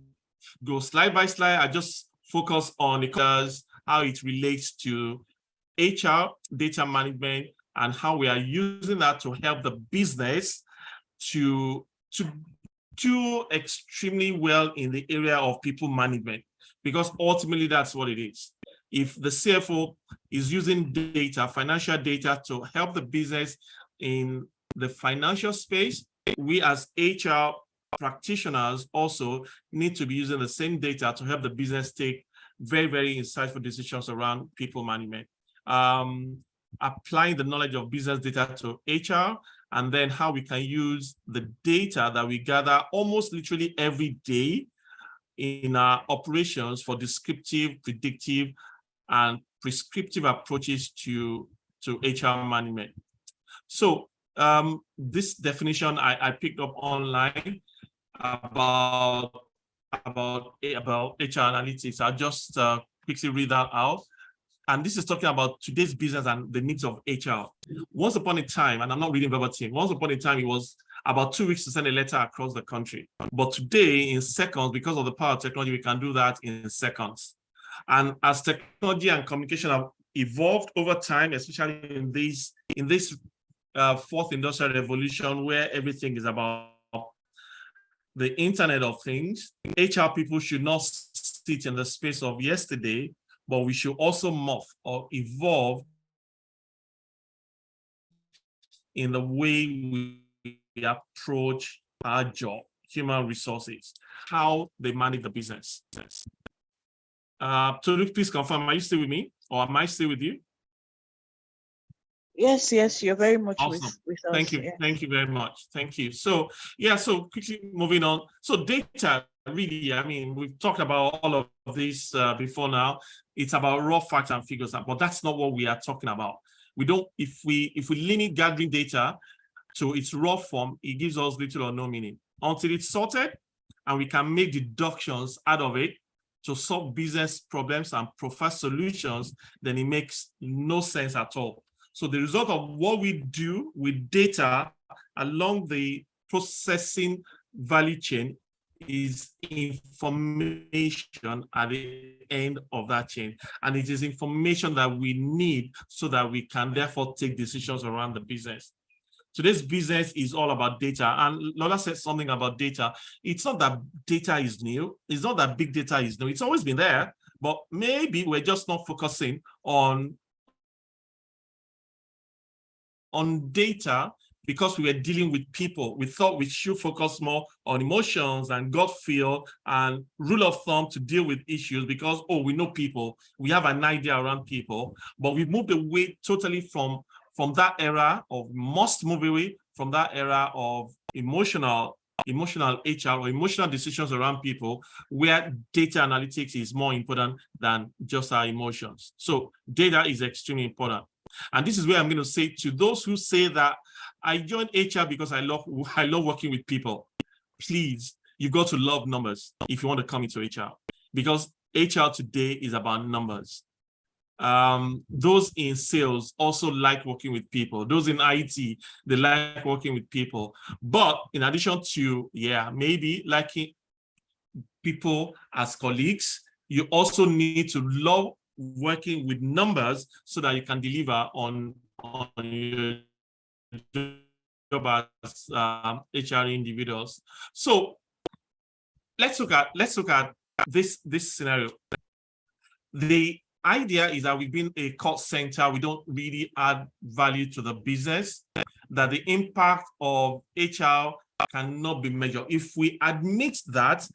go slide by slide. I just focus on because how it relates to HR, data management, and how we are using that to help the business to do extremely well in the area of people management, because ultimately that's what it is. If the CFO is using data, financial data, to help the business in the financial space, we as HR practitioners also need to be using the same data to help the business take very, very insightful decisions around people management. Applying the knowledge of business data to HR, and then how we can use the data that we gather almost literally every day in our operations for descriptive, predictive, and prescriptive approaches to HR management. So this definition I picked up online about HR analytics. I'll just quickly read that out. And this is talking about today's business and the needs of HR. Once upon a time, and I'm not reading verbatim, once upon a time, it was about 2 weeks to send a letter across the country. But today, in seconds, because of the power of technology, we can do that in seconds. And as technology and communication have evolved over time, especially in this fourth industrial revolution, where everything is about the Internet of Things, HR people should not sit in the space of yesterday, but we should also morph or evolve in the way we approach our job, human resources, how they manage the business. Tolu, please confirm, are you still with me, or am I still with you? Yes, yes, you're very much Awesome. with us. Thank you. Yeah. Thank you very much. Thank you. So, yeah, so quickly moving on. So data, really, I mean, we've talked about all of this before now. It's about raw facts and figures, but that's not what we are talking about. We don't, if we limit gathering data to its raw form, it gives us little or no meaning. Until it's sorted and we can make deductions out of it to solve business problems and provide solutions, then it makes no sense at all. So the result of what we do with data along the processing value chain is information at the end of that chain. And it is information that we need so that we can therefore take decisions around the business. Today's business is all about data. And Lola said something about data. It's not that data is new. It's not that big data is new. It's always been there, but maybe we're just not focusing on data because we were dealing with people, we thought we should focus more on emotions and gut feel and rule of thumb to deal with issues because, oh, we know people, we have an idea around people, but we've moved away totally from that era of, must move away from that era of emotional HR or emotional decisions around people, where data analytics is more important than just our emotions. So data is extremely important. And this is where I'm going to say to those who say that I joined HR because I love working with people. Please, you've got to love numbers if you want to come into HR, because HR today is about numbers. Those in sales also like working with people. Those in IT, they like working with people. But in addition to, maybe liking people as colleagues, you also need to love working with numbers so that you can deliver on your job as HR individuals. So let's look at this scenario. The idea is that we've been a cost center, we don't really add value to the business, that the impact of HR cannot be measured. If we admit that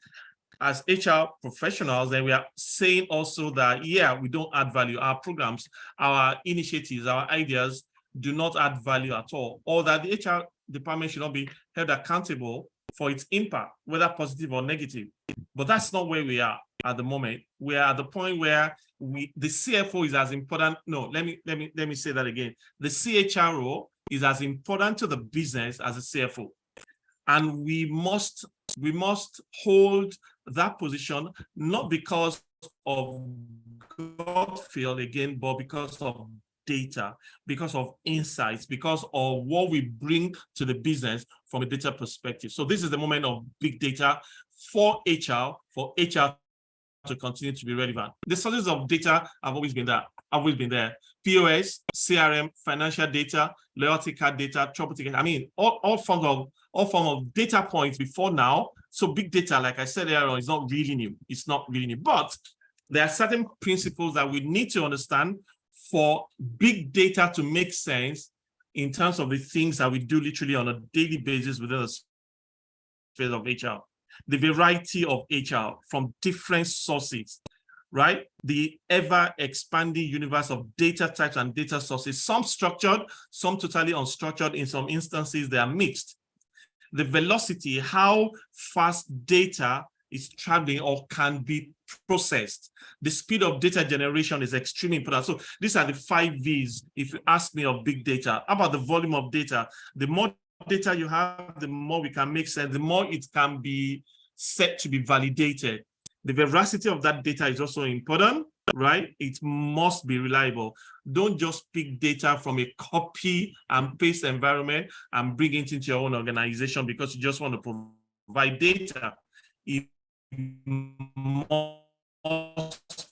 as HR professionals, then we are saying also that, we don't add value. Our programs, our initiatives, our ideas do not add value at all, or that the HR department should not be held accountable for its impact, whether positive or negative. But that's not where we are at the moment. We are at the point where the CFO is as important. No, let me say that again. The CHRO is as important to the business as the CFO. And we must hold that position, not because of gut feel again, but because of data, because of insights, because of what we bring to the business from a data perspective. So this is the moment of big data for HR to continue to be relevant. The sources of data have always been there. POS, CRM, financial data, loyalty card data, trouble ticket. I mean, all forms of data points before now. So big data, like I said earlier, is not really new. It's not really new. But there are certain principles that we need to understand for big data to make sense in terms of the things that we do literally on a daily basis within the space of HR. The variety of HR from different sources, right? The ever-expanding universe of data types and data sources, some structured, some totally unstructured. In some instances, they are mixed. The velocity, how fast data is traveling or can be processed. The speed of data generation is extremely important. So these are the 5 V's, if you ask me, of big data. How about the volume of data? The more data you have, the more we can make sense, the more it can be set to be validated. The veracity of that data is also important, right? It must be reliable. Don't just pick data from a copy and paste environment and bring it into your own organization because you just want to provide data. It must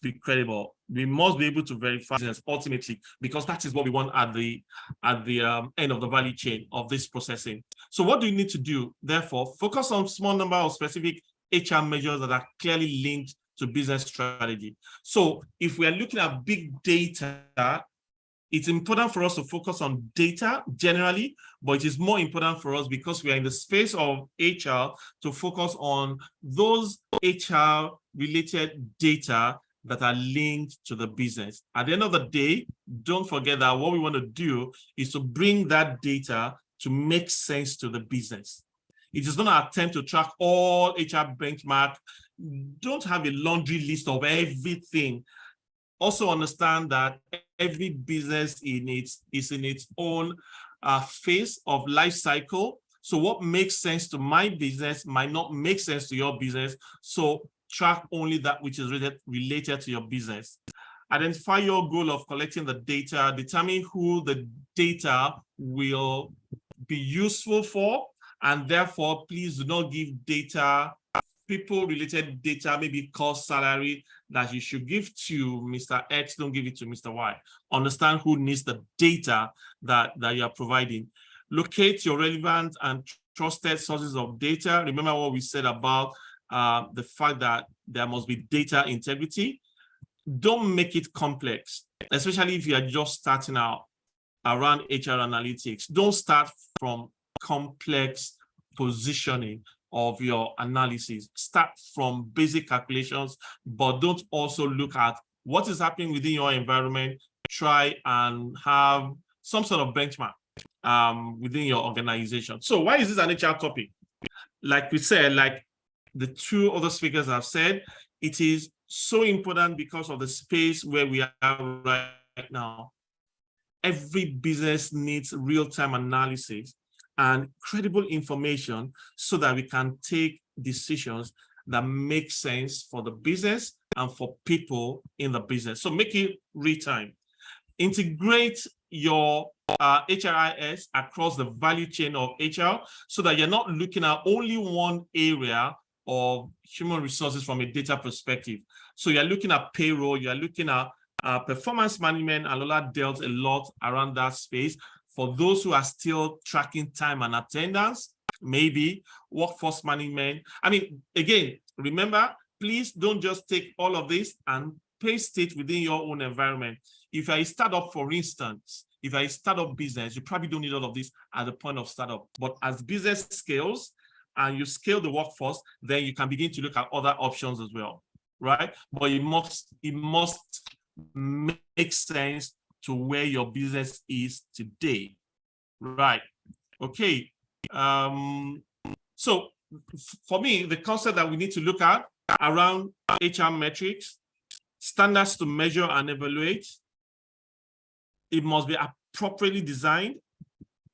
be credible. We must be able to verify this ultimately, because that is what we want at the end of the value chain of this processing. So what do you need to do? Therefore, focus on small number of specific HR measures that are clearly linked to business strategy. So if we are looking at big data, it's important for us to focus on data generally, but it is more important for us, because we are in the space of HR, to focus on those HR related data that are linked to the business. At the end of the day, don't forget that what we want to do is to bring that data to make sense to the business. It is not an attempt to track all HR benchmark. Don't have a laundry list of everything. Also understand that every business is in its own phase of life cycle. So what makes sense to my business might not make sense to your business. So track only that which is related to your business. Identify your goal of collecting the data, determine who the data will be useful for, and therefore please do not give data, people-related data, maybe cost, salary, that you should give to Mr. X, don't give it to Mr. Y. Understand who needs the data that you are providing. Locate your relevant and trusted sources of data. Remember what we said about the fact that there must be data integrity. Don't make it complex, especially if you are just starting out. around HR analytics. Don't start from complex positioning of your analysis. Start from basic calculations, but don't also look at what is happening within your environment. Try and have some sort of benchmark within your organization. So why is this an HR topic? Like we said, like the two other speakers have said, it is so important because of the space where we are right now. Every business needs real-time analysis and credible information so that we can take decisions that make sense for the business and for people in the business. So make it real-time. Integrate your HRIS across the value chain of HR so that you're not looking at only one area of human resources from a data perspective. So you're looking at payroll, you're looking at performance management, and Lola dealt a lot around that space. For those who are still tracking time and attendance, maybe workforce management. I mean, again, remember, please don't just take all of this and paste it within your own environment. If you're a startup, for instance, if you're a startup business, you probably don't need all of this at the point of startup. But as business scales and you scale the workforce, then you can begin to look at other options as well, right? But it must make sense to where your business is today, right? Okay. So for me, the concept that we need to look at around HR metrics, standards to measure and evaluate, it must be appropriately designed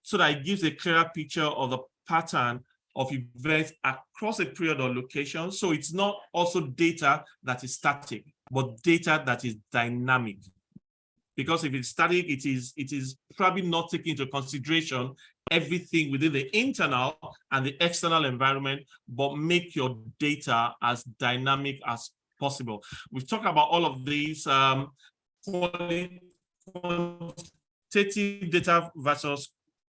so that it gives a clearer picture of the pattern of events across a period or location. So it's not also data that is static, but data that is dynamic. Because if it's static, it is probably not taking into consideration everything within the internal and the external environment, but make your data as dynamic as possible. We've talked about all of these quantitative data versus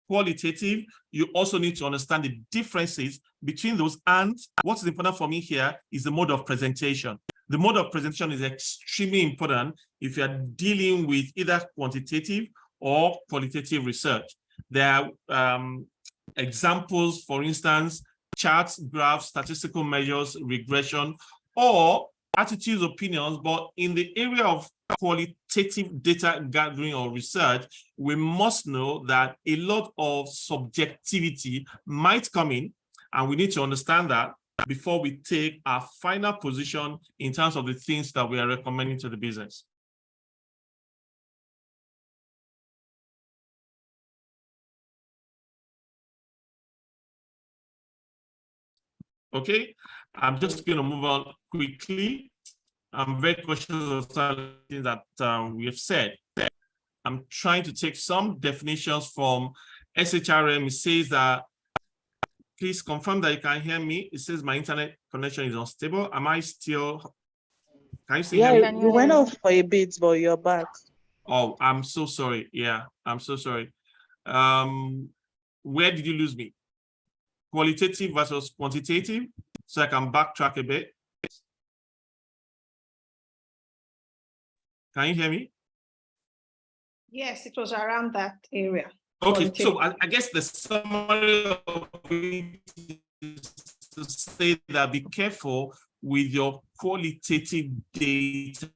qualitative. You also need to understand the differences between those. And what is important for me here is the mode of presentation. The mode of presentation is extremely important if you're dealing with either quantitative or qualitative research. There are examples, for instance, charts, graphs, statistical measures, regression, or attitudes, opinions. But in the area of qualitative data gathering or research, we must know that a lot of subjectivity might come in, and we need to understand that before we take our final position in terms of the things that we are recommending to the business. Okay, I'm just going to move on quickly. I'm very cautious of something that we have said. I'm trying to take some definitions from SHRM. It says that, please confirm that you can hear me. It says my internet connection is unstable. Am I still, can you still hear me? You went off for a bit, but you're back. Oh, I'm so sorry. Yeah, I'm so sorry. Where did you lose me? Qualitative versus quantitative, so I can backtrack a bit. Can you hear me? Yes, it was around that area. Okay, so I guess the summary of it is to say that be careful with your qualitative data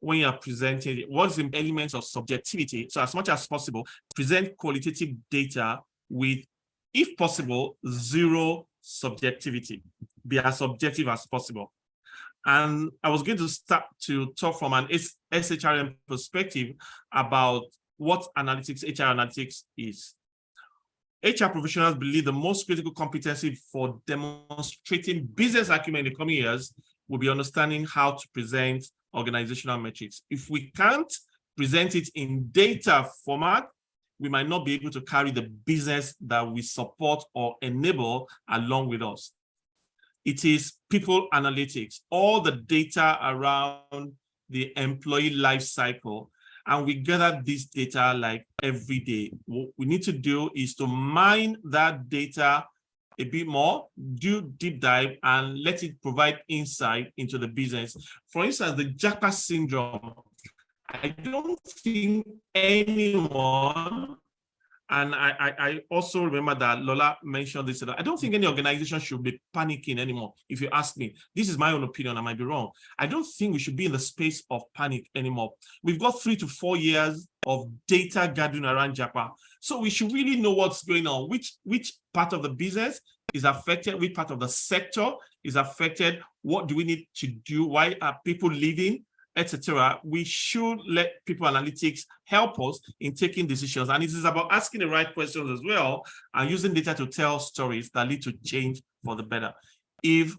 when you're presenting it. What's the elements of subjectivity? So as much as possible, present qualitative data with, if possible, zero subjectivity. Be as objective as possible. And I was going to start to talk from an SHRM perspective about what analytics, HR analytics is. HR professionals believe the most critical competency for demonstrating business acumen in the coming years will be understanding how to present organizational metrics. If we can't present it in data format, we might not be able to carry the business that we support or enable along with us. It is people analytics, all the data around the employee life cycle. And we gather this data like every day. What we need to do is to mine that data a bit more, do deep dive, and let it provide insight into the business. For instance, the Japa syndrome. I don't think anyone, and I also remember that Lola mentioned this, I don't think any organization should be panicking anymore. If you ask me, this is my own opinion, I might be wrong. I don't think we should be in the space of panic anymore. We've got 3 to 4 years of data gathering around Japa. So we should really know what's going on, which part of the business is affected, which part of the sector is affected, what do we need to do, why are people leaving, etc. We should let people analytics help us in taking decisions. And it is about asking the right questions as well and using data to tell stories that lead to change for the better. If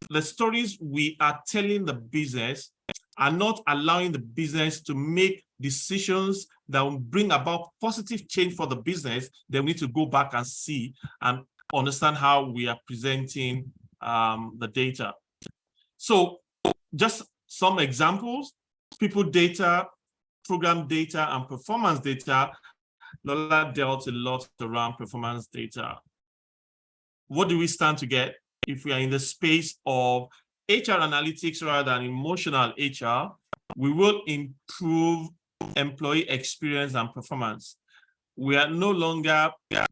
the stories we are telling the business are not allowing the business to make decisions that will bring about positive change for the business, then we need to go back and see and understand how we are presenting the data. So just some examples: people data, program data, and performance data. Lola dealt a lot around performance data. What do we stand to get if we are in the space of HR analytics rather than emotional HR? We will improve employee experience and performance. We are no longer,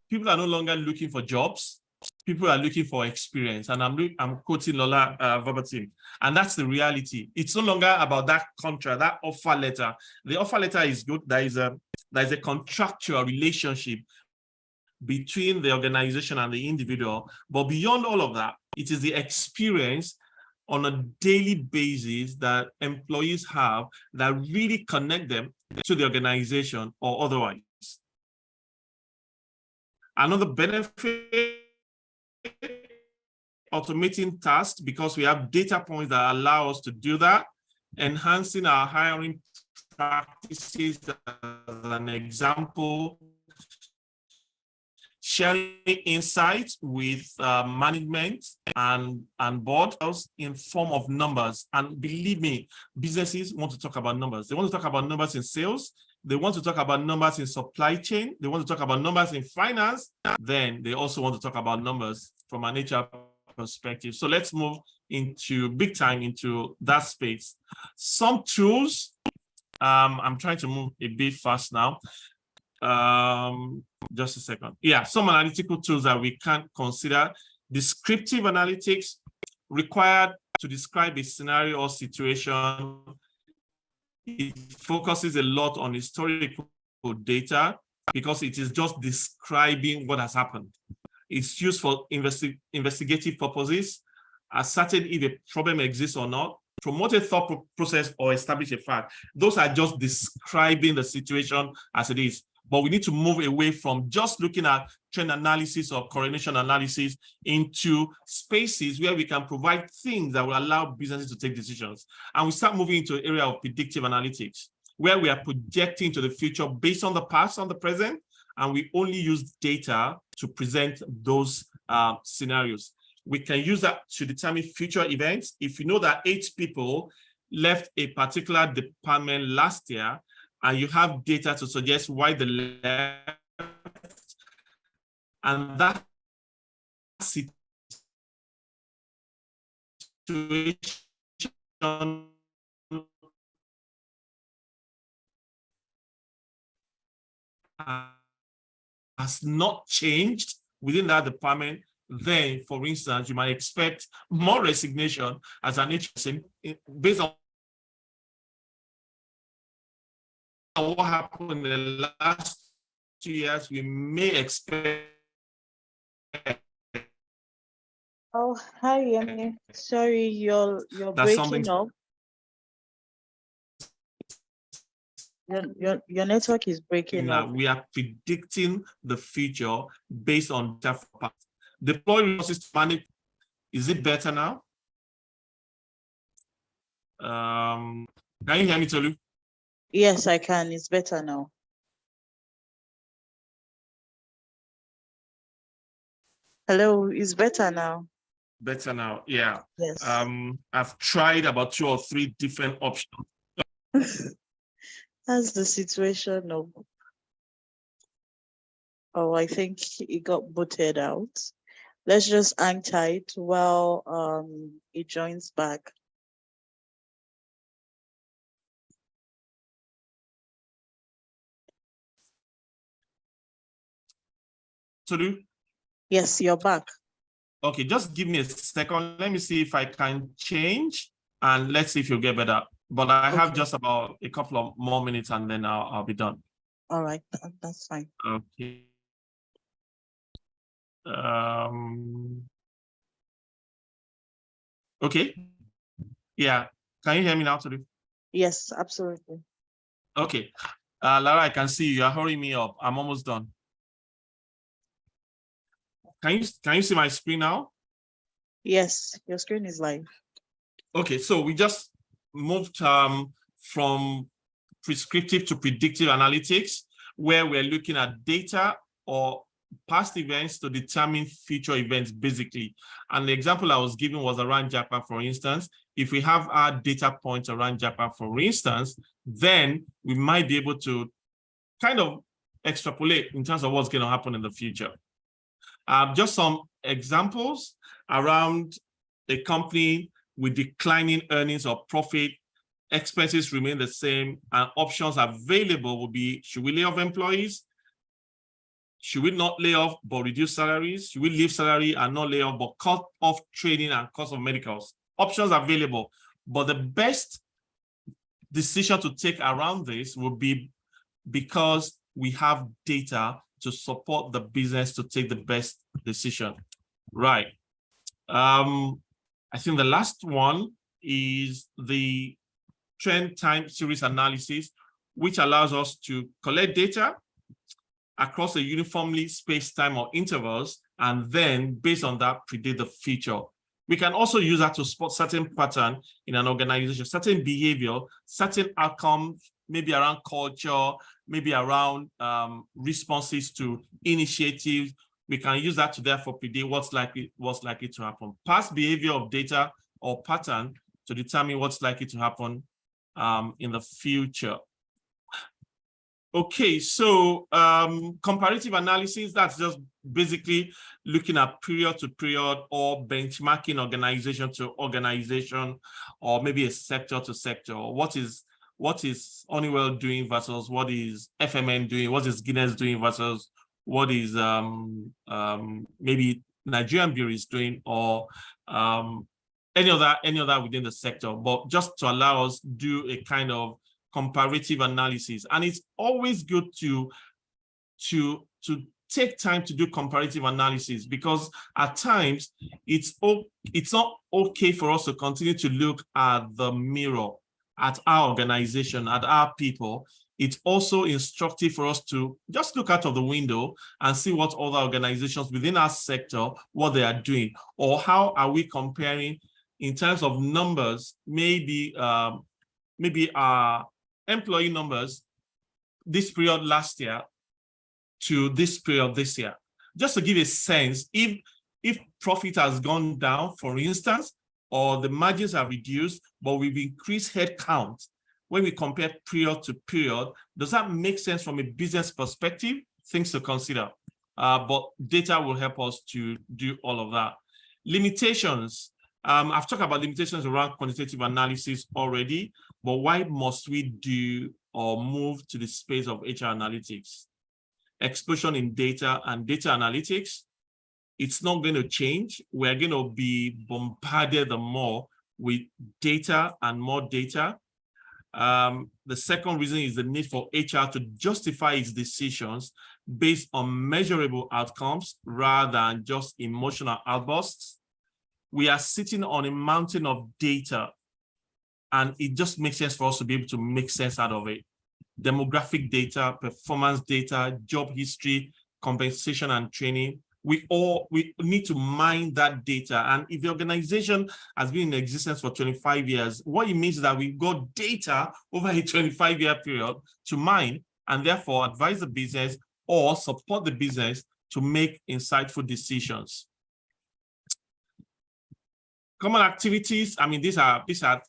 people are no longer looking for jobs. People are looking for experience, and I'm quoting Lola verbatim, and that's the reality. It's no longer about that contract, that offer letter. The offer letter is good. There is a contractual relationship between the organization and the individual, but beyond all of that, it is the experience on a daily basis that employees have that really connect them to the organization or otherwise. Another benefit, automating tasks, because we have data points that allow us to do that, enhancing our hiring practices as an example, sharing insights with management and board in form of numbers. And believe me, businesses want to talk about numbers. They want to talk about numbers in sales. They want to talk about numbers in supply chain. They want to talk about numbers in finance. Then they also want to talk about numbers from an HR perspective. So let's move into big time into that space. Some tools, I'm trying to move a bit fast now. Just a second. Yeah, some analytical tools that we can consider. Descriptive analytics, required to describe a scenario or situation. It focuses a lot on historical data because it is just describing what has happened. It's used for investigative purposes, ascertain if a problem exists or not, promote a thought process, or establish a fact. Those are just describing the situation as it is. But we need to move away from just looking at trend analysis or correlation analysis into spaces where we can provide things that will allow businesses to take decisions. And we start moving into an area of predictive analytics, where we are projecting to the future based on the past, on the present, and we only use data to present those scenarios. We can use that to determine future events. If you know that 8 people left a particular department last year, and you have data to suggest why they left, and that situation has not changed within that department, then, for instance, you might expect more resignation as an HR based on what happened in the last 2 years. We may expect. Oh, hi, Yemi. Sorry, you're That's breaking up. Your network is breaking up. We are predicting the future based on data. Deploy resources to manage. Is it better now? Can you hear me, Tolu? Yes, I can. It's better now. Hello, it's better now. Better now, yeah. Yes. I've tried about 2 or 3 different options. That's the situation of. Oh, I think it got booted out. Let's just hang tight while it joins back. Tolu? Yes, you're back. Okay, just give me a second. Let me see if I can change, and let's see if you'll get better. But I have Okay. just about a couple of more minutes, and then I'll be done. All right, that's fine. Okay. Okay. Yeah. Can you hear me now, Tolu? Yes, absolutely. Okay. Lara, I can see you are hurrying me up. I'm almost done. Can you see my screen now? Yes, your screen is live. Okay, so we just moved from prescriptive to predictive analytics, where we're looking at data or past events to determine future events, basically. And the example I was giving was around Japan, for instance. If we have our data points around Japan, for instance, then we might be able to kind of extrapolate in terms of what's going to happen in the future. Just some examples around a company with declining earnings or profit, expenses remain the same, and options available will be, should we lay off employees? Should we not lay off but reduce salaries? Should we leave salary and not lay off but cut off training and cost of medicals? Options available, but the best decision to take around this will be because we have data to support the business to take the best decision. Right. I think the last one is the trend time series analysis, which allows us to collect data across a uniformly spaced time or intervals, and then based on that, predict the future. We can also use that to spot certain pattern in an organization, certain behavior, certain outcomes, maybe around culture, maybe around responses to initiatives. We can use that to therefore predict what's likely to happen. Past behavior of data or pattern to determine what's likely to happen in the future. Okay, so comparative analysis, that's just basically looking at period to period or benchmarking organization to organization, or maybe a sector to sector. What is Honeywell doing versus what is FMN doing? What is Guinness doing versus what is maybe Nigerian breweries doing, or any other within the sector? But just to allow us do a kind of comparative analysis. And it's always good to take time to do comparative analysis, because at times it's not okay for us to continue to look at the mirror, at our organization, at our people. It's also instructive for us to just look out of the window and see what other organizations within our sector, what they are doing, or how are we comparing in terms of numbers, maybe our employee numbers this period last year to this period this year. Just to give a sense, if profit has gone down, for instance, or the margins are reduced, but we've increased headcount, when we compare period to period, does that make sense from a business perspective? Things to consider. But data will help us to do all of that. Limitations. I've talked about limitations around quantitative analysis already, but why must we do or move to the space of HR analytics? Explosion in data and data analytics, it's not going to change. We're going to be bombarded more with data and more data. The second reason is the need for HR to justify its decisions based on measurable outcomes rather than just emotional outbursts. We are sitting on a mountain of data, and it just makes sense for us to be able to make sense out of it. Demographic data, performance data, job history, compensation and training. We need to mine that data. And if the organization has been in existence for 25 years, what it means is that we've got data over a 25-year period to mine, and therefore advise the business or support the business to make insightful decisions. Common activities, I mean, these are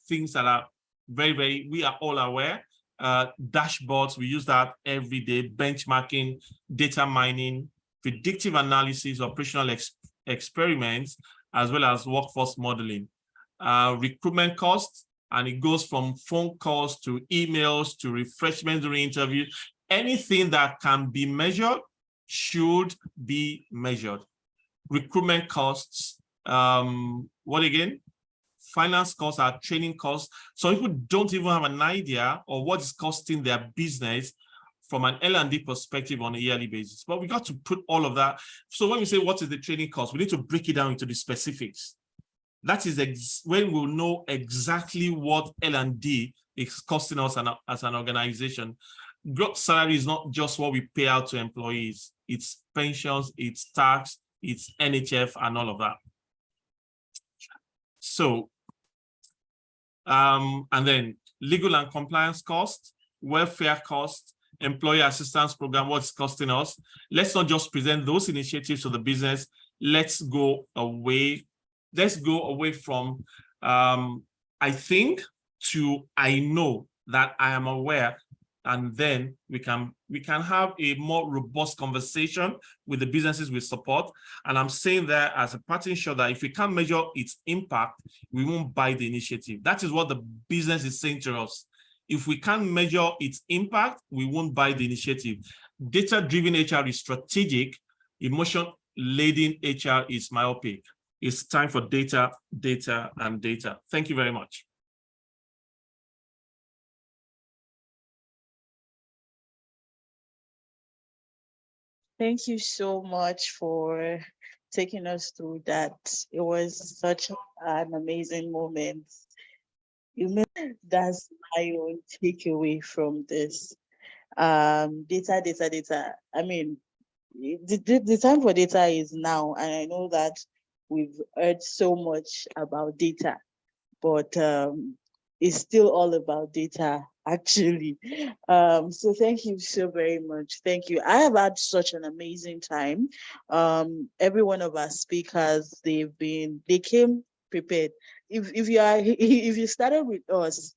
things that are very, we are all aware. Dashboards, we use that every day. Benchmarking, data mining, predictive analysis, operational experiments, as well as workforce modeling. Recruitment costs, and it goes from phone calls to emails to refreshments during interviews. Anything that can be measured should be measured. Recruitment costs, what again? Finance costs, are training costs. Some people don't even have an idea of what is costing their business from an L&D perspective on a yearly basis. But we got to put all of that. So when we say what is the training cost, we need to break it down into the specifics. That is when we'll know exactly what L&D is costing us as an organization. Gross salary is not just what we pay out to employees. It's pensions, it's tax, it's NHF, and all of that. So, and then legal and compliance costs, welfare costs, employee assistance program, what's costing us. Let's not just present those initiatives to the business. Let's go away from I think to I know that I am aware, and then we can have a more robust conversation with the businesses we support. And I'm saying that as a parting shot that if we can't measure its impact, we won't buy the initiative. That is what the business is saying to us. If we can't measure its impact, we won't buy the initiative. Data-driven HR is strategic. Emotion-laden HR is myopic. It's time for data, data, and data. Thank you very much. Thank you so much for taking us through that. It was such an amazing moment. That's my own takeaway from this. Data, data, data. I mean, the time for data is now, and I know that we've heard so much about data, but it's still all about data, actually. So thank you so very much. Thank you. I have had such an amazing time. Every one of our speakers, they came prepared. If you started with us,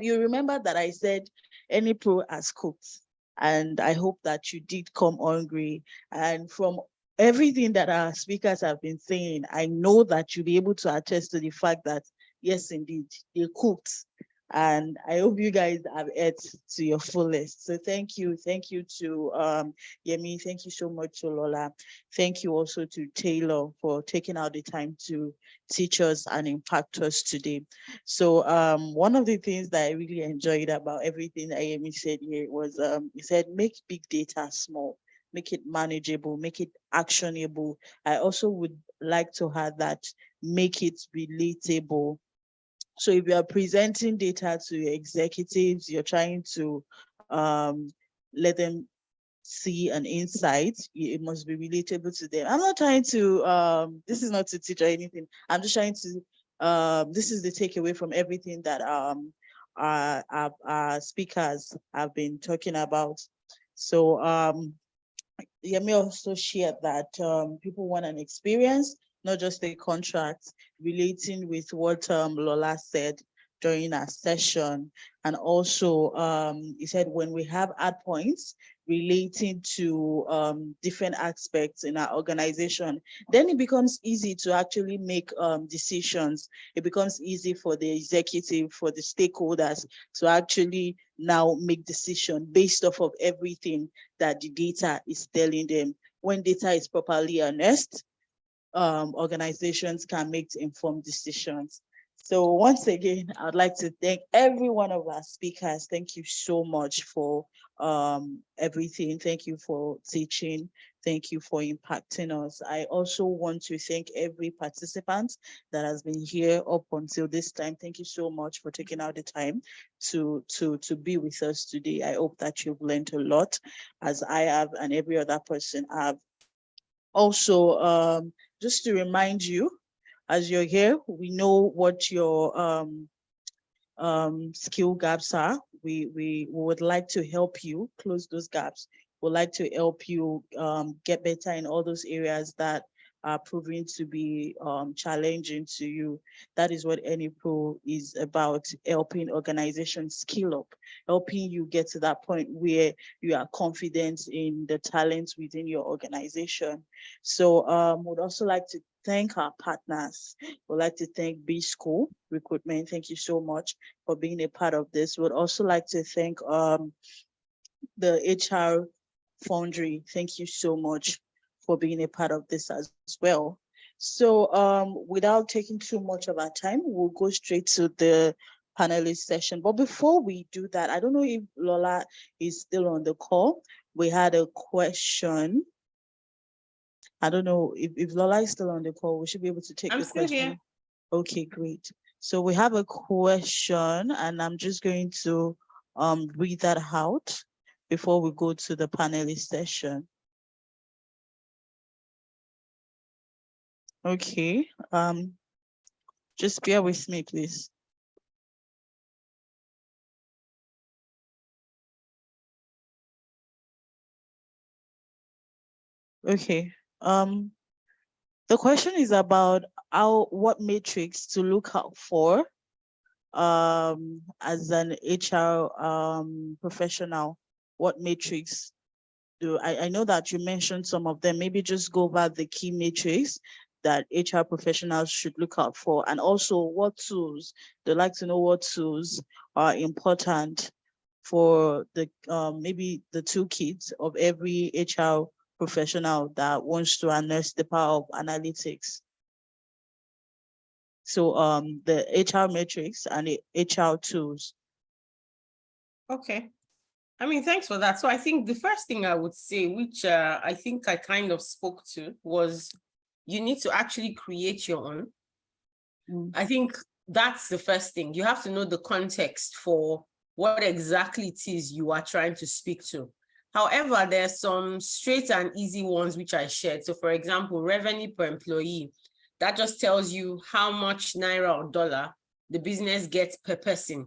you remember that I said Enipro has cooked, and I hope that you did come hungry. And from everything that our speakers have been saying, I know that you'll be able to attest to the fact that yes, indeed, they cooked. And I hope you guys have ate to your fullest. So thank you to Yemi. Thank you so much to Lola. Thank you also to Taylor for taking out the time to teach us and impact us today. So one of the things that I really enjoyed about everything that Yemi said here was he said, make big data small, make it manageable, make it actionable. I also would like to add that make it relatable. So if you are presenting data to executives, you're trying to let them see an insight, it must be relatable to them. I'm not trying to, this is not to teach or anything. I'm just trying to, this is the takeaway from everything that our speakers have been talking about. So Yemi also shared that people want an experience, not just a contract, relating with what Lola said during our session. And also, he said when we have hard points relating to different aspects in our organization, then it becomes easy to actually make decisions. It becomes easy for the executive, for the stakeholders to actually now make decisions based off of everything that the data is telling them. When data is properly honest, organizations can make informed decisions. So once again, I'd like to thank every one of our speakers. Thank you so much for everything. Thank you for teaching. Thank you for impacting us. I also want to thank every participant that has been here up until this time. Thank you so much for taking out the time to be with us today. I hope that you've learned a lot, as I have and every other person have. Also, just to remind you, as you're here, we know what your skill gaps are. We would like to help you close those gaps. We'd like to help you get better in all those areas that are proving to be challenging to you. That is what Enipro is about, helping organizations skill up, helping you get to that point where you are confident in the talents within your organization. So would also like to thank our partners. We'd like to thank B School Recruitment. Thank you so much for being a part of this. We'd also like to thank the HR Foundry. Thank you so much for being a part of this as well. So without taking too much of our time, we'll go straight to the panelist session. But before we do that, I don't know if Lola is still on the call. We had a question. I don't know if Lola is still on the call. We should be able to take I'm the still question. here. Okay, great. So we have a question, and I'm just going to read that out before we go to the panelist session. Okay, just bear with me, please. Okay, the question is about what metrics to look out for as an HR professional. What metrics do I know that you mentioned some of them? Maybe just go over the key metrics that HR professionals should look out for, and also what tools. They'd like to know what tools are important for the maybe the toolkit of every HR professional that wants to harness the power of analytics. So the HR metrics and the HR tools. Okay. I mean, thanks for that. So I think the first thing I would say, which I think I kind of spoke to, was you need to actually create your own. I think that's the first thing. You have to know the context for what exactly it is you are trying to speak to. However, there are some straight and easy ones which I shared. So for example, revenue per employee, that just tells you how much naira or dollar the business gets per person.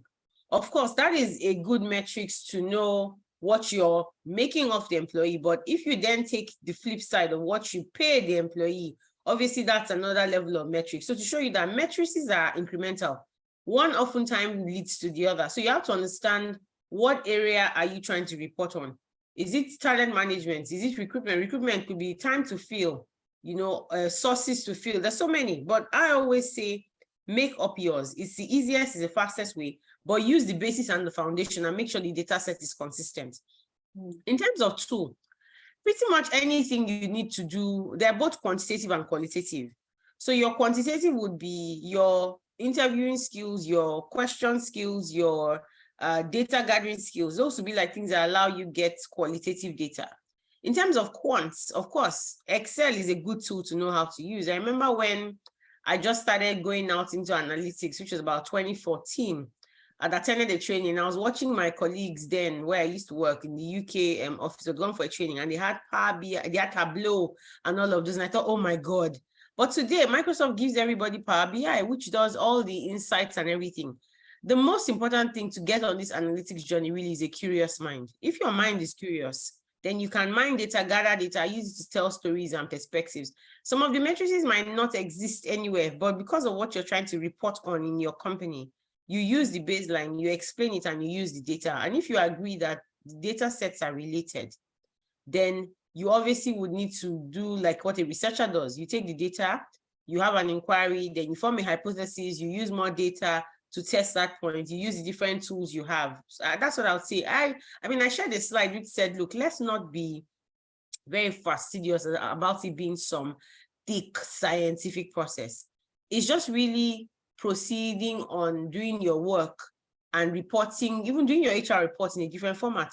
Of course, that is a good metrics to know what you're making of the employee. But if you then take the flip side of what you pay the employee, obviously that's another level of metrics. So to show you that metrics are incremental, one oftentimes leads to the other. So you have to understand what area are you trying to report on. Is it talent management? Is it recruitment? Recruitment could be time to fill, sources to fill. There's so many, but I always say, make up yours. It's the easiest, it's the fastest way, but use the basis and the foundation and make sure the data set is consistent. In terms of tool, pretty much anything you need to do, they're both quantitative and qualitative. So your quantitative would be your interviewing skills, your question skills, your data gathering skills. Those would be like things that allow you get qualitative data. In terms of quants, of course, Excel is a good tool to know how to use. I remember when I just started going out into analytics, which was about 2014. I'd attended a training. I was watching my colleagues then, where I used to work in the UK office, had gone for a training, and they had Power BI, they had Tableau and all of this. And I thought, oh my God. But today, Microsoft gives everybody Power BI, which does all the insights and everything. The most important thing to get on this analytics journey really is a curious mind. If your mind is curious, then you can mine data, gather data, use it to tell stories and perspectives. Some of the matrices might not exist anywhere, but because of what you're trying to report on in your company, you use the baseline, you explain it, and you use the data. And if you agree that the data sets are related, then you obviously would need to do like what a researcher does. You take the data, you have an inquiry, then you form a hypothesis, you use more data to test that point, you use the different tools you have. So that's what I would say. I mean, I shared a slide which said, look, let's not be very fastidious about it being some thick scientific process. It's just really proceeding on doing your work and reporting, even doing your HR reports in a different format.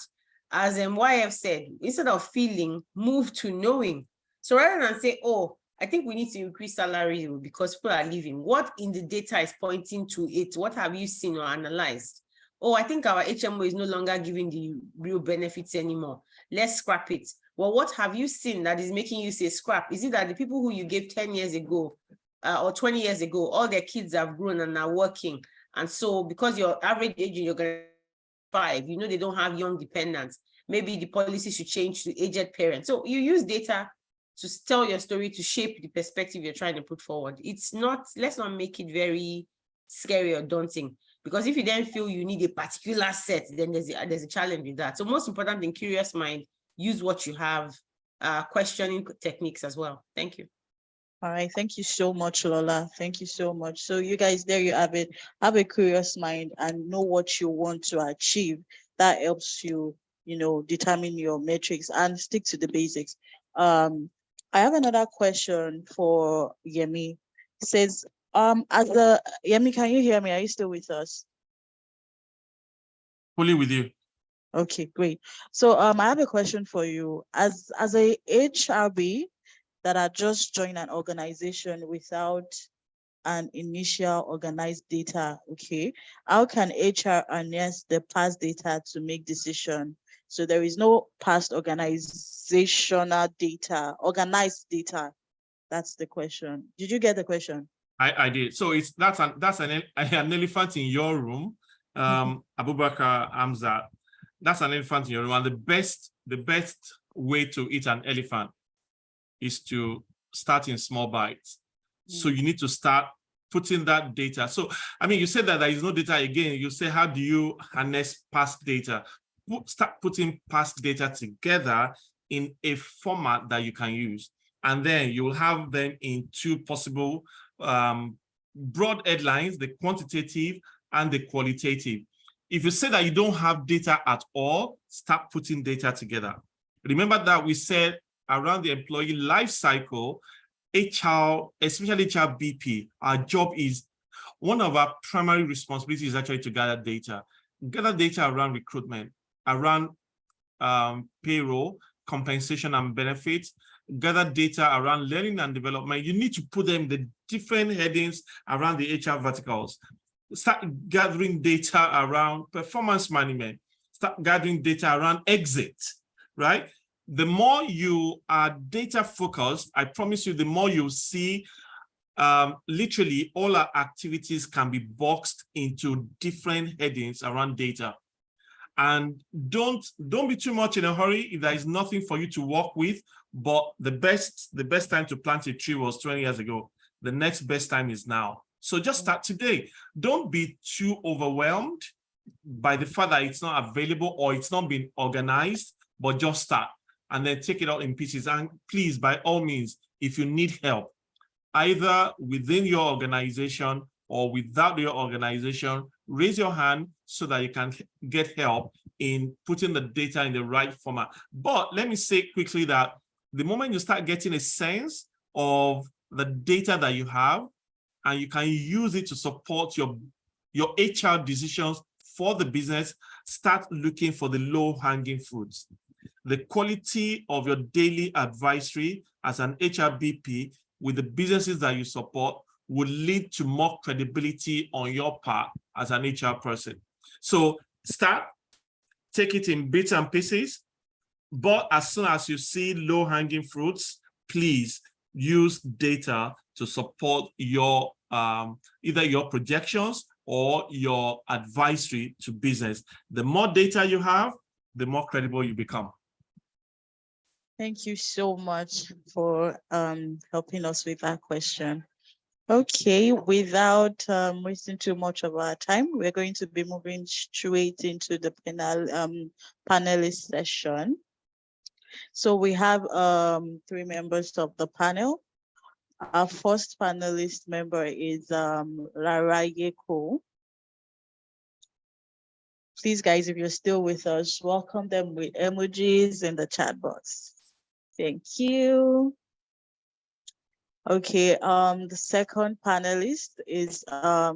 As YF said, instead of feeling, move to knowing. So rather than say, oh, I think we need to increase salary because people are leaving, what in the data is pointing to it? What have you seen or analyzed? Oh, I think our HMO is no longer giving the real benefits anymore. Let's scrap it. Well, what have you seen that is making you say scrap? Is it that the people who you gave 10 years ago or 20 years ago, all their kids have grown and are working? And so because your average age in your organization is 5, they don't have young dependents. Maybe the policy should change to aged parents. So you use data to tell your story, to shape the perspective you're trying to put forward. It's not, let's not make it very scary or daunting, because if you then feel you need a particular set, then there's a challenge with that. So most important thing, curious mind, use what you have, questioning techniques as well. Thank you. All right, thank you so much, Lola. Thank you so much. So you guys, there you have it. Have a curious mind and know what you want to achieve. That helps you determine your metrics and stick to the basics. I have another question for Yemi. It says, Yemi, can you hear me? Are you still with us? Fully with you. Okay, great. So I have a question for you. As a HRB that are just joined an organization without an initial organized data, okay, how can HR harness the past data to make decision? So there is no past organizational data, organized data. That's the question. Did you get the question? I did. So that's an elephant in your room, Abubakar Amzat. That's an elephant in your room, and the best way to eat an elephant is to start in small bites. So you need to start putting that data. So, I mean, you said that there is no data again. You say, how do you harness past data? Start putting past data together in a format that you can use. And then you will have them in two possible broad headlines, the quantitative and the qualitative. If you say that you don't have data at all, start putting data together. Remember that we said around the employee life cycle, HR, especially HRBP, our job is, one of our primary responsibilities is actually to gather data around recruitment, around payroll, compensation and benefits, gather data around learning and development. You need to put them in the different headings around the HR verticals. Start gathering data around performance management, start gathering data around exit, right? The more you are data focused, I promise you, the more you see literally all our activities can be boxed into different headings around data. And don't be too much in a hurry if there is nothing for you to work with. But the best time to plant a tree was 20 years ago. The next best time is now. So just start today. Don't be too overwhelmed by the fact that it's not available or it's not been organized, but just start and then take it out in pieces. And please, by all means, if you need help, either within your organization or without your organization, raise your hand so that you can get help in putting the data in the right format. But let me say quickly that the moment you start getting a sense of the data that you have, and you can use it to support your HR decisions for the business, start looking for the low-hanging fruits. The quality of your daily advisory as an HRBP with the businesses that you support will lead to more credibility on your part as an HR person. So start, take it in bits and pieces, but as soon as you see low-hanging fruits, please use data to support your either your projections or your advisory to business. The more data you have, the more credible you become. Thank you so much for helping us with that question. Okay, without wasting too much of our time, we're going to be moving straight into the panelist session. So we have 3 members of the panel. Our first panelist member is Lara Yeko. Please, guys, if you're still with us, welcome them with emojis in the chat box. Thank you. Okay, the second panelist is our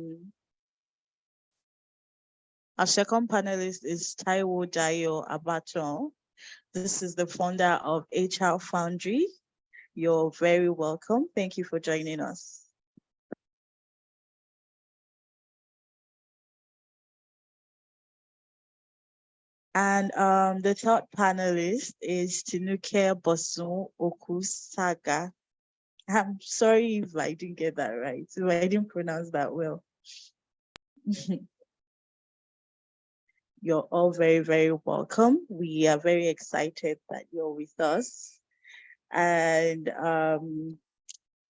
second panelist is Taiwo Dayo Abaton. This is the founder of HR Foundry. You're very welcome. Thank you for joining us. And the third panelist is Tinuke Bosun Okusaga. I'm sorry if I didn't get that right, if I didn't pronounce that well. You're all very, very welcome. We are very excited that you're with us. And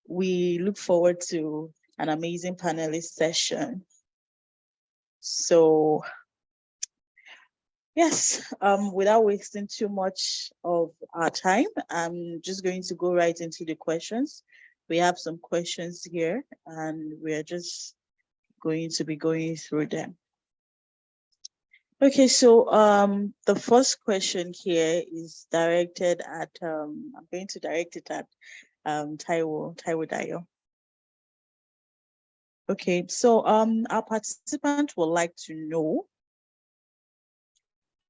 we look forward to an amazing panelist session. So yes, without wasting too much of our time, I'm just going to go right into the questions. We have some questions here and we're just going to be going through them. Okay, so the first question here is directed at I'm going to direct it at Taiwo Dayo. Okay, so our participant would like to know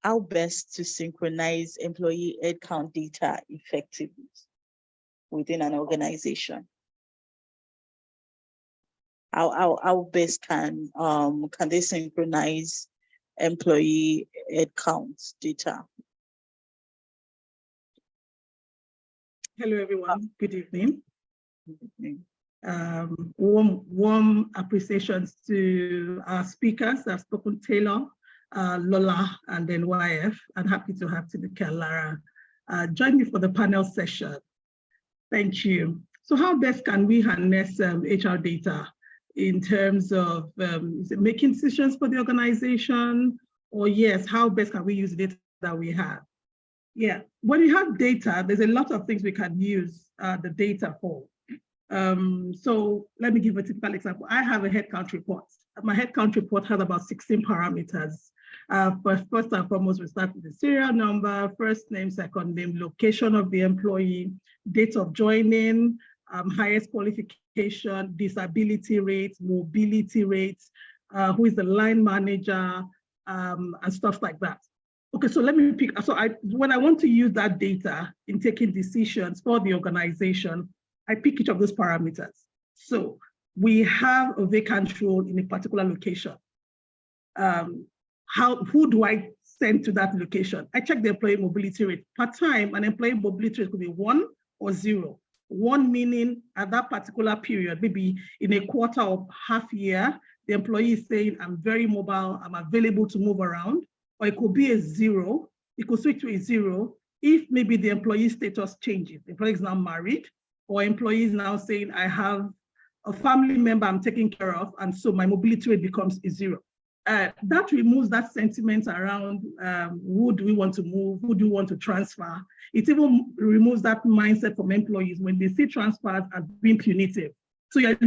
how best to synchronize employee headcount data effectively within an organization. How best can they synchronize employee headcount data? Hello, everyone. Good evening. Warm appreciations to our speakers. I've spoken Taylor, Lola, and then YF. I'm happy to have Timika and Lara join me for the panel session. Thank you. So how best can we harness HR data in terms of is it making decisions for the organization? Or yes, how best can we use the data that we have? Yeah, when you have data, there's a lot of things we can use the data for. So let me give a typical example. I have a headcount report. My headcount report has about 16 parameters. But first and foremost, we start with the serial number, first name, second name, location of the employee, date of joining, highest qualification, disability rates, mobility rates, who is the line manager, and stuff like that. Okay, so let me pick, so when I want to use that data in taking decisions for the organization, I pick each of those parameters. So we have a vacant role in a particular location. Who do I send to that location? I check the employee mobility rate. Per time, an employee mobility rate could be 1 or 0. 1 meaning at that particular period, maybe in a quarter or half year, the employee is saying, I'm very mobile, I'm available to move around. Or it could be a 0. It could switch to a 0 if maybe the employee status changes. The employee is now married, or employee is now saying, I have a family member I'm taking care of, and so my mobility rate becomes a 0. That removes that sentiment around who do we want to move, who do we want to transfer. It even removes that mindset from employees when they see transfers as being punitive. So you're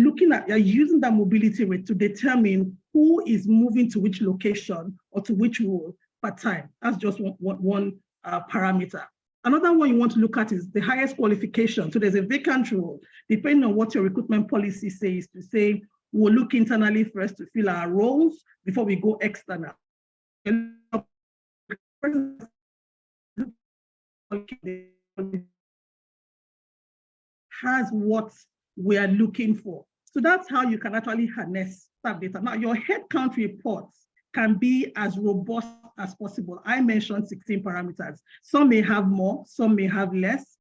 using that mobility rate to determine who is moving to which location or to which role per time. That's just one parameter. Another one you want to look at is the highest qualification. So there's a vacant role, depending on what your recruitment policy says, to say, we'll look internally first to fill our roles before we go external. Has what we are looking for. So that's how you can actually harness that data. Now, your headcount reports can be as robust as possible. I mentioned 16 parameters. Some may have more, some may have less,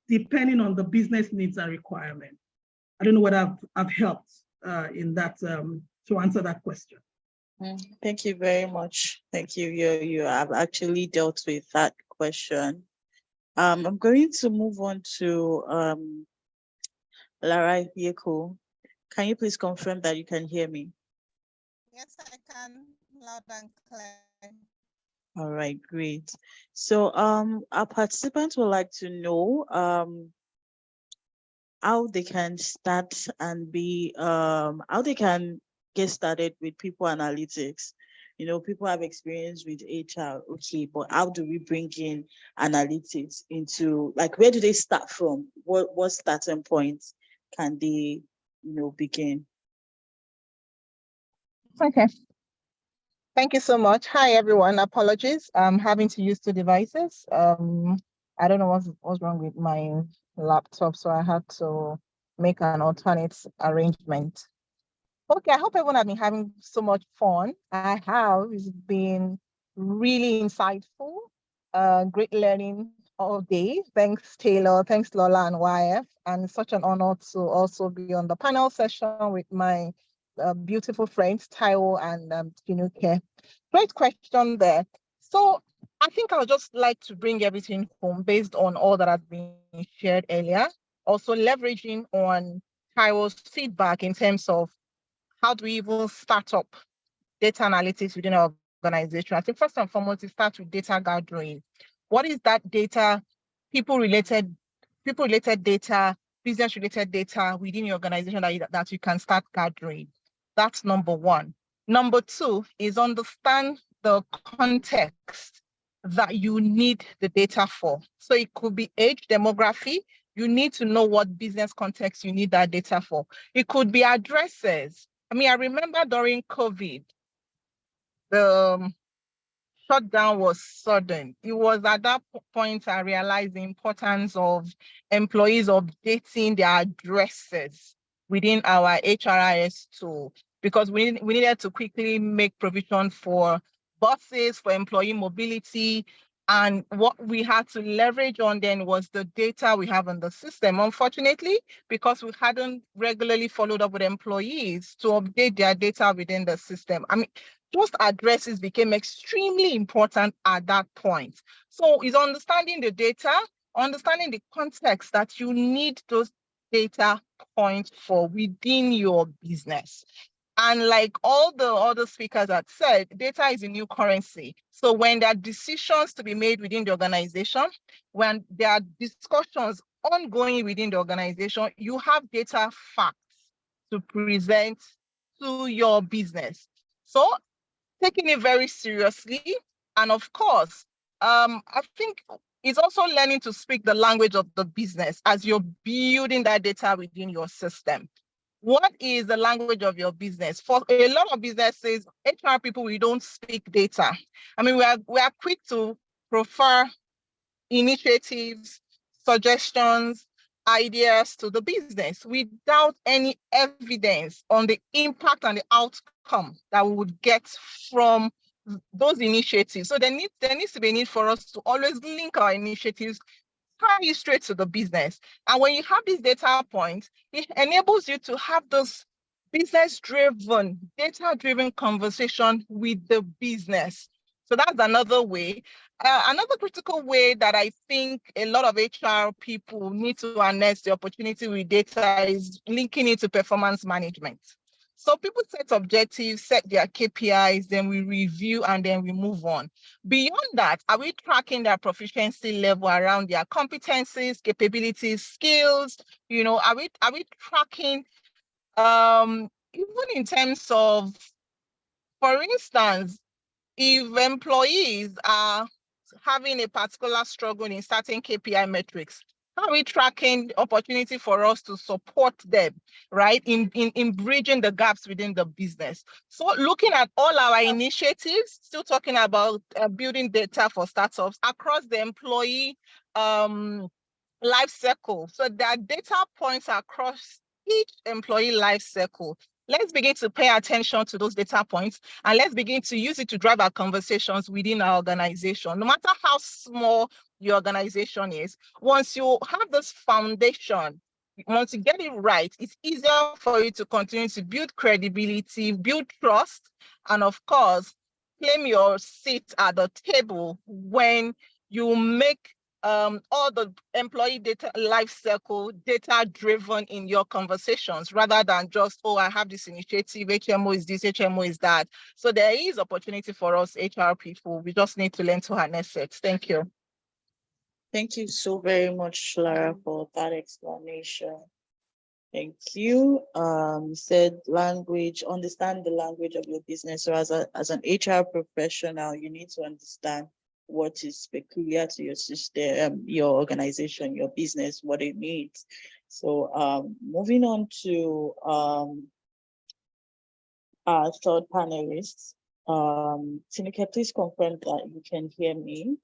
depending on the business needs and requirements. I don't know whether I've helped in that to answer that question. Thank you very much. Thank you. You have actually dealt with that question. I'm going to move on to Lara Yeko. Can you please confirm that you can hear me? Yes, I can, loud and clear. All right, great. So our participants would like to know how they can start and how they can get started with people analytics. You know, people have experience with HR, okay, but how do we bring in analytics into, like, where do they start from? What starting points can they, begin? Okay. Thank you so much. Hi, everyone. Apologies. I'm having to use 2 devices. I don't know what's wrong with my laptop, so I had to make an alternate arrangement. Okay, I hope everyone has been having so much fun. I have. It's been really insightful, great learning all day. Thanks, Taylor. Thanks, Lola and YF. And such an honor to also be on the panel session with my beautiful friends, Taiwo and Tinuke. Great question there. So I think I would just like to bring everything home based on all that has been shared earlier. Also leveraging on Taiwo's feedback in terms of how do we even start up data analytics within our organization. I think first and foremost, it starts with data gathering. What is that data, people-related data, business-related data within your organization that you can start gathering? That's number one. Number two is understand the context that you need the data for. So it could be age, demography. You need to know what business context you need that data for. It could be addresses. I mean, I remember during COVID, the shutdown was sudden. It was at that point I realized the importance of employees updating their addresses within our HRIS tool, because we needed to quickly make provision for buses, for employee mobility. And what we had to leverage on then was the data we have in the system. Unfortunately, because we hadn't regularly followed up with employees to update their data within the system. I mean, those addresses became extremely important at that point. So it's understanding the data, understanding the context that you need those data points for within your business. And like all the other speakers had said, data is a new currency. So when there are decisions to be made within the organization, when there are discussions ongoing within the organization, you have data facts to present to your business. So taking it very seriously. And of course, I think it's also learning to speak the language of the business as you're building that data within your system. What is the language of your business? For a lot of businesses, HR people, we don't speak data. I mean, we are quick to prefer initiatives, suggestions, ideas to the business without any evidence on the impact and the outcome that we would get from those initiatives. So there needs to be a need for us to always link our initiatives, tie you straight to the business. And when you have these data points, it enables you to have those business-driven, data-driven conversation with the business. So that's another way. Another critical way that I think a lot of HR people need to harness the opportunity with data is linking it to performance management. So people set objectives, set their KPIs, then we review and then we move on. Beyond that, are we tracking their proficiency level around their competencies, capabilities, skills? You know, are we tracking even in terms of, for instance, if employees are having a particular struggle in certain KPI metrics, how are we tracking the opportunity for us to support them, right, in bridging the gaps within the business? So looking at all our initiatives, still talking about building data for startups across the employee life cycle. So there are data points across each employee life cycle. Let's begin to pay attention to those data points and let's begin to use it to drive our conversations within our organization. No matter how small your organization is, once you have this foundation, once you get it right, it's easier for you to continue to build credibility, build trust, and of course, claim your seat at the table when you make all the employee data life cycle data driven in your conversations, rather than just, oh, I have this initiative, HMO is this, HMO is that. So there is opportunity for us HR people. We just need to learn to harness it. Thank you. Thank you so very much, Lara, for that explanation. Thank you. Said language, understand the language of your business. So as an HR professional, you need to understand what is peculiar to your system, your organization, your business, what it needs. So moving on to our third panelist, Tinuke, please confirm that you can hear me.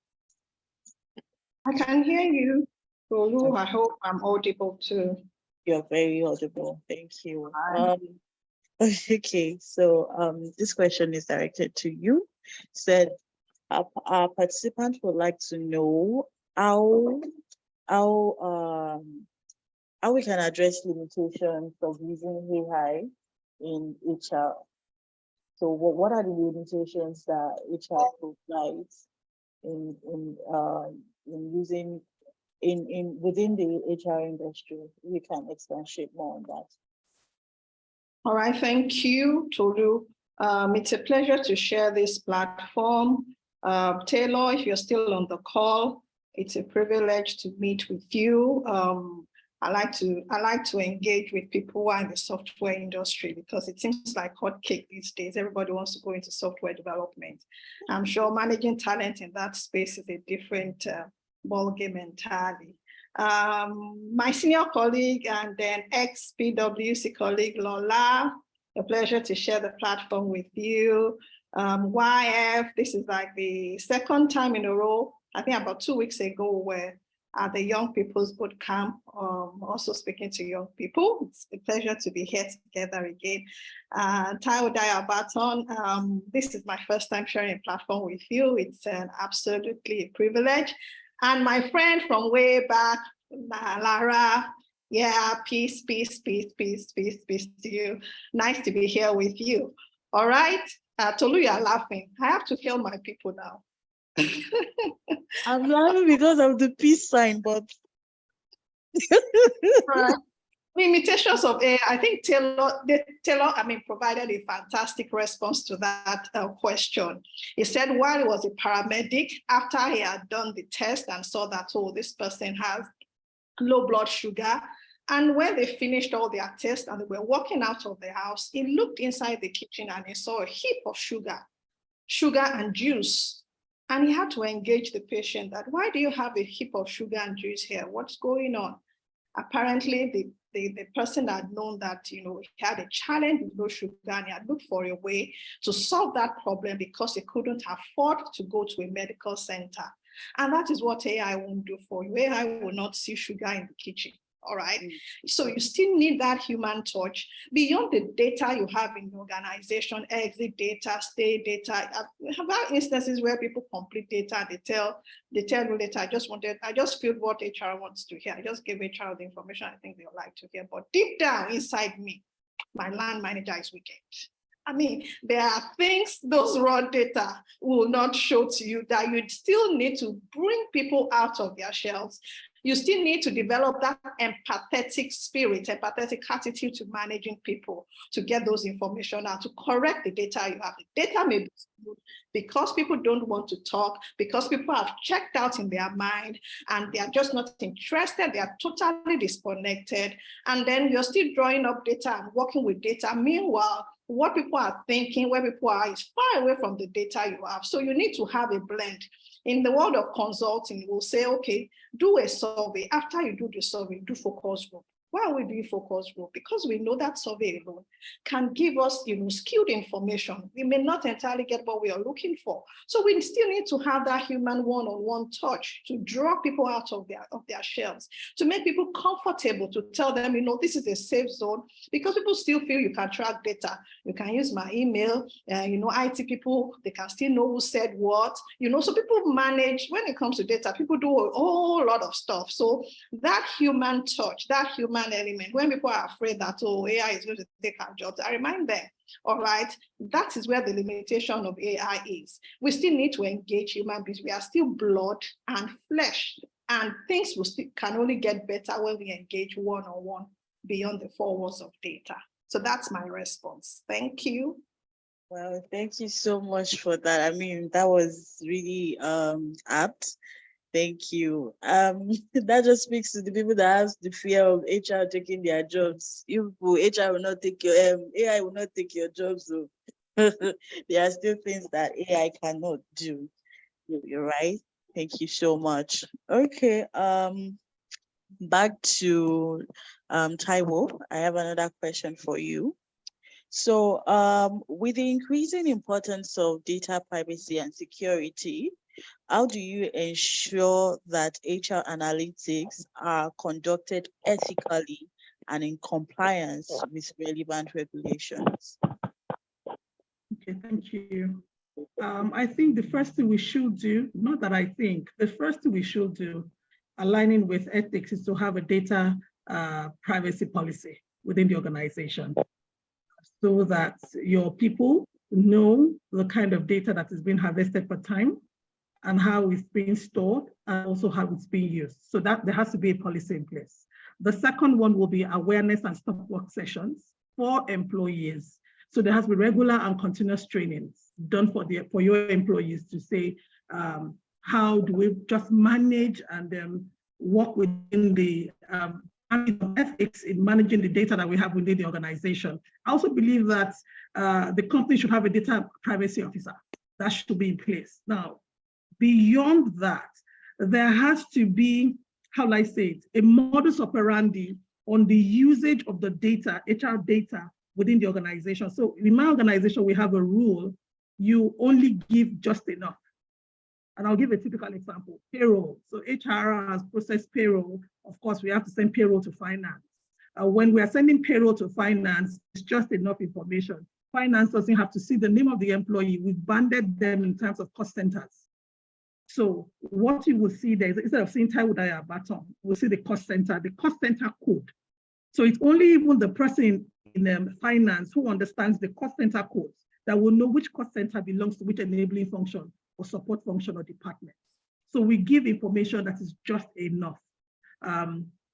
I can hear you. Tolu, I hope I'm audible too. You're very audible. Thank you. Okay, so this question is directed to you. Said our participants would like to know how we can address limitations of using AI in HR. So what are the limitations that HR provides in using within the HR industry? We can expatiate more on that. All right, thank you, Tolu. It's a pleasure to share this platform. Taylor, if you're still on the call, it's a privilege to meet with you. I like to engage with people who are in the software industry because it seems like hotcake these days. Everybody wants to go into software development. I'm sure managing talent in that space is a different ballgame entirely. My senior colleague and then ex-PwC colleague, Lola, a pleasure to share the platform with you. YF, this is like the second time in a row, I think about 2 weeks ago, where at the Young People's Bootcamp, also speaking to young people. It's a pleasure to be here together again. Taiwo Diabaton, this is my first time sharing a platform with you. It's an absolutely a privilege. And my friend from way back, Lara, yeah, peace, peace, peace, peace, peace, peace to you. Nice to be here with you. All right, Tolu, you're laughing. I have to kill my people now. I'm laughing because of the peace sign, but right. The imitations of AI, I think Taylor, provided a fantastic response to that question. He said while he was a paramedic, after he had done the test and saw that, oh, this person has low blood sugar, and when they finished all their tests and they were walking out of the house, he looked inside the kitchen and he saw a heap of sugar and juice. And he had to engage the patient that, why do you have a heap of sugar and juice here? What's going on? Apparently, the person had known that, he had a challenge with low sugar and he had looked for a way to solve that problem because he couldn't afford to go to a medical center. And that is what AI won't do for you. AI will not see sugar in the kitchen. All right. So you still need that human touch beyond the data you have in your organization, exit data, stay data. We have instances where people complete data, they tell you later, I just feel what HR wants to hear. I just give HR the information I think they'll like to hear. But deep down inside me, my land manager is wicked. I mean, there are things those raw data will not show to you that you still need to bring people out of their shells. You still need to develop that empathetic spirit, empathetic attitude to managing people, to get those information out, to correct the data you have. The data may be good because people don't want to talk, because people have checked out in their mind and they are just not interested, they are totally disconnected. And then you're still drawing up data and working with data. Meanwhile, what people are thinking, where people are, is far away from the data you have. So you need to have a blend. In the world of consulting, we'll say, okay, do a survey. After you do the survey, do focus group. Why are we doing focus group? Because we know that survey alone can give us, skewed information. We may not entirely get what we are looking for. So we still need to have that human one-on-one touch to draw people out of their shells, to make people comfortable, to tell them, this is a safe zone, because people still feel you can track data. You can use my email, IT people, they can still know who said what, so people manage, when it comes to data, people do a whole lot of stuff. So that human touch, that human element, when people are afraid that, oh, AI is going to take our jobs, I remind them, all right, that is where the limitation of AI is. We still need to engage human beings. We are still blood and flesh, and things can only get better when we engage one-on-one beyond the four walls of data. So that's my response. Thank you. Well, thank you so much for that. I mean, that was really apt. Thank you. That just speaks to the people that have the fear of HR taking their jobs. HR will not take your AI will not take your jobs. So there are still things that AI cannot do. You're right. Thank you so much. Okay. Back to Taiwo. I have another question for you. So with the increasing importance of data privacy and security, how do you ensure that HR analytics are conducted ethically and in compliance with relevant regulations? Okay, thank you. I think the first thing we should do, not that I think, the first thing we should do, aligning with ethics, is to have a data privacy policy within the organization, so that your people know the kind of data that is being harvested per time and how it's being stored, and also how it's being used. So that there has to be a policy in place. The second one will be awareness and stop work sessions for employees. So there has to be regular and continuous trainings done for your employees to say, how do we just manage and work within the ethics in managing the data that we have within the organization. I also believe that the company should have a data privacy officer. That should be in place. Now, beyond that, there has to be, how will I say it, a modus operandi on the usage of the data, HR data within the organization. So in my organization, we have a rule, you only give just enough. And I'll give a typical example, payroll. So HR has processed payroll. Of course, we have to send payroll to finance. When we are sending payroll to finance, it's just enough information. Finance doesn't have to see the name of the employee. We've banded them in terms of cost centers. So what you will see there is, instead of seeing Taiwo Baton, we'll see the cost center code. So it's only even the person in finance who understands the cost center codes that will know which cost center belongs to which enabling function or support function or department. So we give information that is just enough.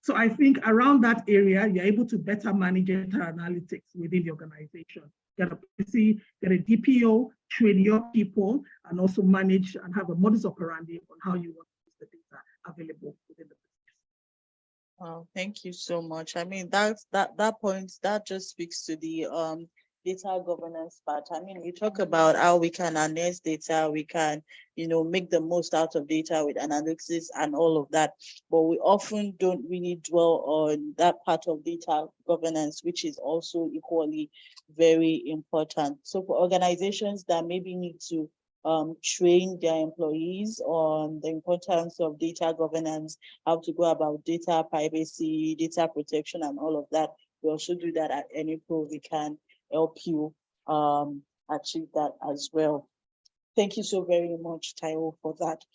So I think around that area, you're able to better manage data analytics within the organization. Get a PC, get a DPO, train your people, and also manage and have a modus operandi on how you want to use the data available within the business. Oh, thank you so much. I mean, that point, that just speaks to the data governance part. I mean, we talk about how we can harness data, we can, make the most out of data with analysis and all of that, but we often don't really dwell on that part of data governance, which is also equally very important. So for organizations that maybe need to train their employees on the importance of data governance, how to go about data privacy, data protection, and all of that, we also do that at Enipro. We can help you achieve that as well. Thank you so very much, Taiwo, for that.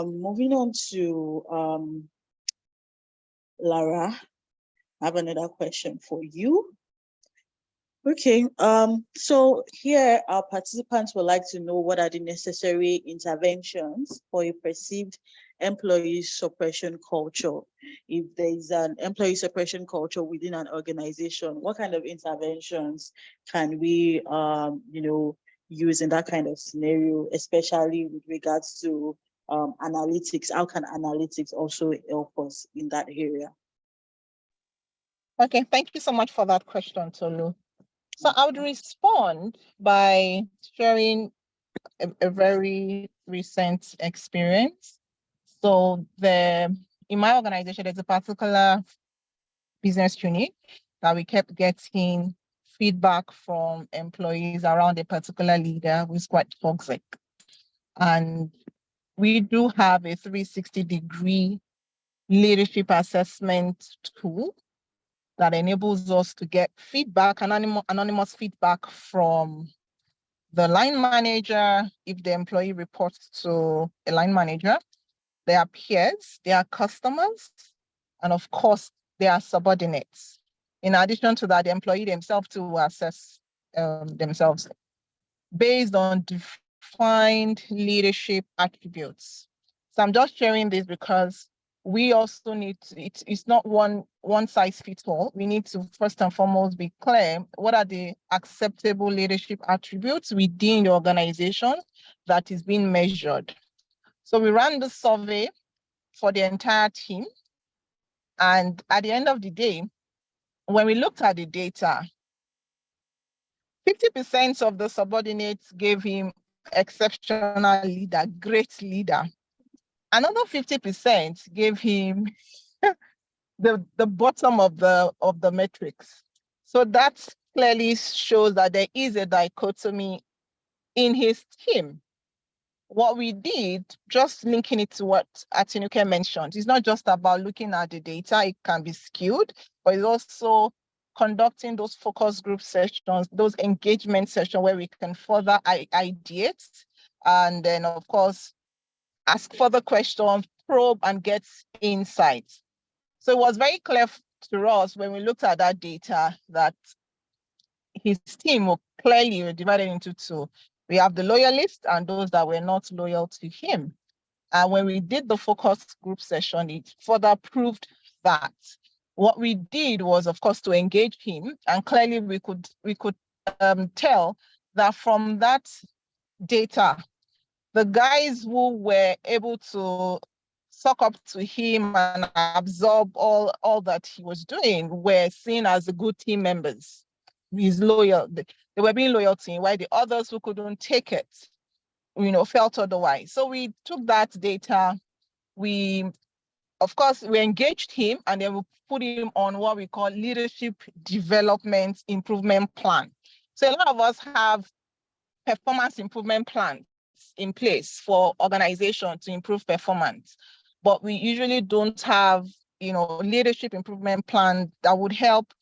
Moving on to Lara, I have another question for you. Okay, so here our participants would like to know what are the necessary interventions for a perceived employee suppression culture. If there is an employee suppression culture within an organization, what kind of interventions can we, use in that kind of scenario, especially with regards to analytics? How can analytics also help us in that area? Okay, thank you so much for that question, Tolu. So I would respond by sharing a very recent experience. So in my organization, there's a particular business unit that we kept getting feedback from employees around a particular leader who's quite toxic. And we do have a 360-degree leadership assessment tool that enables us to get feedback, anonymous feedback from the line manager, if the employee reports to a line manager, their peers, their customers, and of course, their subordinates. In addition to that, the employee themselves to assess themselves based on defined leadership attributes. So I'm just sharing this because we also need to, it's not one size fits all. We need to first and foremost be clear, what are the acceptable leadership attributes within the organization that is being measured. So we ran the survey for the entire team. And at the end of the day, when we looked at the data, 50% of the subordinates gave him exceptional leader, great leader. Another 50% gave him the bottom of the metrics. So that clearly shows that there is a dichotomy in his team. What we did, just linking it to what Atinuke mentioned, it's not just about looking at the data, it can be skewed, but it's also conducting those focus group sessions, those engagement sessions where we can further ideate, and then of course, ask further questions, probe and get insights. So it was very clear to us when we looked at that data that his team were clearly divided into two. We have the loyalists and those that were not loyal to him. And when we did the focus group session, it further proved that. What we did was, of course, to engage him, and clearly we could tell that from that data, the guys who were able to suck up to him and absorb all that he was doing were seen as the good team members. He's loyal. They were being loyal to him, while the others who couldn't take it, felt otherwise. So we took that data. Of course, we engaged him, and then we put him on what we call leadership development improvement plan. So a lot of us have performance improvement plans in place for organization to improve performance, but we usually don't have, leadership improvement plan that would help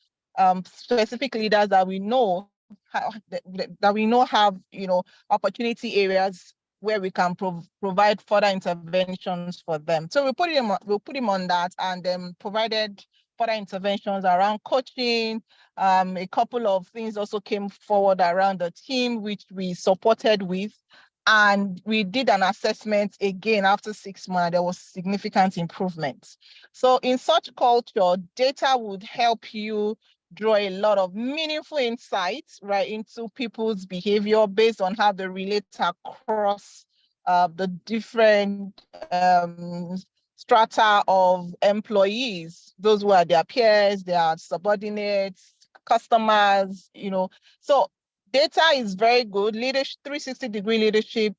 specific leaders that we know have, opportunity areas where we can provide further interventions for them. So we'll put him on that, and then provided further interventions around coaching. A couple of things also came forward around the team, which we supported with. And we did an assessment again after 6 months. There was significant improvements. So in such culture, data would help you draw a lot of meaningful insights, right, into people's behavior based on how they relate across the different strata of employees, those who are their peers, their subordinates, customers, So data is very good. 360-degree leadership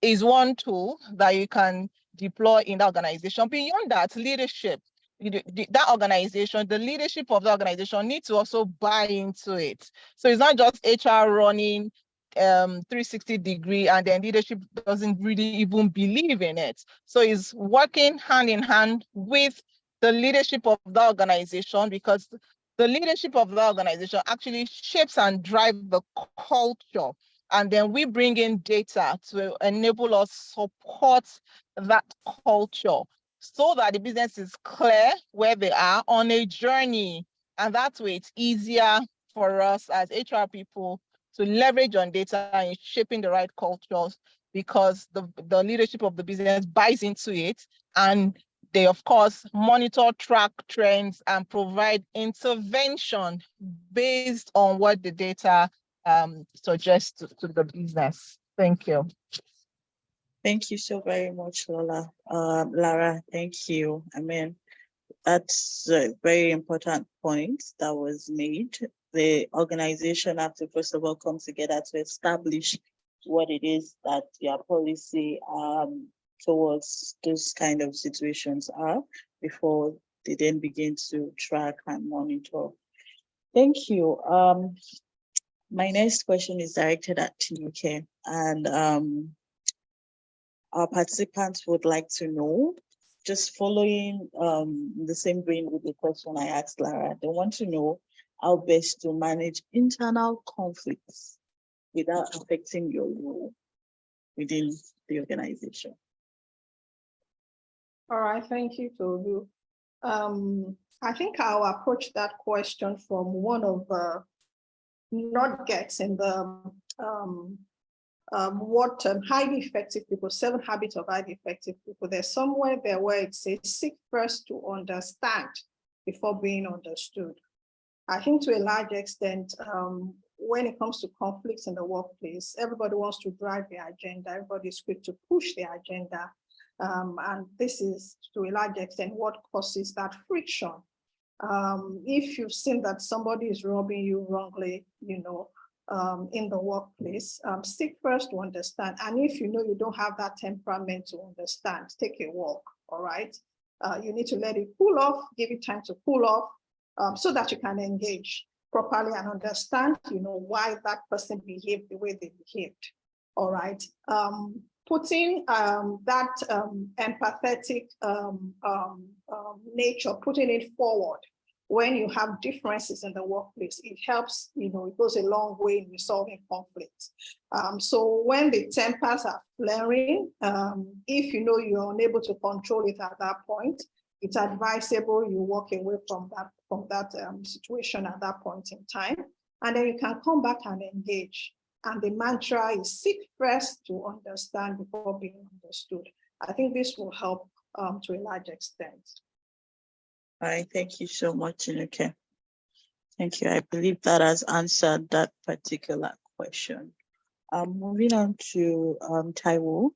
is one tool that you can deploy in the organization. Beyond that, leadership, that organization, the leadership of the organization needs to also buy into it. So it's not just HR running 360-degree and then leadership doesn't really even believe in it. So it's working hand in hand with the leadership of the organization, because the leadership of the organization actually shapes and drives the culture. And then we bring in data to enable us support that culture so that the business is clear where they are on a journey. And that way it's easier for us as HR people to leverage on data and shaping the right cultures, because the leadership of the business buys into it, and they, of course, monitor, track trends, and provide intervention based on what the data suggests to the business. Thank you. Thank you so very much, Lola. Lara, thank you. I mean, that's a very important point that was made. The organization have to, first of all, come together to establish what it is that their policy towards those kind of situations are before they then begin to track and monitor. Thank you. My next question is directed at TUK, and our participants would like to know, just following the same vein with the question I asked Lara, they want to know how best to manage internal conflicts without affecting your role within the organization. All right, thank you, Tobu. I think I'll approach that question from one of the nuggets in the highly effective people, 7 habits of highly effective people. There's somewhere there where it says seek first to understand before being understood. I think to a large extent, when it comes to conflicts in the workplace, everybody wants to drive their agenda. Everybody is quick to push their agenda. And this is to a large extent what causes that friction. If you've seen that somebody is robbing you wrongly, in the workplace, seek first to understand. And if you know you don't have that temperament to understand, take a walk, all right? You need to let it cool off, give it time to cool off, so that you can engage properly and understand, why that person behaved the way they behaved, all right? Putting that empathetic nature, putting it forward when you have differences in the workplace, it helps, it goes a long way in resolving conflicts. So when the tempers are flaring, if you're unable to control it at that point, it's advisable you walk away from that situation at that point in time, and then you can come back and engage. And the mantra is seek first to understand before being understood. I think this will help to a large extent. All right, thank you so much, Inuke. Thank you. I believe that has answered that particular question. Moving on to Taiwo.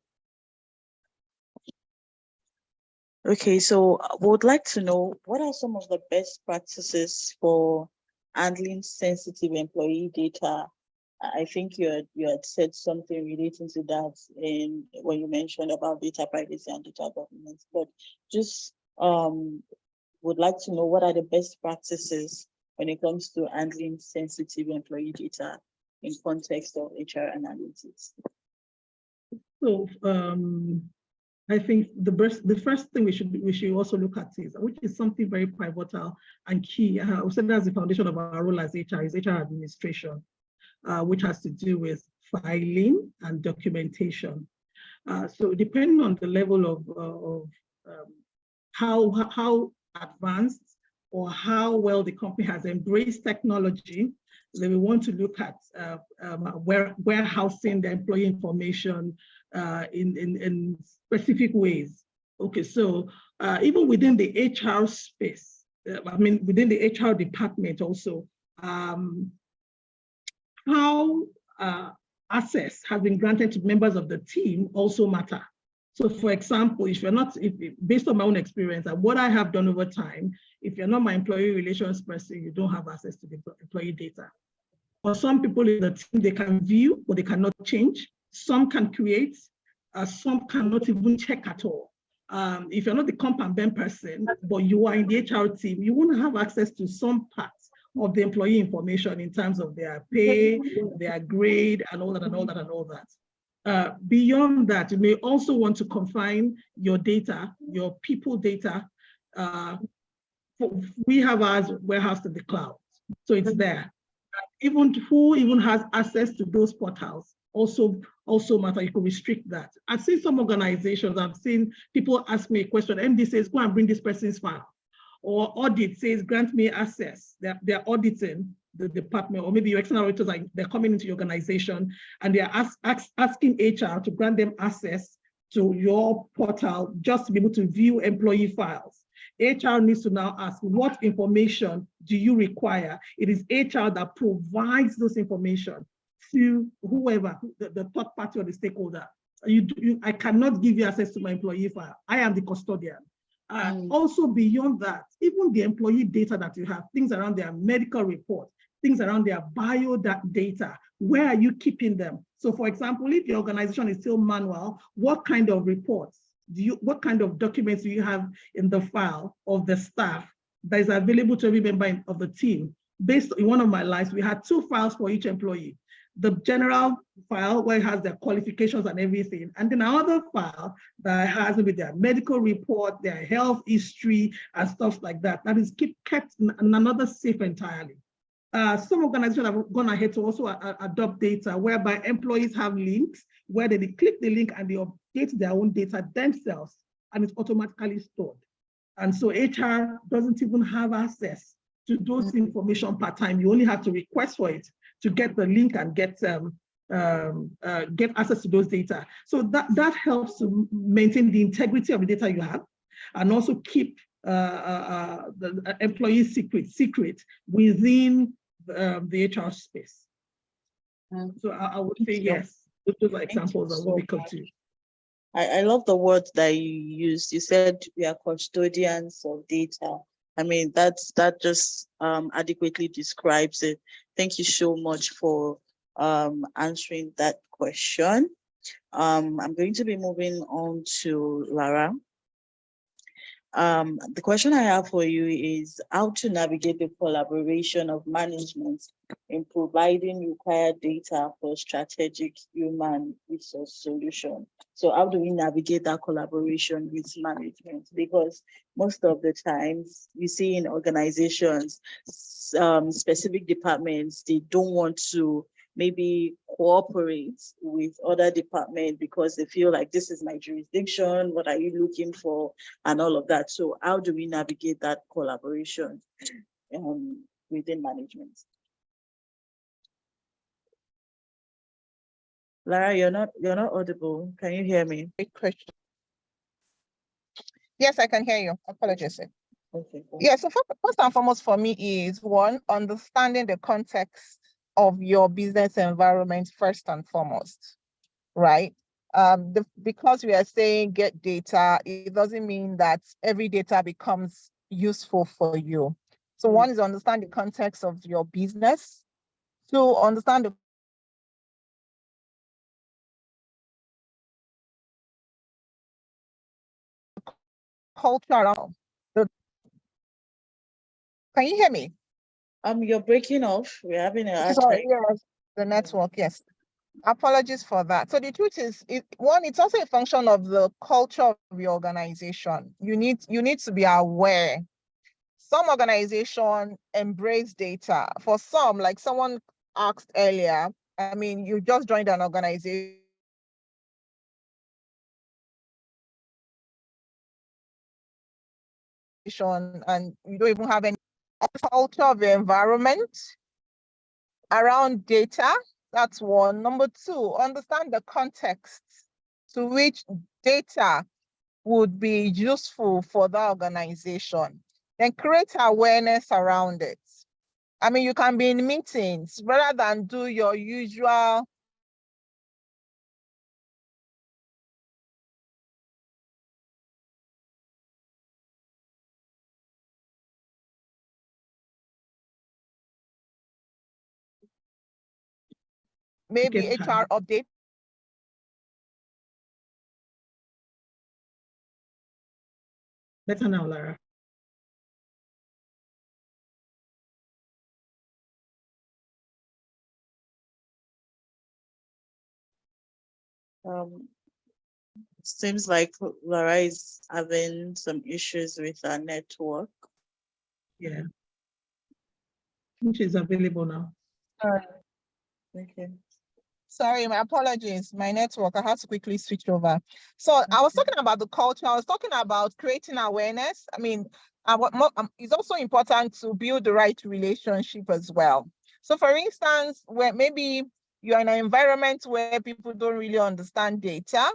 Okay, so we would like to know what are some of the best practices for handling sensitive employee data. I think you had said something relating to that in when you mentioned about data privacy and data governance, but just would like to know what are the best practices when it comes to handling sensitive employee data in context of HR analytics. So I think the first thing we should also look at is, which is something very pivotal and key. I would say that's the foundation of our role as HR, is HR administration, which has to do with filing and documentation. So depending on the level of how advanced or how well the company has embraced technology, then we want to look at warehousing the employee information in specific ways. Okay, so even within the HR space, within the HR department also, how access has been granted to members of the team also matter. So for example, if you're not, based on my own experience and what I have done over time, if you're not my employee relations person, you don't have access to the employee data. For some people in the team, they can view, but they cannot change. Some can create, some cannot even check at all. If you're not the comp and ben person, but you are in the HR team, you won't have access to some parts of the employee information in terms of their pay, their grade, and all that, and all that, and all that. Beyond that, you may also want to confine your data, your people data. We have ours warehoused in the cloud, so it's there. Even who even has access to those portals also matter. You could restrict that. I've seen some organizations, I've seen people ask me a question, MD says, go and bring this person's file. Or audit says, grant me access. They're auditing the department, or maybe your external auditors, like they're coming into your organization and they're asking HR to grant them access to your portal just to be able to view employee files. HR needs to now ask, what information do you require? It is HR that provides those information to whoever, the third party or the stakeholder. I cannot give you access to my employee file. I am the custodian. Also beyond that, even the employee data that you have, things around their medical report, things around their bio data, where are you keeping them? So for example, if your organization is still manual, what kind of reports what kind of documents do you have in the file of the staff that is available to every member of the team? Based on one of my lives, we had 2 files for each employee. The general file where it has their qualifications and everything, and then another file that has maybe their medical report, their health history, and stuff like that. That is kept in another safe entirely. Some organizations have gone ahead to also adopt data whereby employees have links where they click the link and they update their own data themselves, and it's automatically stored. And so HR doesn't even have access to those information per time. You only have to request for it to get the link and get access to those data. So that helps to maintain the integrity of the data you have, and also keep the employee secret within the HR space. So I would say yes, those are examples of what we could do. I love the word that you used. You said we are custodians of data. I mean, that just adequately describes it. Thank you so much for answering that question. I'm going to be moving on to Lara. The question I have for you is how to navigate the collaboration of management in providing required data for strategic human resource solution. So how do we navigate that collaboration with management? Because most of the times you see in organizations, specific departments, they don't want to maybe cooperate with other departments because they feel like this is my jurisdiction, what are you looking for, and all of that. So how do we navigate that collaboration within management? Lara, you're not audible. Can you hear me? Great question. Yes, I can hear you. Apologies. Okay, cool. Yeah, so first and foremost for me is one, understanding the context of your business environment first and foremost, right? because we are saying get data, it doesn't mean that every data becomes useful for you. So one is understand the context of your business. Two, understand the culture around. Can you hear me? You're breaking off. We're having a hard Sorry, time. yes, the network, yes. Apologies for that. So the truth is, it's also a function of the culture of your organization. You need to be aware. Some organization embrace data. For some, like someone asked earlier, I mean, you just joined an organization and you don't even have any culture of the environment around data. That's one. Number two, understand the context to which data would be useful for the organization. Then create awareness around it. I mean, you can be in meetings rather than do your usual maybe Get HR time. update. Better now, Lara. Seems like Laura is having some issues with her network. Yeah. Which is available now. Okay. Sorry, my apologies. My network, I had to quickly switch over. So I was talking about the culture. I was talking about creating awareness. I mean, it's also important to build the right relationship as well. So for instance, where maybe you're in an environment where people don't really understand data,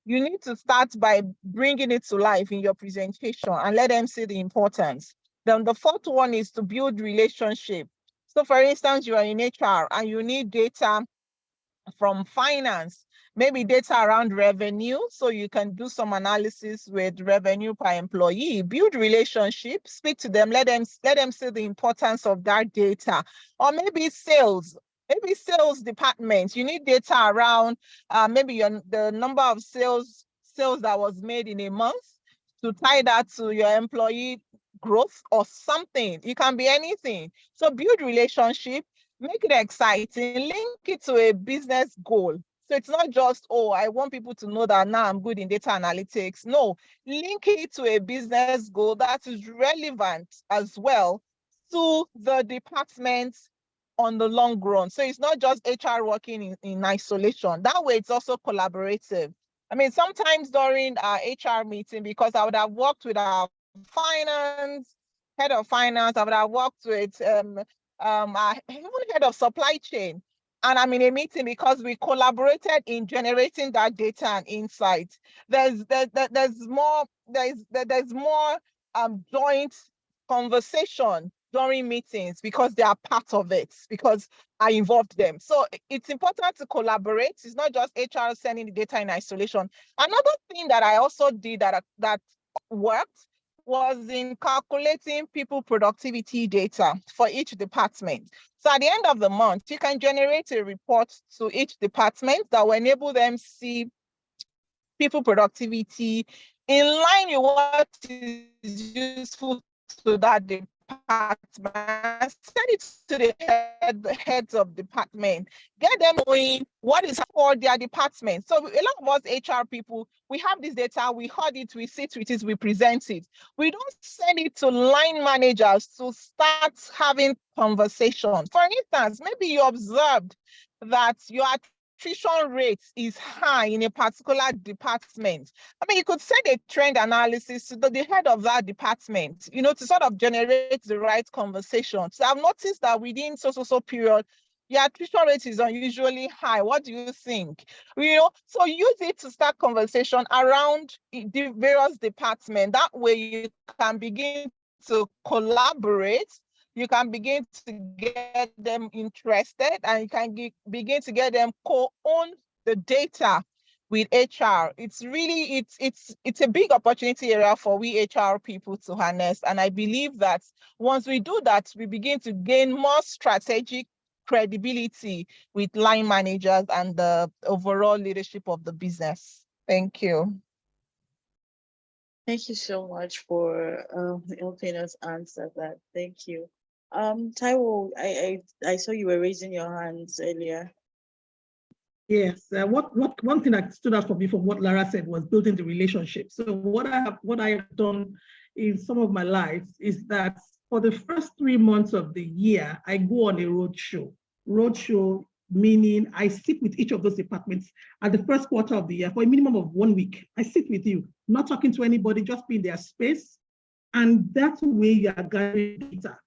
you need to start by bringing it to life in your presentation and let them see the importance. Then the fourth one is to build relationship. So for instance, you are in HR and you need data from finance, maybe data around revenue, so you can do some analysis with revenue per employee, build relationships, speak to them, let them see the importance of that data. Or maybe sales departments, you need data around maybe the number of sales that was made in a month, to tie that to your employee growth or something. It can be anything. So build relationship, make it exciting, link it to a business goal. So it's not just, oh, I want people to know that now I'm good in data analytics. No, link it to a business goal that is relevant as well to the department on the long run. So it's not just HR working in isolation. That way it's also collaborative. I mean, sometimes during our HR meeting, because I would have worked with our head of finance, I would have worked with even head of supply chain. And I'm in a meeting because we collaborated in generating that data and insight. There's more joint conversation during meetings because they are part of it, because I involved them. So it's important to collaborate. It's not just HR sending the data in isolation. Another thing that I also did that worked was in calculating people productivity data for each department. So at the end of the month, you can generate a report to each department that will enable them see people productivity in line with what is useful to that department. Send it to the heads of department. Get them knowing what is for their department. So a lot of us HR people, we have this data, we hold it, we sit with it, we present it. We don't send it to line managers to start having conversations. For instance, maybe you observed that your attrition rate is high in a particular department. I mean, you could send a trend analysis to the head of that department, to sort of generate the right conversation. So I've noticed that within so period, your attrition rate is unusually high. What do you think? So use it to start conversation around the various departments. That way you can begin to collaborate. You can begin to get them interested, and you can begin to get them co-own the data with HR. It's really, it's a big opportunity area for we HR people to harness. And I believe that once we do that, we begin to gain more strategic credibility with line managers and the overall leadership of the business. Thank you. Thank you so much for helping us answer that. Thank you. Taiwo, I saw you were raising your hands earlier. Yes, one thing that stood out for me from what Lara said was building the relationship. So what I have done in some of my lives is that for the first 3 months of the year, I go on a roadshow. Roadshow meaning I sit with each of those departments at the first quarter of the year for a minimum of 1 week. I sit with you, not talking to anybody, just be in their space. And that way you are gathering data.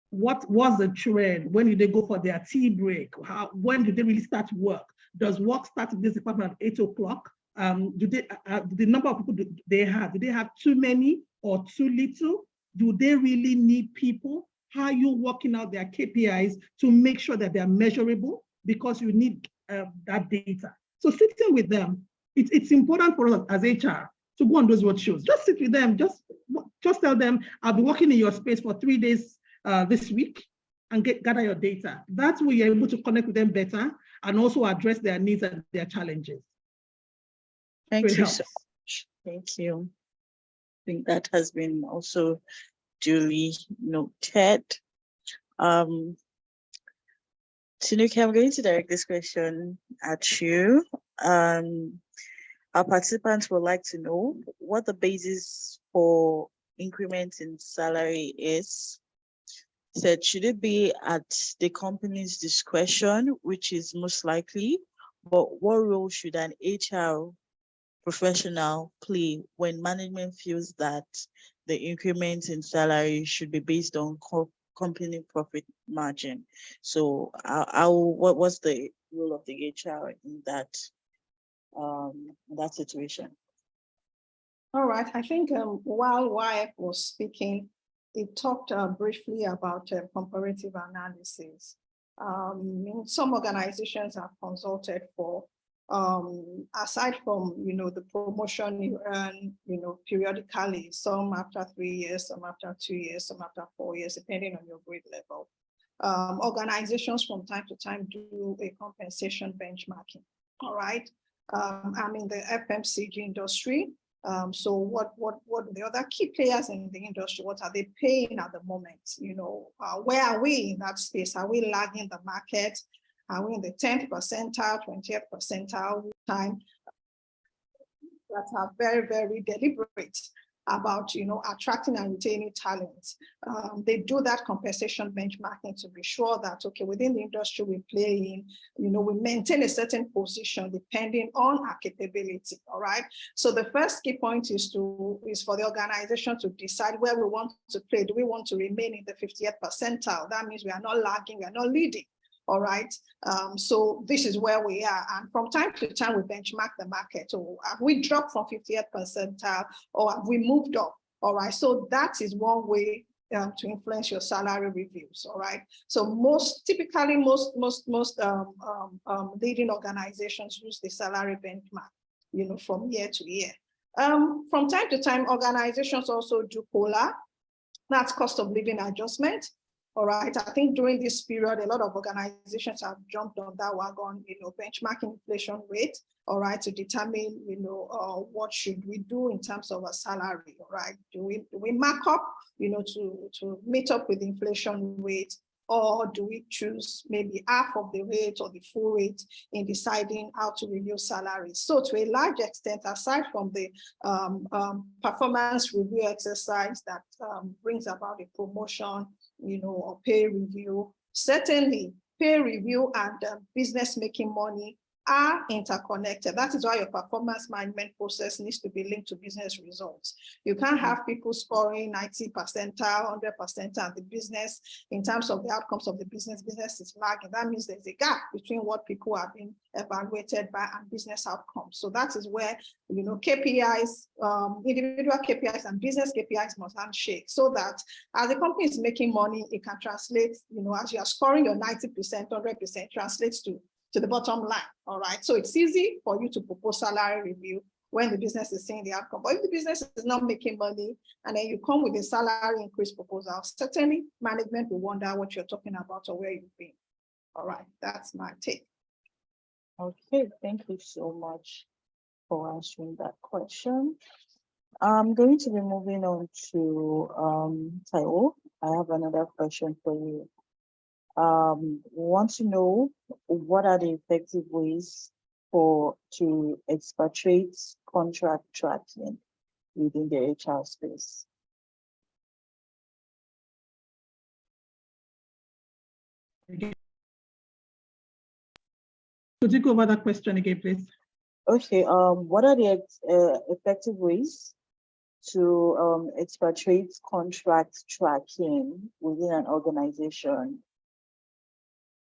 What was the trend? When did they go for their tea break? When did they really start work? Does work start in this department at 8 o'clock? The number of people do they have too many or too little? Do they really need people? How are you working out their KPIs to make sure that they're measurable? Because you need that data. So sitting with them, it's important for us as HR to go on those roadshows. Just sit with them, just tell them, I'll be working in your space for 3 days this week and gather your data. That's where you're able to connect with them better and also address their needs and their challenges. Thank you so much. Thank you. I think that has been also duly noted. Tinuke, I'm going to direct this question at you. Our participants would like to know what the basis for increment in salary is. Said, should it be at the company's discretion, which is most likely, but what role should an HR professional play when management feels that the increment in salary should be based on company profit margin? So what's the role of the HR in that situation? All right, I think while YF was speaking, it talked briefly about comparative analysis. Some organizations have consulted for, aside from the promotion you earn periodically, some after 3 years, some after 2 years, some after 4 years, depending on your grade level. Organizations from time to time do a compensation benchmarking. All right, I'm in the FMCG industry. So what the other key players in the industry, what are they paying at the moment? Where are we in that space? Are we lagging the market? Are we in the 10th percentile, 20th percentile time? That are very, very deliberate about attracting and retaining talent. They do that compensation benchmarking to be sure that, okay, within the industry we play in, we maintain a certain position depending on our capability. All right. So the first key point is for the organization to decide where we want to play. Do we want to remain in the 50th percentile? That means we are not lagging, we are not leading. All right, so this is where we are. And from time to time, we benchmark the market. So have we dropped from 50th percentile or have we moved up? All right, so that is one way to influence your salary reviews. All right, so typically most leading organizations use the salary benchmark, from year to year. From time to time, organizations also do COLA. That's cost of living adjustment. All right, I think during this period, a lot of organizations have jumped on that wagon, benchmarking inflation rate, all right, to determine, what should we do in terms of a salary, all right? Do we mark up, to meet up with inflation rate, or do we choose maybe half of the rate or the full rate in deciding how to review salaries? So to a large extent, aside from the performance review exercise that brings about a promotion, or pay review, certainly pay review and business making money are interconnected. That is why your performance management process needs to be linked to business results. You can't have people scoring 90 percentile, 100%, and the business, in terms of the outcomes of the business is lagging. That means there's a gap between what people are being evaluated by and business outcomes. So that is where, KPIs, individual KPIs and business KPIs must handshake, so that as the company is making money, it can translate, as you are scoring your 90%, 100% translates to to the bottom line. All right. So it's easy for you to propose salary review when the business is seeing the outcome. But if the business is not making money and then you come with a salary increase proposal, certainly management will wonder what you're talking about or where you've been. All right, that's my take. Okay, thank you so much for answering that question. I'm going to be moving on to Taiwo. I have another question for you. Want to know what are the effective ways to expatriate contract tracking within the HR space? Could you go over that question again, please? Okay, what are the effective ways to expatriate contract tracking within an organization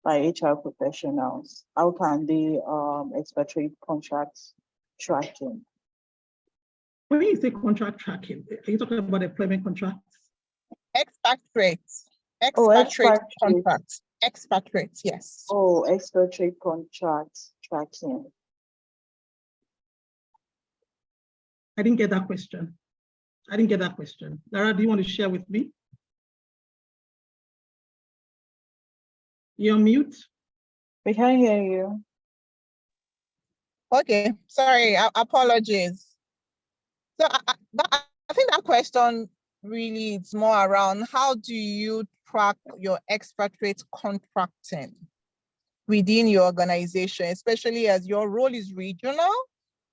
by HR professionals? How can they expatriate contract tracking? When you say contract tracking, are you talking about employment contracts? Expatriates. Oh, Expatriate expatriate. contracts. Expatriates, yes. Oh, expatriate contract tracking. I didn't get that question. Lara, do you want to share with me? You're on mute. We can't hear you. Okay, sorry, apologies. So I think that question really is more around how do you track your expatriate contracting within your organization, especially as your role is regional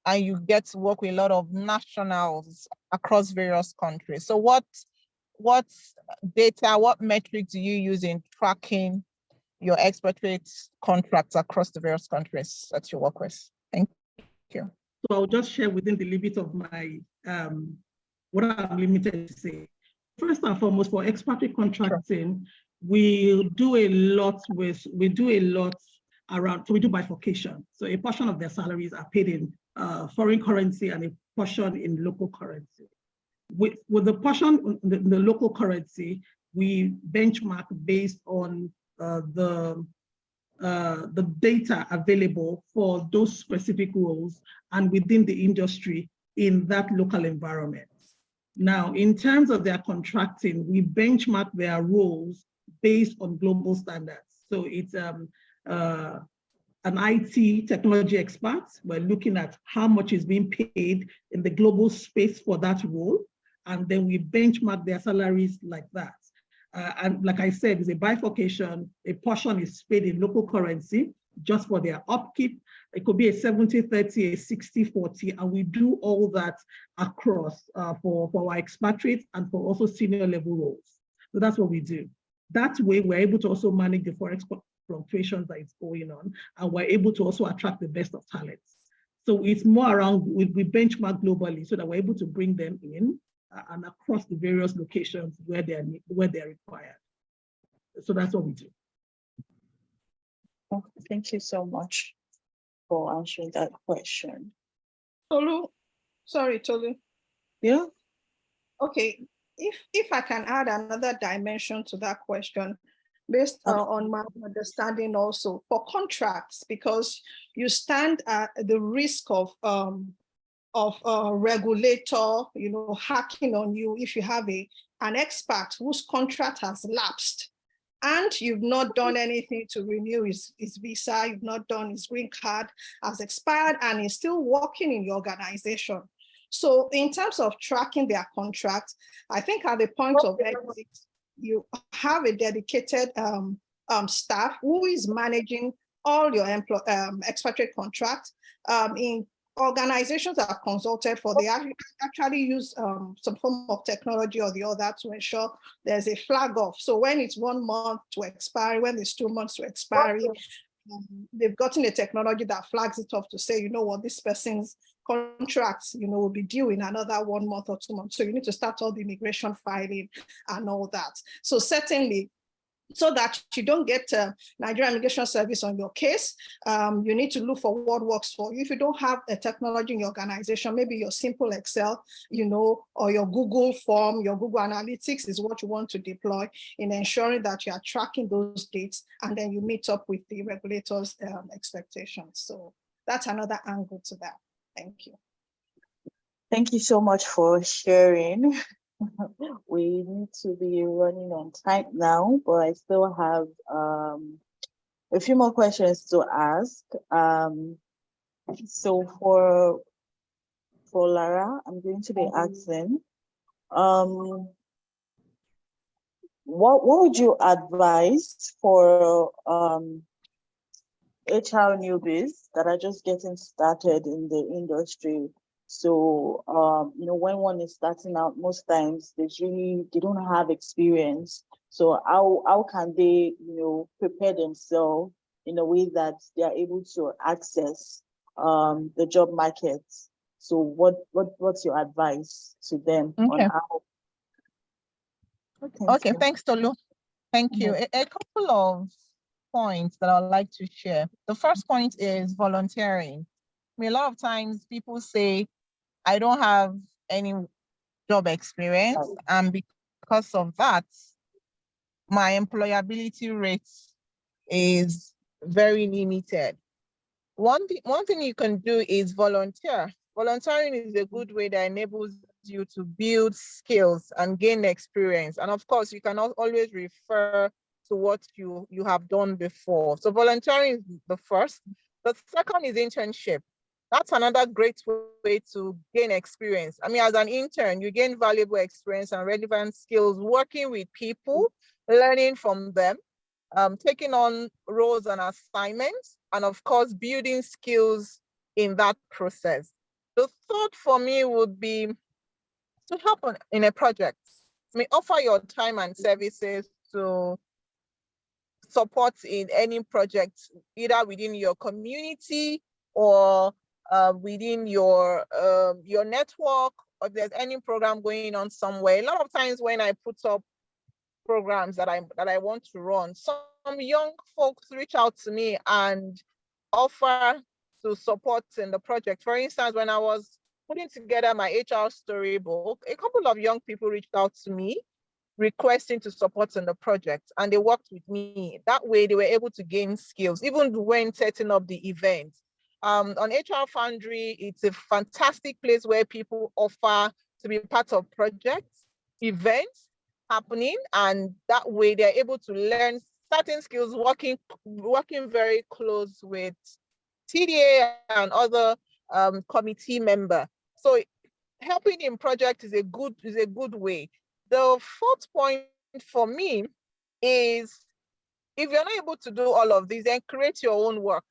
and you get to work with a lot of nationals across various countries. So what data, what metrics do you use in tracking your expatriate contracts across the various countries that you work with? Thank you. So I'll just share within the limit of my, what I'm limited to say. First and foremost, for expatriate contracting, we do a lot around, so we do bifurcation. So a portion of their salaries are paid in foreign currency and a portion in local currency. With the portion in the local currency, we benchmark based on the data available for those specific roles and within the industry in that local environment. Now, in terms of their contracting, we benchmark their roles based on global standards. So it's an IT technology expert. We're looking at how much is being paid in the global space for that role. And then we benchmark their salaries like that. And like I said, it's a bifurcation. A portion is paid in local currency just for their upkeep. It could be a 70-30, a 60-40, and we do all that across for our expatriates and for also senior level roles. So that's what we do. That way, we're able to also manage the forex fluctuations that is going on, and we're able to also attract the best of talents. So it's more around, we benchmark globally so that we're able to bring them in and across the various locations where they're required. So that's what we do. Oh, thank you so much for answering that question. Tolu, sorry, Tolu. Yeah. Okay, if I can add another dimension to that question, based on my understanding also for contracts, because you stand at the risk of a regulator, hacking on you if you have an expert whose contract has lapsed and you've not done anything to renew his visa, you've not done his green card, has expired and is still working in your organization. So in terms of tracking their contract, I think at the point of exit, you have a dedicated staff who is managing all your expatriate contracts. In organizations that are consulted for, they actually use some form of technology or the other to ensure there's a flag off. So when it's 1 month to expiry, when it's 2 months to expiry, they've gotten a technology that flags it off to say, you know what, this person's contracts, will be due in another 1 month or 2 months. So you need to start all the immigration filing and all that. So certainly so that you don't get Nigerian Immigration Service on your case. You need to look for what works for you. If you don't have a technology in your organization, maybe your simple Excel, or your Google form, your Google Analytics is what you want to deploy in ensuring that you are tracking those dates and then you meet up with the regulators' expectations. So that's another angle to that. Thank you. Thank you so much for sharing. We need to be running on time now, but I still have a few more questions to ask. So for Lara, I'm going to be asking, what would you advise for HR newbies that are just getting started in the industry? So, when one is starting out, most times they don't have experience. So how can they, prepare themselves in a way that they are able to access the job market? So what's your advice to them on Okay. how? Okay, thanks, Tolu. Thank you. A couple of points that I'd like to share. The first point is volunteering. I mean, a lot of times people say, I don't have any job experience, and because of that, my employability rate is very limited. One thing you can do is volunteer. Volunteering is a good way that enables you to build skills and gain experience. And of course, you can always refer to what you have done before. So volunteering is the first. The second is internship. That's another great way to gain experience. I mean, as an intern, you gain valuable experience and relevant skills working with people, learning from them, taking on roles and assignments, and of course, building skills in that process. The third for me would be to help in a project. I mean, offer your time and services to support in any project, either within your community or within your network, or if there's any program going on somewhere. A lot of times when I put up programs that I want to run, some young folks reach out to me and offer to support in the project. For instance, when I was putting together my HR storybook, a couple of young people reached out to me requesting to support in the project, and they worked with me. That way they were able to gain skills, even when setting up the event. On HR Foundry, it's a fantastic place where people offer to be part of projects, events happening, and that way they're able to learn certain skills working very close with TDA and other committee member. So helping in project is a good way. The fourth point for me is, if you're not able to do all of these, then create your own work.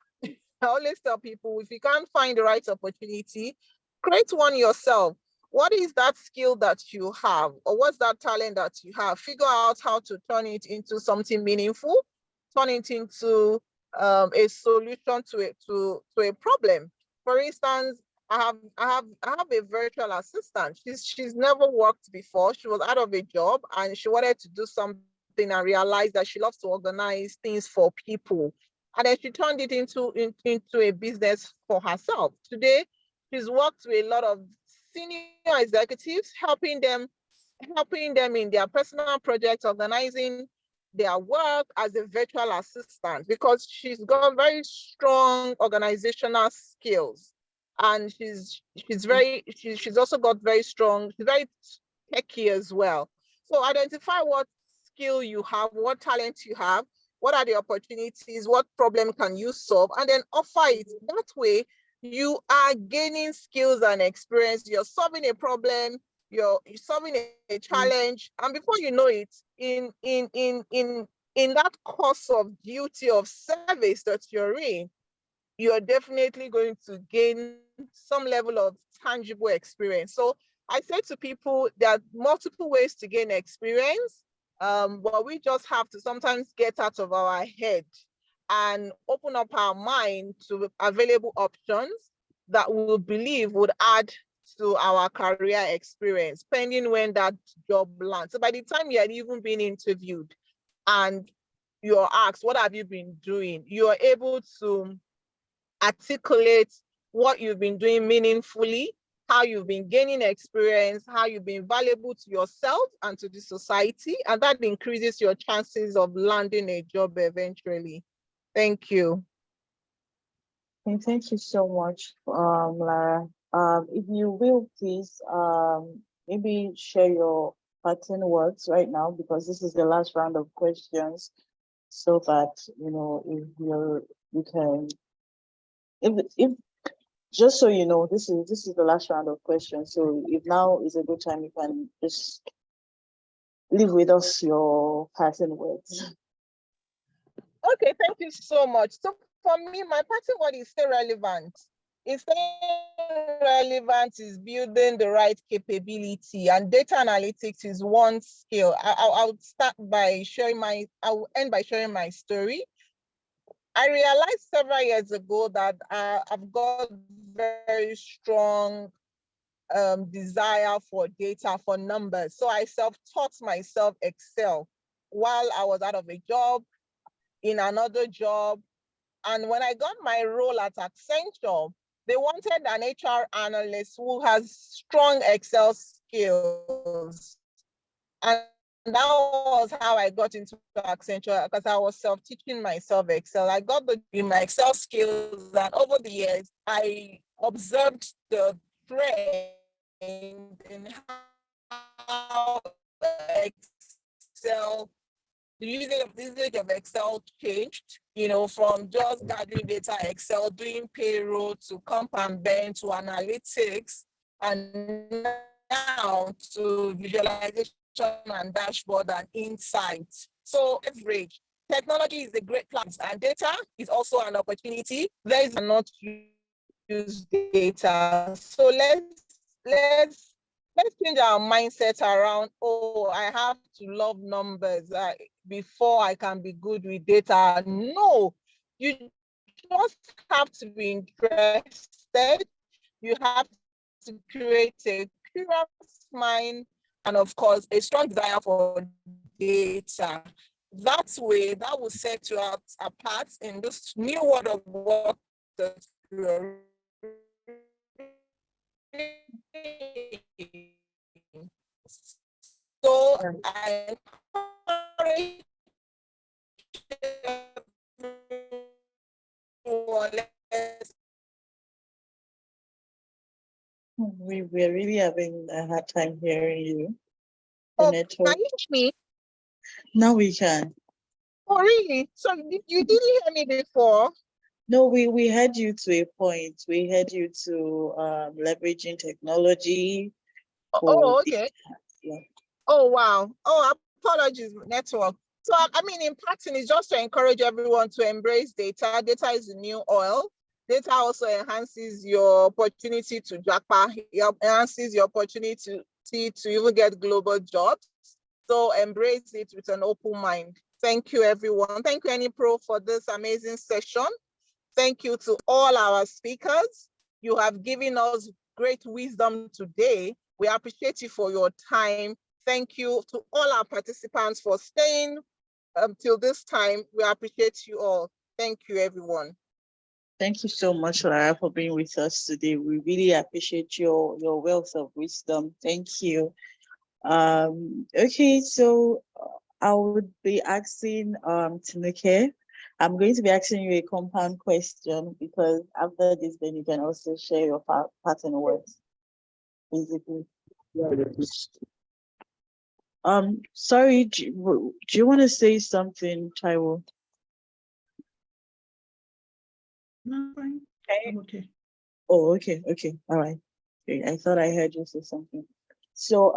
I always tell people, if you can't find the right opportunity, create one yourself. What is that skill that you have, or what's that talent that you have? Figure out how to turn it into something meaningful, turn it into a solution to a problem. For instance, I have a virtual assistant. She's never worked before. She was out of a job and she wanted to do something and realized that she loves to organize things for people. And then she turned it into a business for herself. Today, she's worked with a lot of senior executives, helping them in their personal projects, organizing their work as a virtual assistant, because she's got very strong organizational skills. And she's also got very strong, she's very techy as well. So identify what skill you have, what talent you have, what are the opportunities, what problem can you solve, and then offer it. That way, you are gaining skills and experience. You're solving a problem, you're solving a challenge, and before you know it, in that course of duty of service that you're in, you're definitely going to gain some level of tangible experience. So I say to people, there are multiple ways to gain experience, but we just have to sometimes get out of our head and open up our mind to available options that we believe would add to our career experience, pending when that job lands. So by the time you had even been interviewed and you're asked, what have you been doing? You're able to articulate what you've been doing meaningfully, how you've been gaining experience, how you've been valuable to yourself and to the society, and that increases your chances of landing a job eventually. Thank you. And thank you so much, Lara. If you will please, maybe share your parting words right now, because this is the last round of questions, so that if you can, if just so you know, this is the last round of questions. So if now is a good time, you can just leave with us your parting words. Okay, thank you so much. So for me, my parting word is stay relevant. It's staying relevant is building the right capability, and data analytics is one skill. I'll start by I'll end by sharing my story. I realized several years ago that I've got very strong desire for data, for numbers. So I self-taught myself Excel while I was out of a job, in another job. And when I got my role at Accenture, they wanted an HR analyst who has strong Excel skills. And that was how I got into Accenture, because I was self-teaching myself Excel. I got in my Excel skills, and over the years, I observed the trend in how Excel, the usage of Excel changed, from just gathering data, Excel, doing payroll, to comp and ben, to analytics, and now to visualization and dashboard and insights. So average technology is a great plus, and data is also an opportunity. There is not use data. So let's change our mindset around, oh, I have to love numbers before I can be good with data. No, you just have to be interested. You have to create a curious mind, and of course, a strong desire for data. That way, that will set you out apart in this new world of work that we're in. So I encourage everyone, We're really having a hard time hearing you. Oh, can you hear me? Now we can. Oh, really? So you didn't hear me before? No, we heard you to a point. We heard you to leveraging technology. Oh, okay. Yeah. Oh, wow. Oh, apologies, network. So, I mean, in practice, it's just to encourage everyone to embrace data. Data is the new oil. Data also enhances your opportunity to jackpot, enhances your opportunity to even get global jobs. So embrace it with an open mind. Thank you, everyone. Thank you, Enipro, for this amazing session. Thank you to all our speakers. You have given us great wisdom today. We appreciate you for your time. Thank you to all our participants for staying till this time. We appreciate you all. Thank you, everyone. Thank you so much, Lara, for being with us today. We really appreciate your wealth of wisdom. Thank you. Okay, so I would be asking Tinuke. I'm going to be asking you a compound question, because after this, then you can also share your pattern words. Basically. Sorry, do you want to say something, Taiwo? No, fine. I'm okay. Oh, okay, all right. Okay, I thought I heard you say something. So,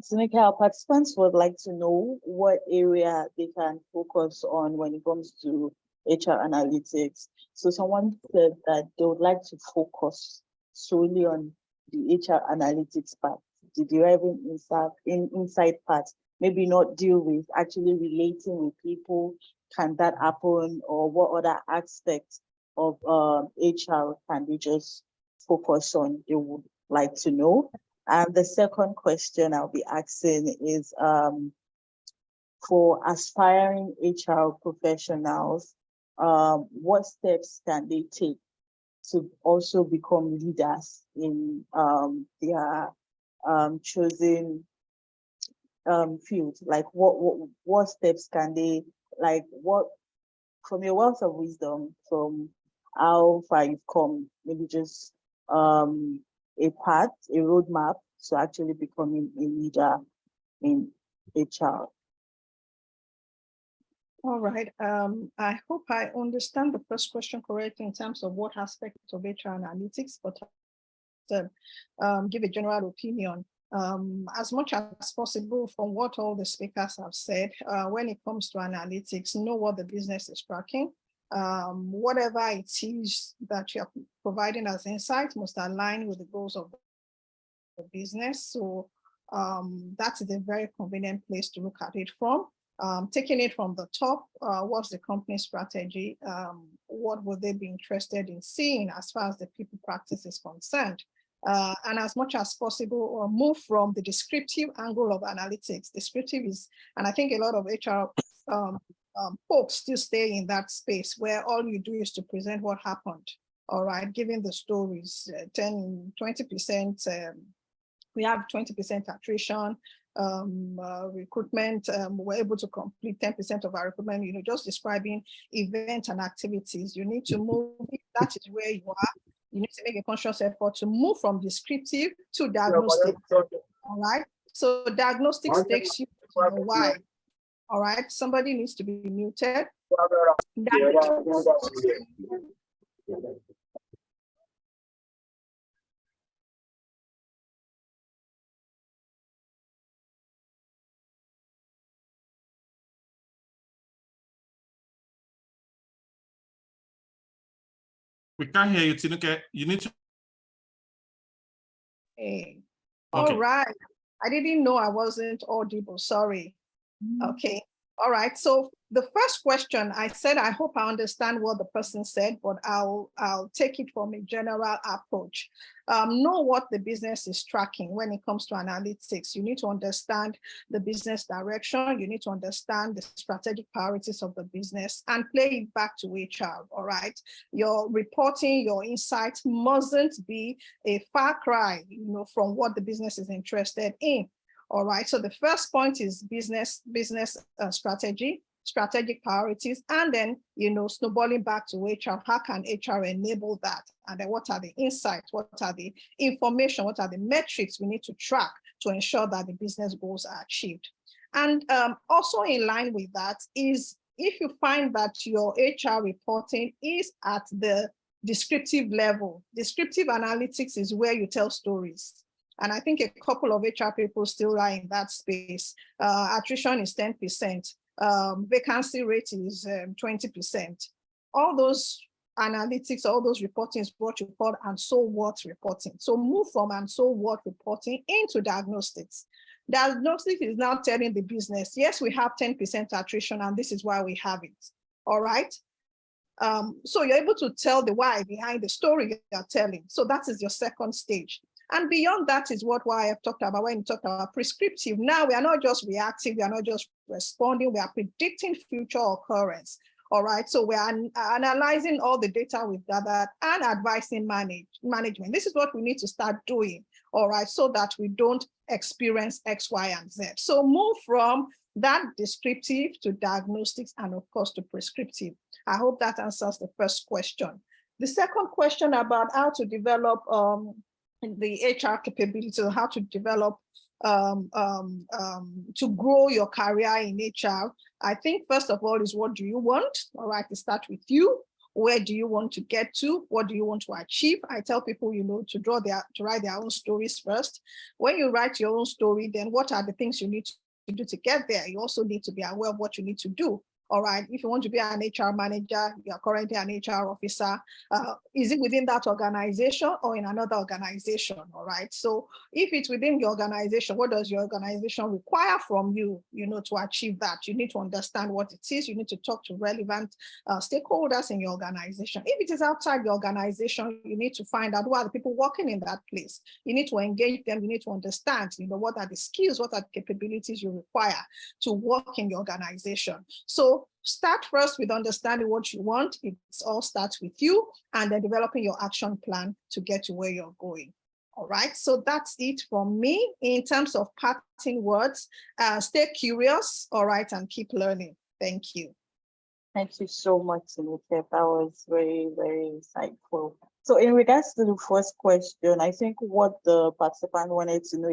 Seneca, our participants would like to know what area they can focus on when it comes to HR analytics. So someone said that they would like to focus solely on the HR analytics part, the deriving insight part, maybe not deal with actually relating with people. Can that happen? Or what other aspects of HR can they just focus on? They would like to know. And the second question I'll be asking is, for aspiring HR professionals, what steps can they take to also become leaders in their chosen field? Like what steps can they, like what, from your wealth of wisdom, from how far you've come, maybe just a path, a roadmap to actually becoming a leader in HR? All right. I hope I understand the first question correctly in terms of what aspect of HR analytics, but give a general opinion. As much as possible from what all the speakers have said, when it comes to analytics, know what the business is tracking. Whatever it is that you're providing as insight must align with the goals of the business. So that is a very convenient place to look at it from. Taking it from the top, what's the company strategy? What would they be interested in seeing as far as the people practice is concerned? And as much as possible, or move from the descriptive angle of analytics. Descriptive is, and I think a lot of HR folks still stay in that space where all you do is to present what happened, all right, giving the stories, 10, 20%, we have 20% attrition, recruitment, we're able to complete 10% of our recruitment, you know, just describing events and activities. You need to move, if that is where you are, you need to make a conscious effort to move from descriptive to diagnostic, all right? So diagnostics takes you to the why, all right? Somebody needs to be muted. We can't hear you, Tinuke. You need to. Hey. Okay. All right. I didn't know I wasn't audible. Sorry. Okay. All right. So the first question, I said, I hope I understand what the person said, but I'll take it from a general approach. Know what the business is tracking when it comes to analytics. You need to understand the business direction. You need to understand the strategic priorities of the business and play it back to HR, all right? Your reporting, your insights mustn't be a far cry, you know, from what the business is interested in. All right, so the first point is business strategy, strategic priorities, and then, you know, snowballing back to HR. How can HR enable that? And then what are the insights? What are the information? What are the metrics we need to track to ensure that the business goals are achieved? And also in line with that is, if you find that your HR reporting is at the descriptive level, descriptive analytics is where you tell stories. And I think a couple of HR people still are in that space. Attrition is 10%. Vacancy rate is 20%. All those analytics, all those reporting is what you call and so what reporting. So move from and so what reporting into diagnostics. Diagnostics is now telling the business, yes, we have 10% attrition and this is why we have it. All right. So you're able to tell the why behind the story you're telling. So that is your second stage. And beyond that is what I've talked about when you talk about prescriptive. Now we are not just reactive, we are not just responding, we are predicting future occurrence. All right, so we are analyzing all the data we've gathered and advising management. This is what we need to start doing, all right, so that we don't experience X, Y, and Z. So move from that descriptive to diagnostics and of course to prescriptive. I hope that answers the first question. The second question about how to develop the HR capability, how to develop, to grow your career in HR. I think first of all is, what do you want? All right, to start with you. Where do you want to get to? What do you want to achieve? I tell people, you know, to write their own stories first. When you write your own story, then what are the things you need to do to get there? You also need to be aware of what you need to do. All right, if you want to be an HR manager, you are currently an HR officer, is it within that organization or in another organization? All right, so if it's within your organization, what does your organization require from you, to achieve that? You need to understand what it is. You need to talk to relevant stakeholders in your organization. If it is outside the organization, you need to find out who are the people working in that place. You need to engage them. You need to understand, what are the skills, what are the capabilities you require to work in the organization. So start first with understanding what you want. It all starts with you, and then developing your action plan to get to where you're going. All right, so that's it from me in terms of parting words. Stay curious, all right, and keep learning. Thank you. Thank you so much, Enipro. That was very, very insightful. So in regards to the first question, I think what the participant wanted to know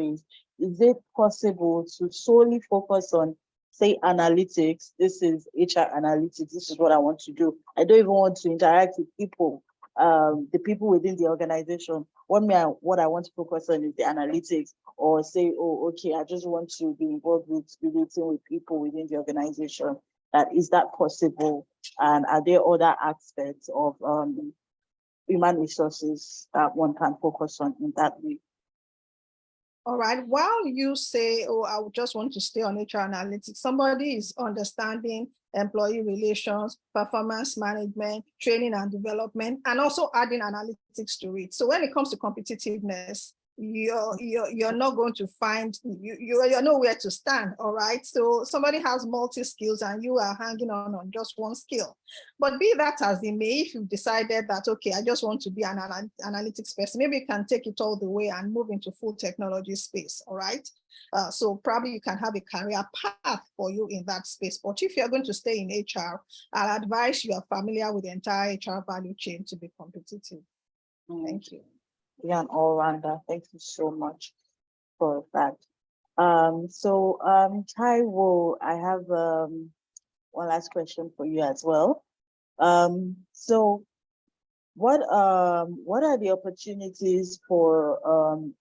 is it possible to solely focus on, say, analytics? This is HR analytics. This is what I want to do. I don't even want to interact with people, the people within the organization. What I want to focus on is the analytics, or say, oh, okay, I just want to be involved with relating with people within the organization. Is that possible? And are there other aspects of human resources that one can focus on in that way? All right, while you say, oh, I just want to stay on HR analytics, somebody is understanding employee relations, performance management, training and development, and also adding analytics to it. So when it comes to competitiveness, you're not going to find, you're nowhere to stand, all right? So somebody has multi-skills and you are hanging on just one skill. But be that as it may, if you've decided that, okay, I just want to be an analytics person, maybe you can take it all the way and move into full technology space, all right? So probably you can have a career path for you in that space. But if you're going to stay in HR, I'll advise you are familiar with the entire HR value chain to be competitive. Thank you. Yeah, an all-rounder. Thank you so much for that. Taiwo, I have one last question for you as well. So what are the opportunities for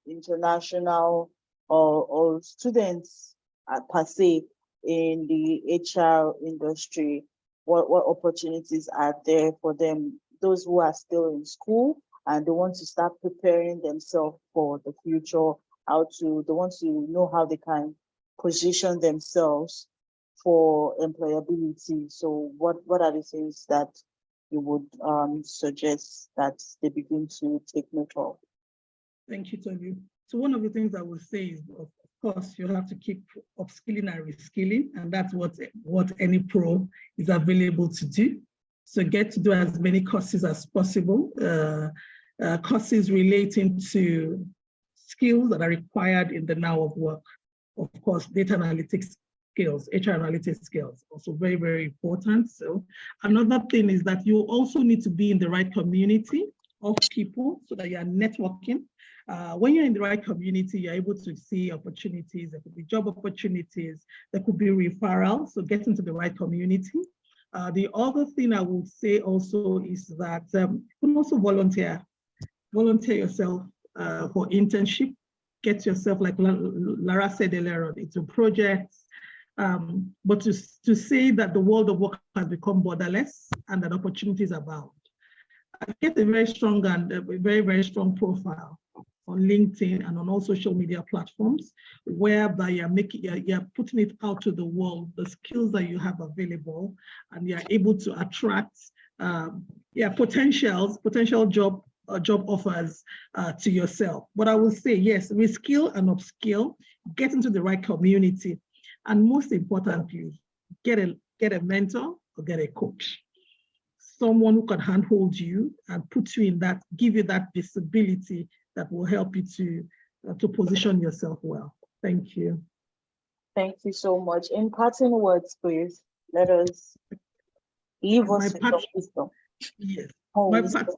international or students per se in the HR industry? What opportunities are there for them, those who are still in school and they want to start preparing themselves for the future, they want to know how they can position themselves for employability? So what are the things that you would suggest that they begin to take note of? Thank you, Tolu. So one of the things I would say is, of course, you have to keep upskilling and reskilling, and that's what Enipro is available to do. So get to do as many courses as possible, courses relating to skills that are required in the now of work. Of course, data analytics skills, HR analytics skills, also very, very important. So another thing is that you also need to be in the right community of people so that you are networking. When you're in the right community, you're able to see opportunities. There could be job opportunities, there could be referrals, so get into the right community. The other thing I would say also is that you can also volunteer yourself for internship, get yourself, like Lara said earlier, into projects, but to say that the world of work has become borderless and that opportunities abound. Get a very strong and a very, very strong profile on LinkedIn and on all social media platforms, whereby you're putting it out to the world, the skills that you have available, and you're able to attract potential job offers to yourself. But I will say, yes, reskill and upskill, get into the right community, and most importantly, get a mentor or get a coach. Someone who can handhold you and put you in that, give you that visibility that will help you to position yourself well. Thank you. Thank you so much. In parting words, please, let us leave us with some wisdom. Yes.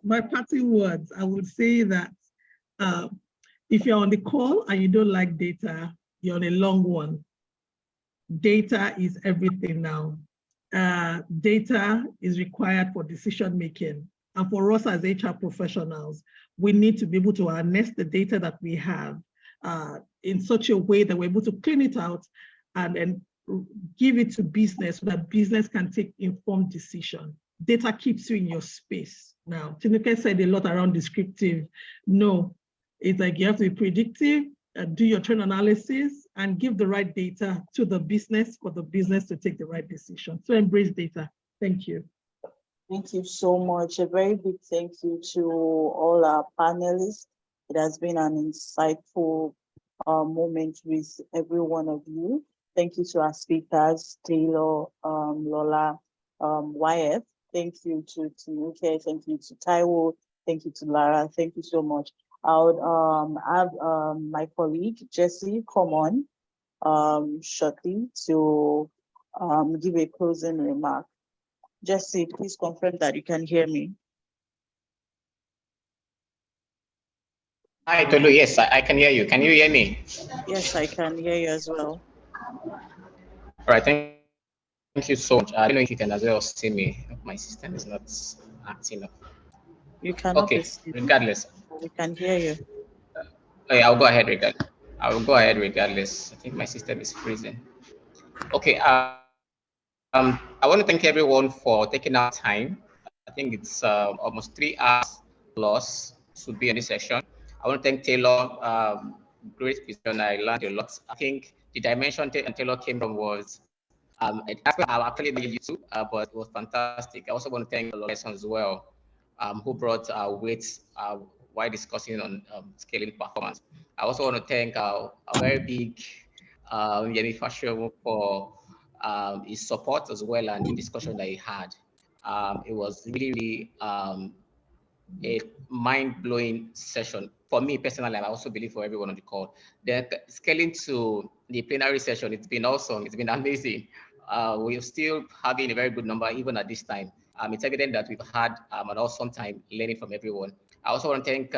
My parting words, I would say that if you're on the call and you don't like data, you're on a long one. Data is everything now. Data is required for decision making. And for us as HR professionals, we need to be able to harness the data that we have in such a way that we're able to clean it out and give it to business so that business can take informed decision. Data keeps you in your space. Now, Tinuke said a lot around descriptive. No, it's like you have to be predictive, do your trend analysis, and give the right data to the business for the business to take the right decision. So embrace data. Thank you. Thank you so much. A very big thank you to all our panelists. It has been an insightful moment with every one of you. Thank you to our speakers, Taylor, Lola, YF. Thank you to Tinuke. Thank you to Taiwo. Thank you to Lara. Thank you so much. I would have my colleague, Jessie, come on shortly to give a closing remark. Jessie, please confirm that you can hear me. Hi, Tolu. Yes, I can hear you. Can you hear me? Yes, I can hear you as well. All right, thank you so much. I don't know if you can as well see me. My system is not acting up. You cannot Okay, be seen. regardless. We can hear you. Okay, I'll go ahead regardless. I will go ahead regardless. I think my system is freezing. Okay, I want to thank everyone for taking our time. I think it's almost 3 hours plus to be in this session. I want to thank Taylor. Great question. I learned a lot. I think the dimension Taylor came from was that's where I actually did YouTube, but it was fantastic. I also want to thank the lessons as well, who brought weights while discussing on scaling performance. I also want to thank a very big Yemi Fashion for his support as well and the discussion that he had. It was really a mind-blowing session for me personally, and I also believe for everyone on the call. The scaling to the plenary session, it's been awesome. It's been amazing. We're still having a very good number even at this time. It's evident that we've had an awesome time learning from everyone. I also want to thank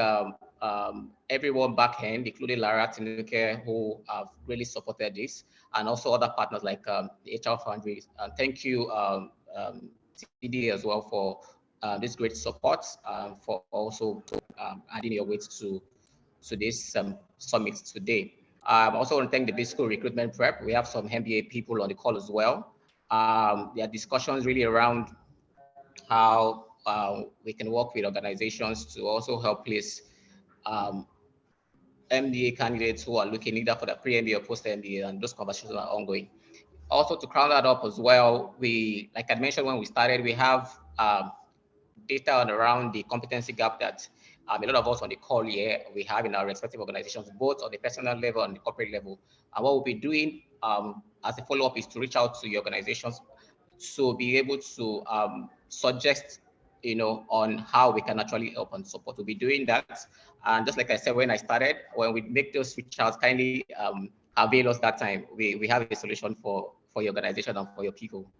everyone back end, including Lara, Tinuke, who have really supported this, and also other partners like the HR Foundries. And thank you, TD as well for this great support, for also adding your weight to this summit today. I also want to thank the Business School Recruitment Prep. We have some MBA people on the call as well. There are discussions really around how we can work with organizations to also help place MBA candidates who are looking either for the pre-MBA or post-MBA, and those conversations are ongoing. Also, to crown that up as well, we, like I mentioned when we started, we have data on around the competency gap that a lot of us on the call here, we have in our respective organizations, both on the personal level and the corporate level. And what we'll be doing as a follow-up is to reach out to your organizations to be able to suggest, on how we can actually help and support. We'll be doing that. And just like I said, when I started, when we make those reach outs, kindly avail us that time. We have a solution for your organization and for your people.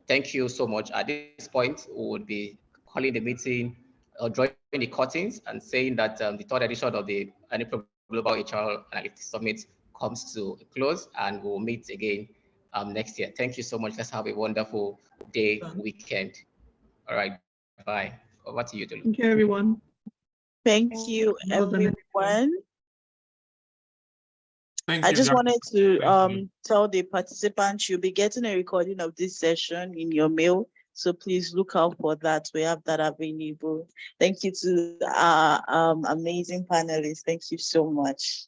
Thank you so much. At this point, we would be calling the meeting or drawing the curtains and saying that the third edition of the Enipro Global HR Analytics Summit comes to a close, and we'll meet again next year. Thank you so much. Let's have a wonderful day, weekend. All right, bye. Over to you, Tolu. Thank you, everyone. Thank you, everyone. Thank I you, just guys. wanted to tell the participants you'll be getting a recording of this session in your mail. So please look out for that. We have that available. Thank you to our amazing panelists. Thank you so much.